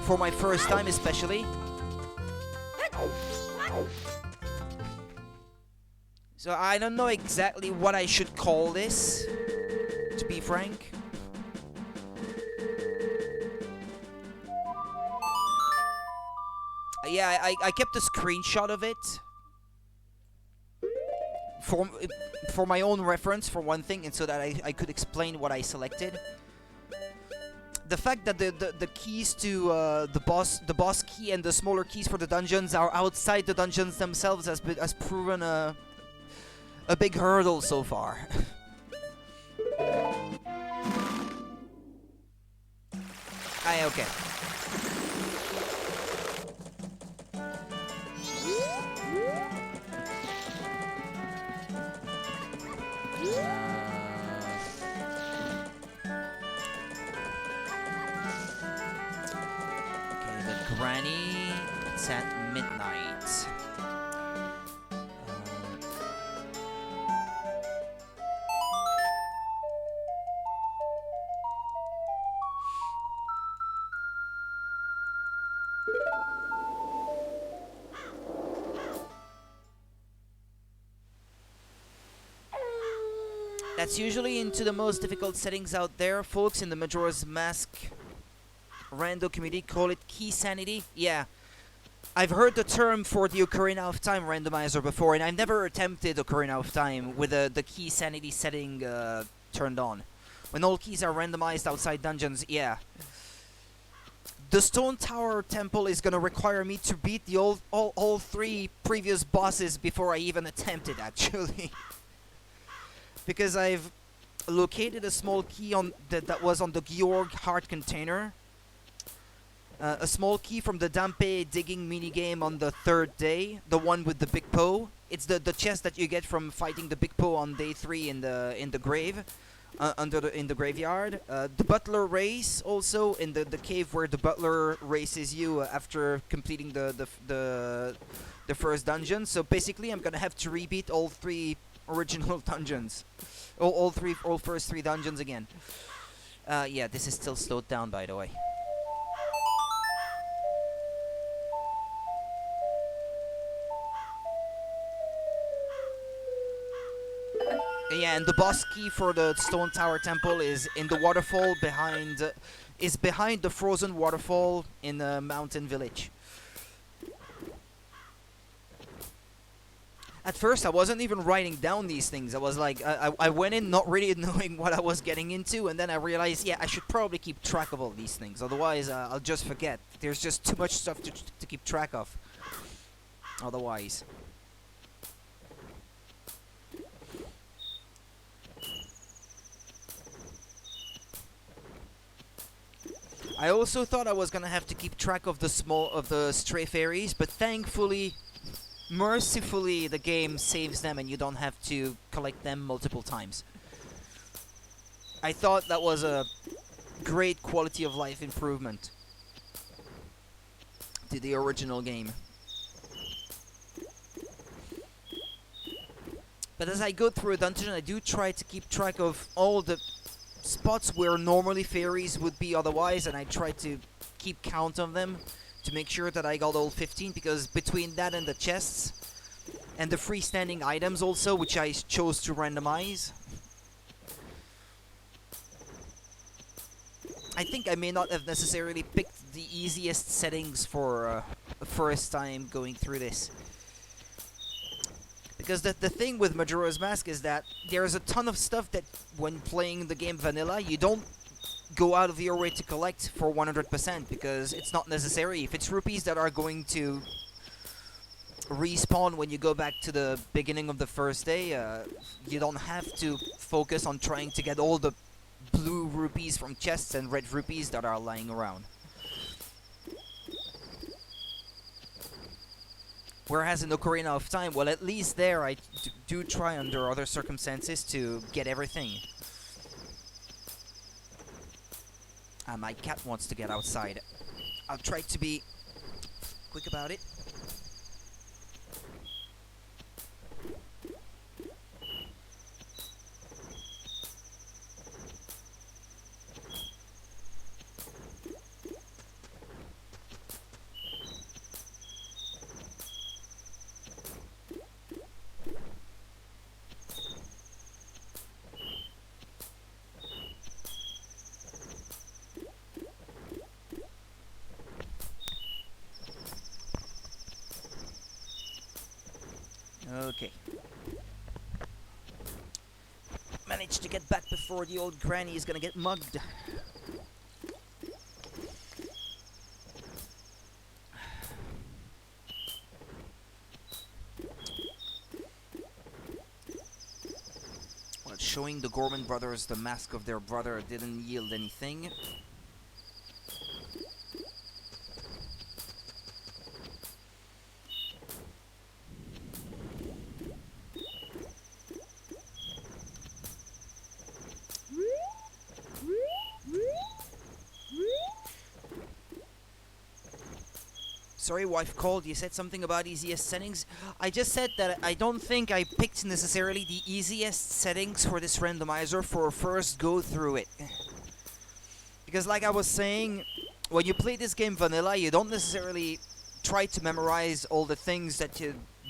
For my first time especially. So I don't know exactly what I should call this, to be frank. Yeah, I kept a screenshot of it for my own reference, for one thing, and so that I could explain what I selected. The fact that the keys to the boss key and the smaller keys for the dungeons are outside the dungeons themselves has proven a big hurdle so far. Okay. Granny, it's at midnight. That's usually into the most difficult settings out there, folks. In the Majora's Mask rando community, call it Keysanity. Yeah, I've heard the term for the Ocarina of Time randomizer before, and I've never attempted Ocarina of Time with the Keysanity setting turned on. When all keys are randomized outside dungeons, yeah. The Stone Tower Temple is gonna require me to beat the all 3 previous bosses before I even attempt it, actually. Because I've located a small key on that was on the Georg heart container. A small key from the Dampe digging minigame on the 3rd day, the one with the big Poe. It's the chest that you get from fighting the big Poe on day 3 in the grave, in the graveyard. The Butler Race also in the cave where the Butler races you after completing the first dungeon. So basically, I'm gonna have to repeat all 3 original dungeons, all first 3 dungeons again. Yeah, this is still slowed down, by the way. Yeah, and the boss key for the Stone Tower Temple is in the waterfall behind the frozen waterfall in the mountain village. At first, I wasn't even writing down these things. I was like, I went in not really knowing what I was getting into, and then I realized, yeah, I should probably keep track of all these things. Otherwise, I'll just forget. There's just too much stuff to keep track of. Otherwise. I also thought I was gonna have to keep track of the stray fairies, but thankfully, mercifully, the game saves them and you don't have to collect them multiple times. I thought that was a great quality of life improvement to the original game. But as I go through a dungeon, I do try to keep track of all the spots where normally fairies would be otherwise, and I try to keep count of them to make sure that I got all 15, because between that and the chests and the freestanding items also, which I chose to randomize, I think I may not have necessarily picked the easiest settings for a first time going through this. Because the thing with Majora's Mask is that there's a ton of stuff that, when playing the game vanilla, you don't go out of your way to collect for 100%, because it's not necessary. If it's rupees that are going to respawn when you go back to the beginning of the first day, you don't have to focus on trying to get all the blue rupees from chests and red rupees that are lying around. Whereas in Ocarina of Time, well, at least there I do try under other circumstances to get everything. My cat wants to get outside. I'll try to be quick about it. Okay. Managed to get back before the old granny is gonna get mugged. Well, showing the Gorman brothers the mask of their brother didn't yield anything. Sorry, wife called. You said something about easiest settings. I just said that I don't think I picked necessarily the easiest settings for this randomizer for a first go through it. Because like I was saying, when you play this game vanilla, you don't necessarily try to memorize all the things that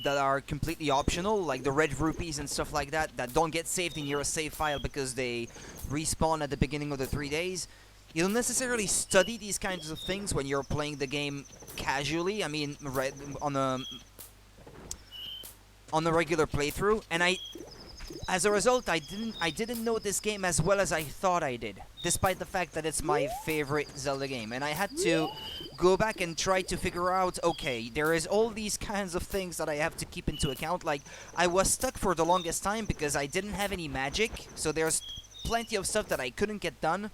are completely optional, like the red rupees and stuff like that don't get saved in your save file because they respawn at the beginning of the 3 days. You don't necessarily study these kinds of things when you're playing the game casually. I mean, on a regular playthrough, and as a result, I didn't know this game as well as I thought I did, despite the fact that it's my favorite Zelda game. And I had to go back and try to figure out, okay, there is all these kinds of things that I have to keep into account. Like, I was stuck for the longest time because I didn't have any magic, so there's plenty of stuff that I couldn't get done.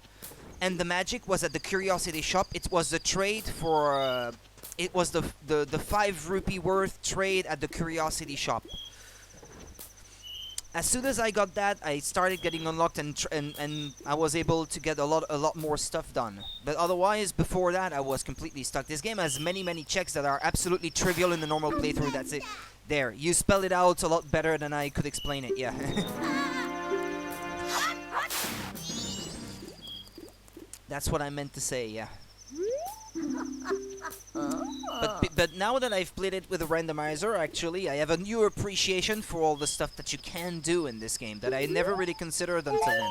And the magic was at the curiosity shop. It was the trade for it was the 5 rupee worth trade at the curiosity shop. As soon as I got that, I started getting unlocked, and I was able to get a lot more stuff done. But otherwise, before that, I was completely stuck. This game has many checks that are absolutely trivial in the normal playthrough. That's it. There, you spell it out a lot better than I could explain it. Yeah. That's what I meant to say, yeah. But now that I've played it with a randomizer, actually, I have a new appreciation for all the stuff that you can do in this game that I never really considered until then.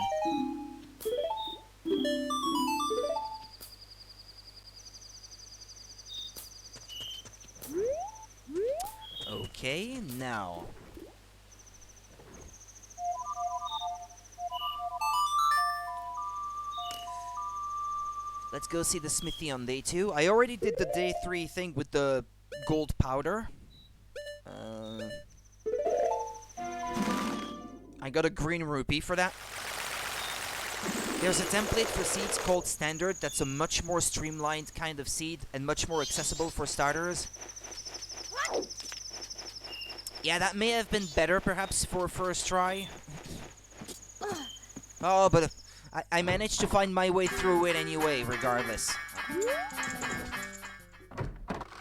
Okay, now, Let's go see the smithy on day 2. I already did the day 3 thing with the gold powder. I got a green rupee for that. There's a template for seeds called Standard that's a much more streamlined kind of seed and much more accessible for starters. Yeah, that may have been better perhaps for first try. Oh, but I managed to find my way through it anyway, regardless.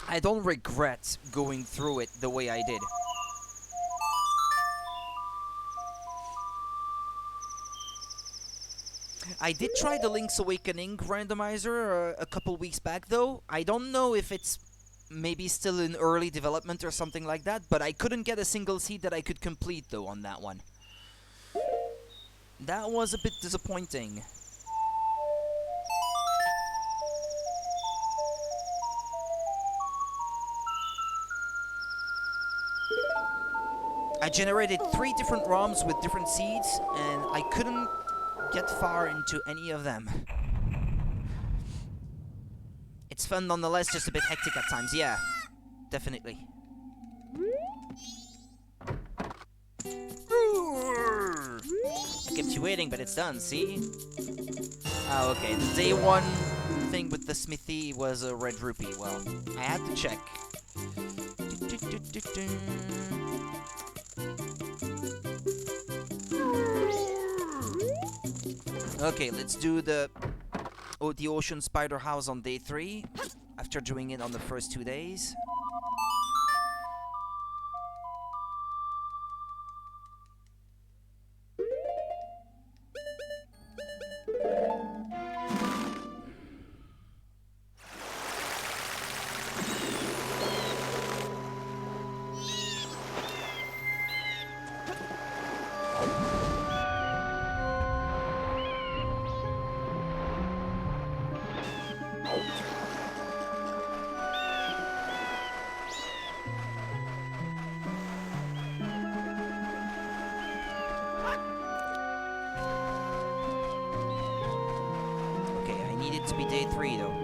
I don't regret going through it the way I did. I did try the Link's Awakening randomizer a couple weeks back, though. I don't know if it's maybe still in early development or something like that, but I couldn't get a single seed that I could complete, though, on that one. That was a bit disappointing. I generated 3 different ROMs with different seeds, and I couldn't get far into any of them. It's fun nonetheless, just a bit hectic at times, yeah. Definitely. Kept you waiting, but it's done, see? Oh, okay, the day 1 thing with the smithy was a red rupee. Well, I had to check. Okay, let's do the Ocean Spider House on day 3, after doing it on the first 2 days. To be day 3 though.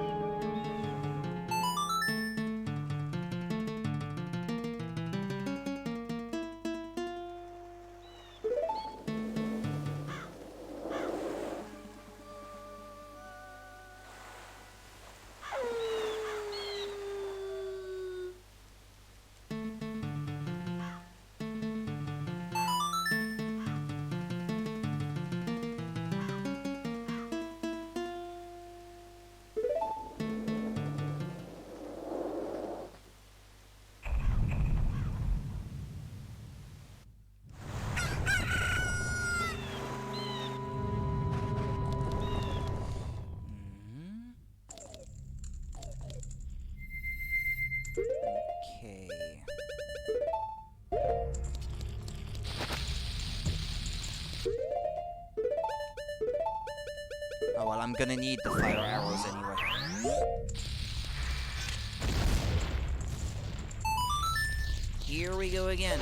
Okay. Oh well, I'm gonna need the fire arrows anyway. Here we go again.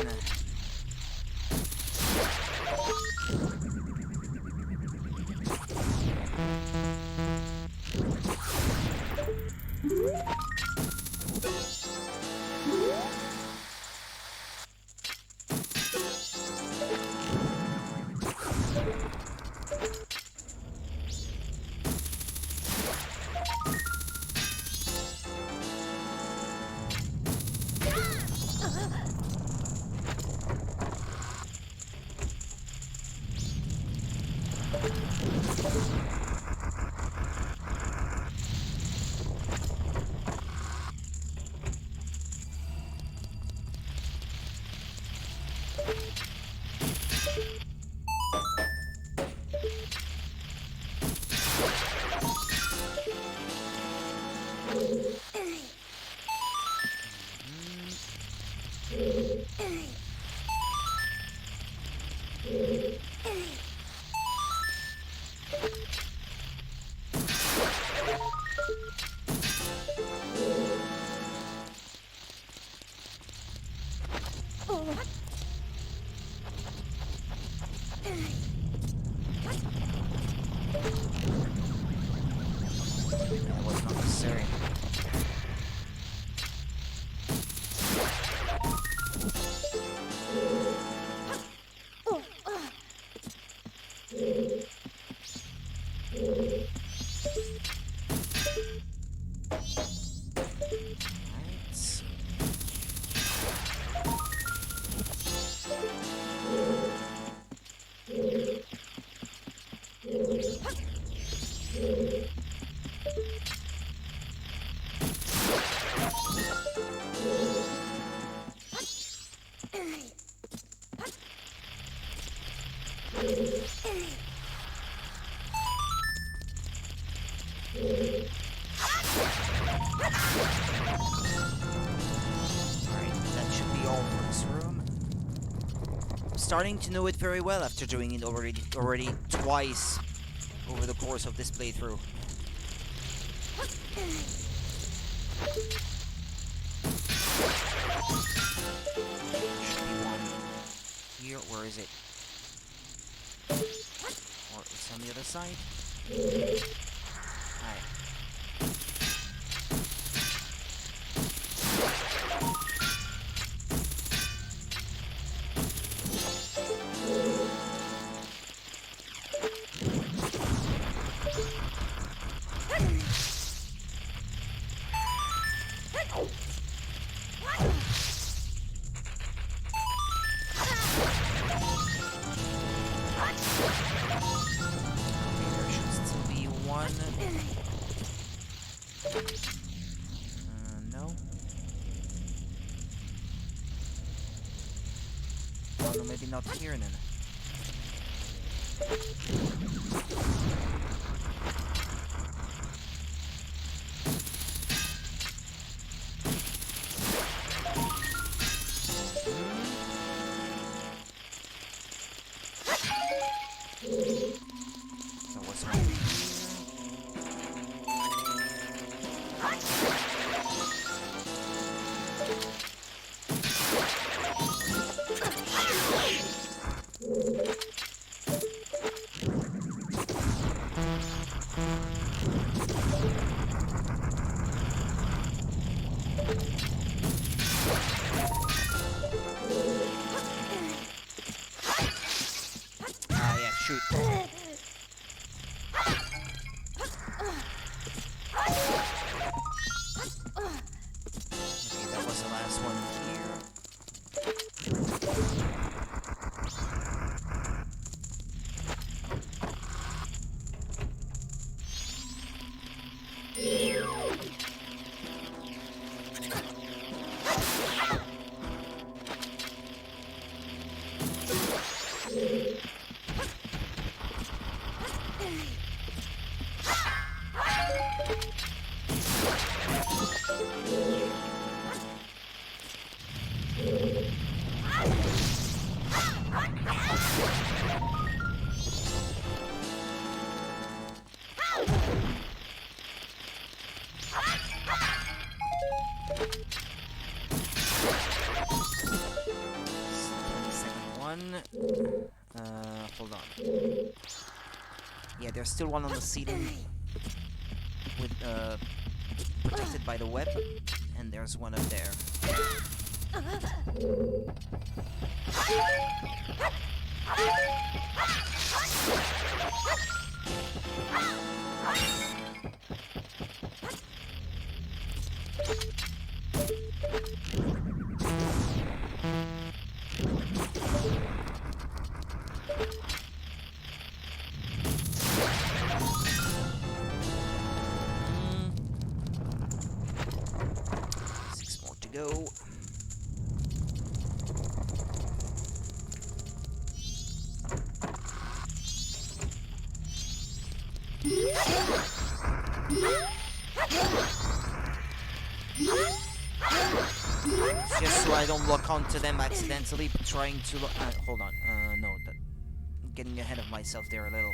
starting to know it very well after doing it already twice over the course of this playthrough. Should be one here. Where is it? Or it's on the other side. Alright. No. Oh, no, maybe not here then. That was one. Yeah, shoot. Okay, that was the last one here. Hold on. Yeah, there's still one on the ceiling with protected by the web, and there's one up there. Go. Just so I don't lock onto them accidentally, but trying to look. Hold on. No, I'm getting ahead of myself there a little.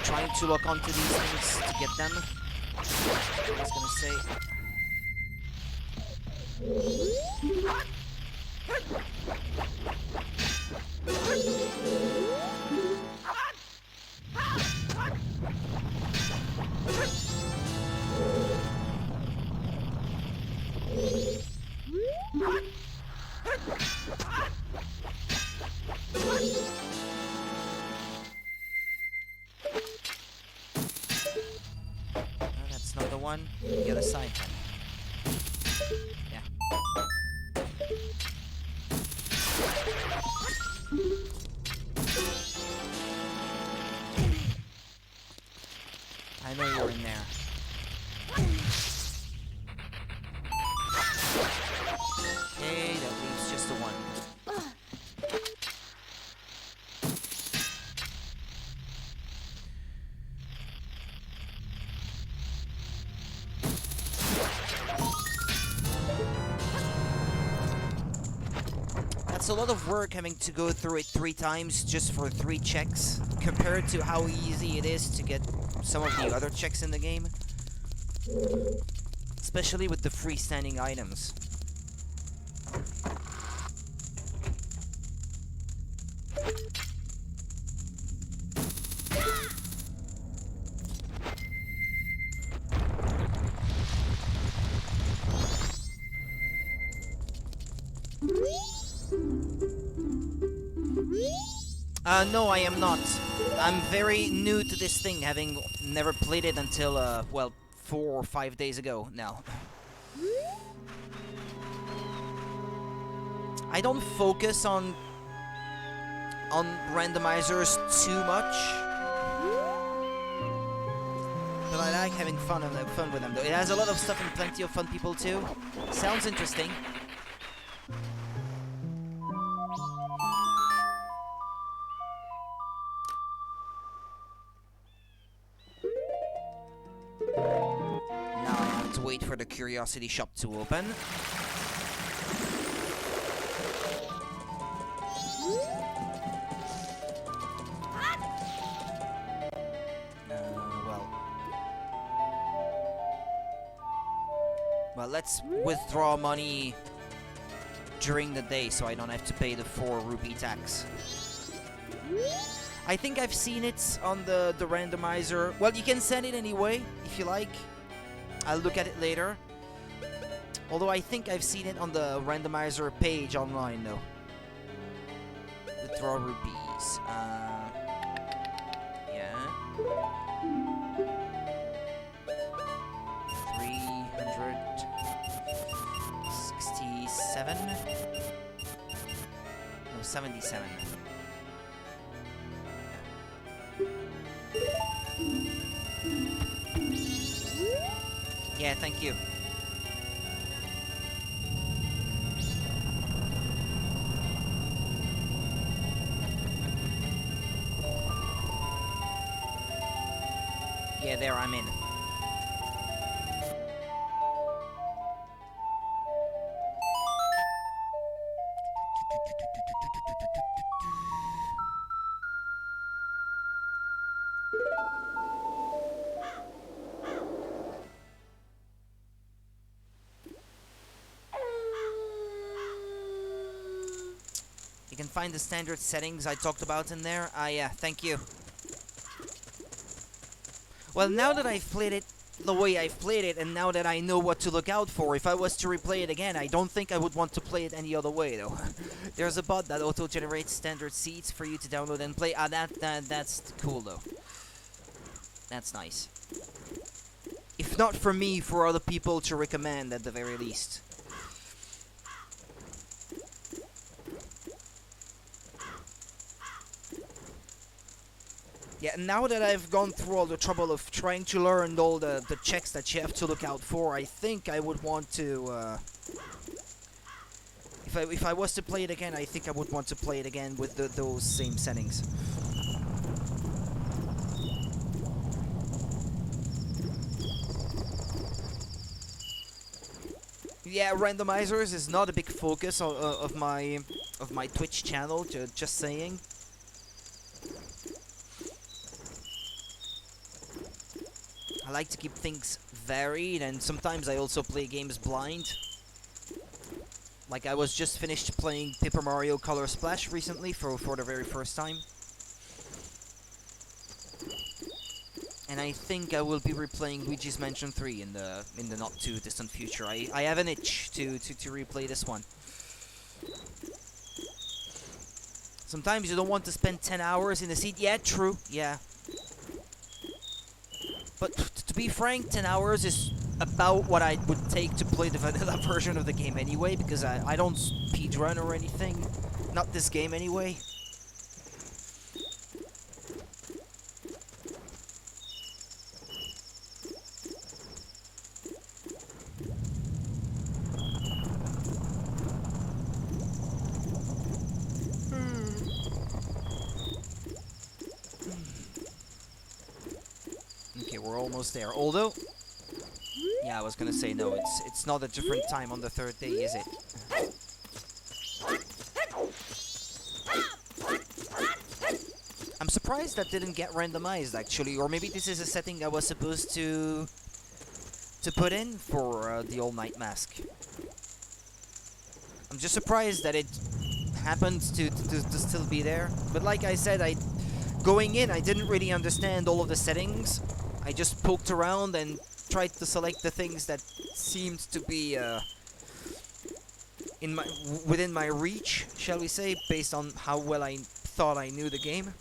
Trying to lock onto these things to get them. I was gonna say. That's not the one. The other side then. Yeah. I know you're in there. Okay, that leaves just the one. it's a lot of work having to go through it 3 times just for 3 checks, compared to how easy it is to get some of the other checks in the game. Especially with the freestanding items. No, I am not. I'm very new to this thing, having never played it until, well, 4 or 5 days ago now. I don't focus on randomizers too much, but I like having fun with them though. It has a lot of stuff and plenty of fun people too. Sounds interesting. Now I have to wait for the curiosity shop to open. Well, let's withdraw money during the day so I don't have to pay the 4 rupee tax. I think I've seen it on the randomizer. Well, you can send it anyway, if you like. I'll look at it later. Although I think I've seen it on the randomizer page online, though. Withdraw rupees. Yeah. 367? No, 77. Yeah, thank you. Yeah, there, I'm in. You can find the standard settings I talked about in there. Ah, yeah, thank you. Well, now that I've played it the way I've played it, and now that I know what to look out for, if I was to replay it again, I don't think I would want to play it any other way, though. There's a bot that auto-generates standard seeds for you to download and play. Ah, that's cool, though. That's nice. If not for me, for other people to recommend, at the very least. Yeah, now that I've gone through all the trouble of trying to learn all the checks that you have to look out for, I think I would want to, if I was to play it again, I think I would want to play it again with those same settings. Yeah, randomizers is not a big focus of my Twitch channel, just saying. I like to keep things varied, and sometimes I also play games blind. Like I was just finished playing Paper Mario Color Splash recently for the very first time. And I think I will be replaying Luigi's Mansion 3 in the not too distant future. I have an itch to replay this one. Sometimes you don't want to spend 10 hours in the seat. Yeah, true. Yeah. But to be frank, 10 hours is about what I would take to play the vanilla version of the game anyway, because I don't speedrun or anything. Not this game anyway. We're almost there. Although, yeah, I was gonna say no. It's not a different time on the 3rd day, is it? surprised that didn't get randomized, actually. Or maybe this is a setting I was supposed to put in for the All Night Mask. I'm just surprised that it happened to still be there. But like I said, going in, I didn't really understand all of the settings. I just poked around and tried to select the things that seemed to be within my reach, shall we say, based on how well I thought I knew the game.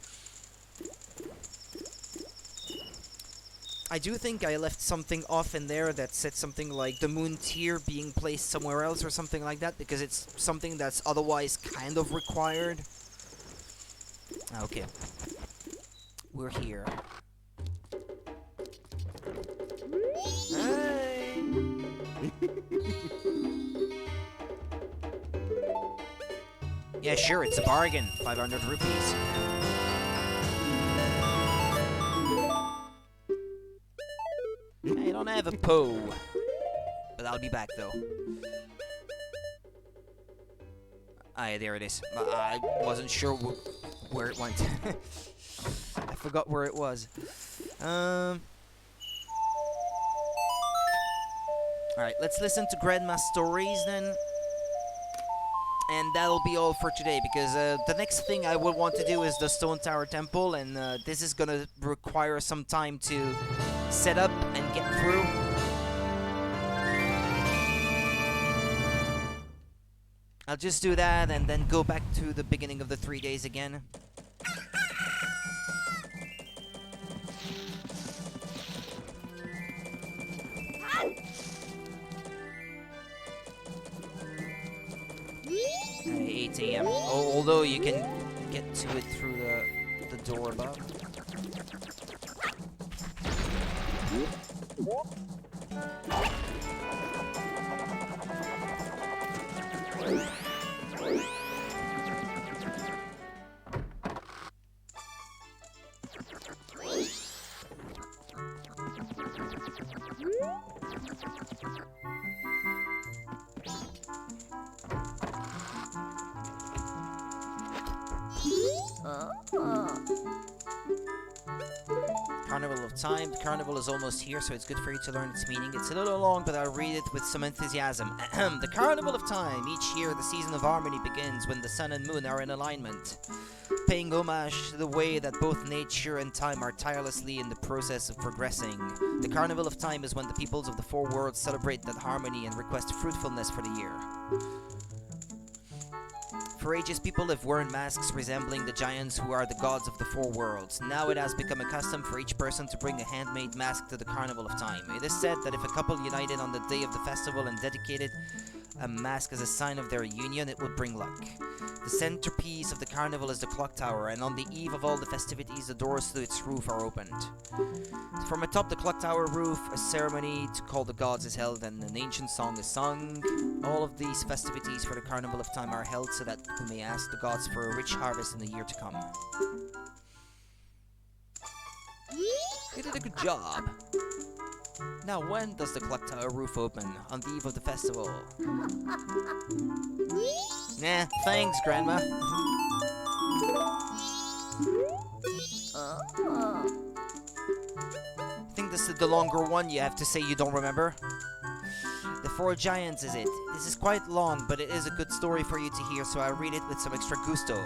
I do think I left something off in there that said something like the moon tier being placed somewhere else or something like that, because it's something that's otherwise kind of required. Okay. We're here. Hi! Yeah, sure, it's a bargain. 500 rupees. I don't have a Poe, but I'll be back though. Ah, yeah, there it is. I wasn't sure where it went. I forgot where it was. Alright, let's listen to Grandma's stories then. And that'll be all for today, because the next thing I would want to do is the Stone Tower Temple, and this is gonna require some time to set up and get through. I'll just do that and then go back to the beginning of the 3 days again. At 8 AM. Although you can get to it through the door above. Carnival of Time. The carnival is almost here, so it's good for you to learn its meaning. It's a little long, but I'll read it with some enthusiasm. The Carnival of Time. Each year, the season of harmony begins when the sun and moon are in alignment, paying homage to the way that both nature and time are tirelessly in the process of progressing. The Carnival of Time is when the peoples of the four worlds celebrate that harmony and request fruitfulness for the year. For ages, people have worn masks resembling the giants who are the gods of the four worlds. Now it has become a custom for each person to bring a handmade mask to the Carnival of Time. It is said that if a couple united on the day of the festival and dedicated a mask as a sign of their union, it would bring luck. The centerpiece of the carnival is the clock tower, and on the eve of all the festivities, the doors to its roof are opened. From atop the clock tower roof, a ceremony to call the gods is held and an ancient song is sung. All of these festivities for the Carnival of Time are held so that we may ask the gods for a rich harvest in the year to come. You did a good job. Now, when does the clock tower roof open? On the eve of the festival. Nah, thanks, Grandma. I think this is the longer one. You have to say you don't remember. The Four Giants is it. This is quite long, but it is a good story for you to hear, so I'll read it with some extra gusto.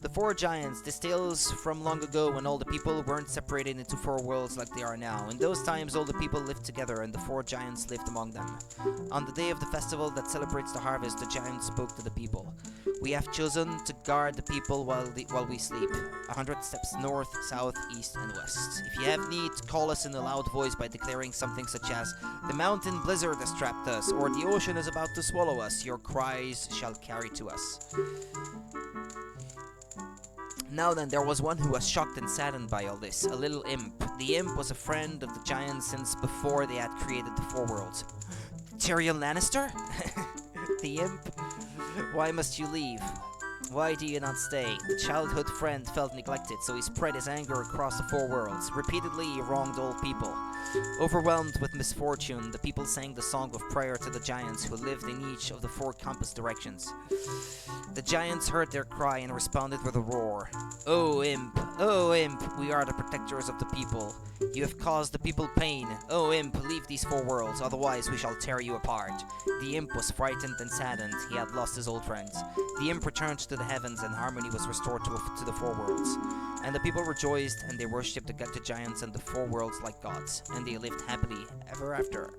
The Four Giants, this tales from long ago when all the people weren't separated into four worlds like they are now. In those times, all the people lived together, and the Four Giants lived among them. On the day of the festival that celebrates the harvest, the giants spoke to the people. We have chosen to guard the people while we sleep. 100 steps north, south, east, and west. If you have need, call us in a loud voice by declaring something such as, "The mountain blizzard has trapped us," or "The ocean is about to swallow us." Your cries shall carry to us. Now then, there was one who was shocked and saddened by all this, a little imp. The imp was a friend of the giants since before they had created the four worlds. Tyrion Lannister? The imp? Why must you leave? Why do you not stay? The childhood friend felt neglected, so he spread his anger across the 4 worlds. Repeatedly, he wronged all people. Overwhelmed with misfortune, the people sang the song of prayer to the giants who lived in each of the 4 compass directions. The giants heard their cry and responded with a roar. Oh imp, we are the protectors of the people. You have caused the people pain. Oh imp, leave these 4 worlds, otherwise we shall tear you apart. The imp was frightened and saddened. He had lost his old friends. The imp returned to the heavens and harmony was restored to the 4 worlds. And the people rejoiced and they worshipped the giants and the 4 worlds like gods. And they lived happily ever after.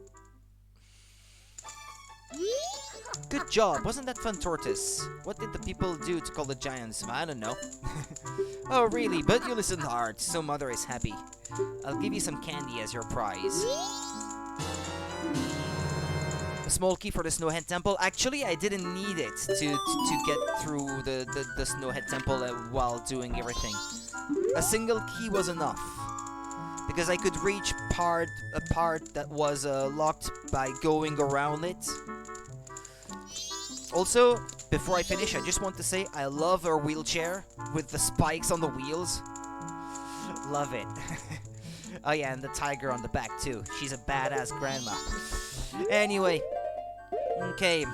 Good job, wasn't that fun, Tortoise? What did the people do to call the giants? I don't know. Oh really, but you listened hard, so Mother is happy. I'll give you some candy as your prize. A small key for the Snowhead Temple. Actually, I didn't need it to get through the Snowhead Temple while doing everything. A single key was enough. Because I could reach a part that was locked by going around it. Also, before I finish, I just want to say I love her wheelchair with the spikes on the wheels. Love it. Oh yeah, and the tiger on the back too. She's a badass grandma. Anyway, okay.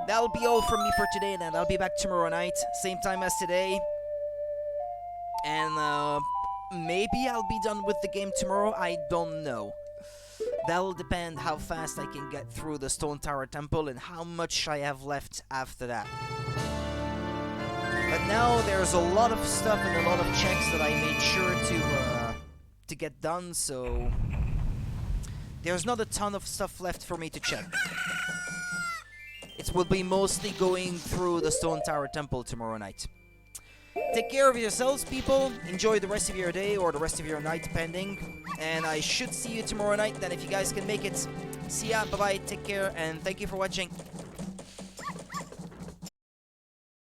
That'll be all from me for today then. I'll be back tomorrow night, same time as today. And maybe I'll be done with the game tomorrow, I don't know. That'll depend how fast I can get through the Stone Tower Temple and how much I have left after that. But now there's a lot of stuff and a lot of checks that I made sure to get done, so there's not a ton of stuff left for me to check. It will be mostly going through the Stone Tower Temple tomorrow night. Take care of yourselves, people. Enjoy the rest of your day or the rest of your night, depending. And I should see you tomorrow night then if you guys can make it. See ya, bye-bye, take care, and thank you for watching.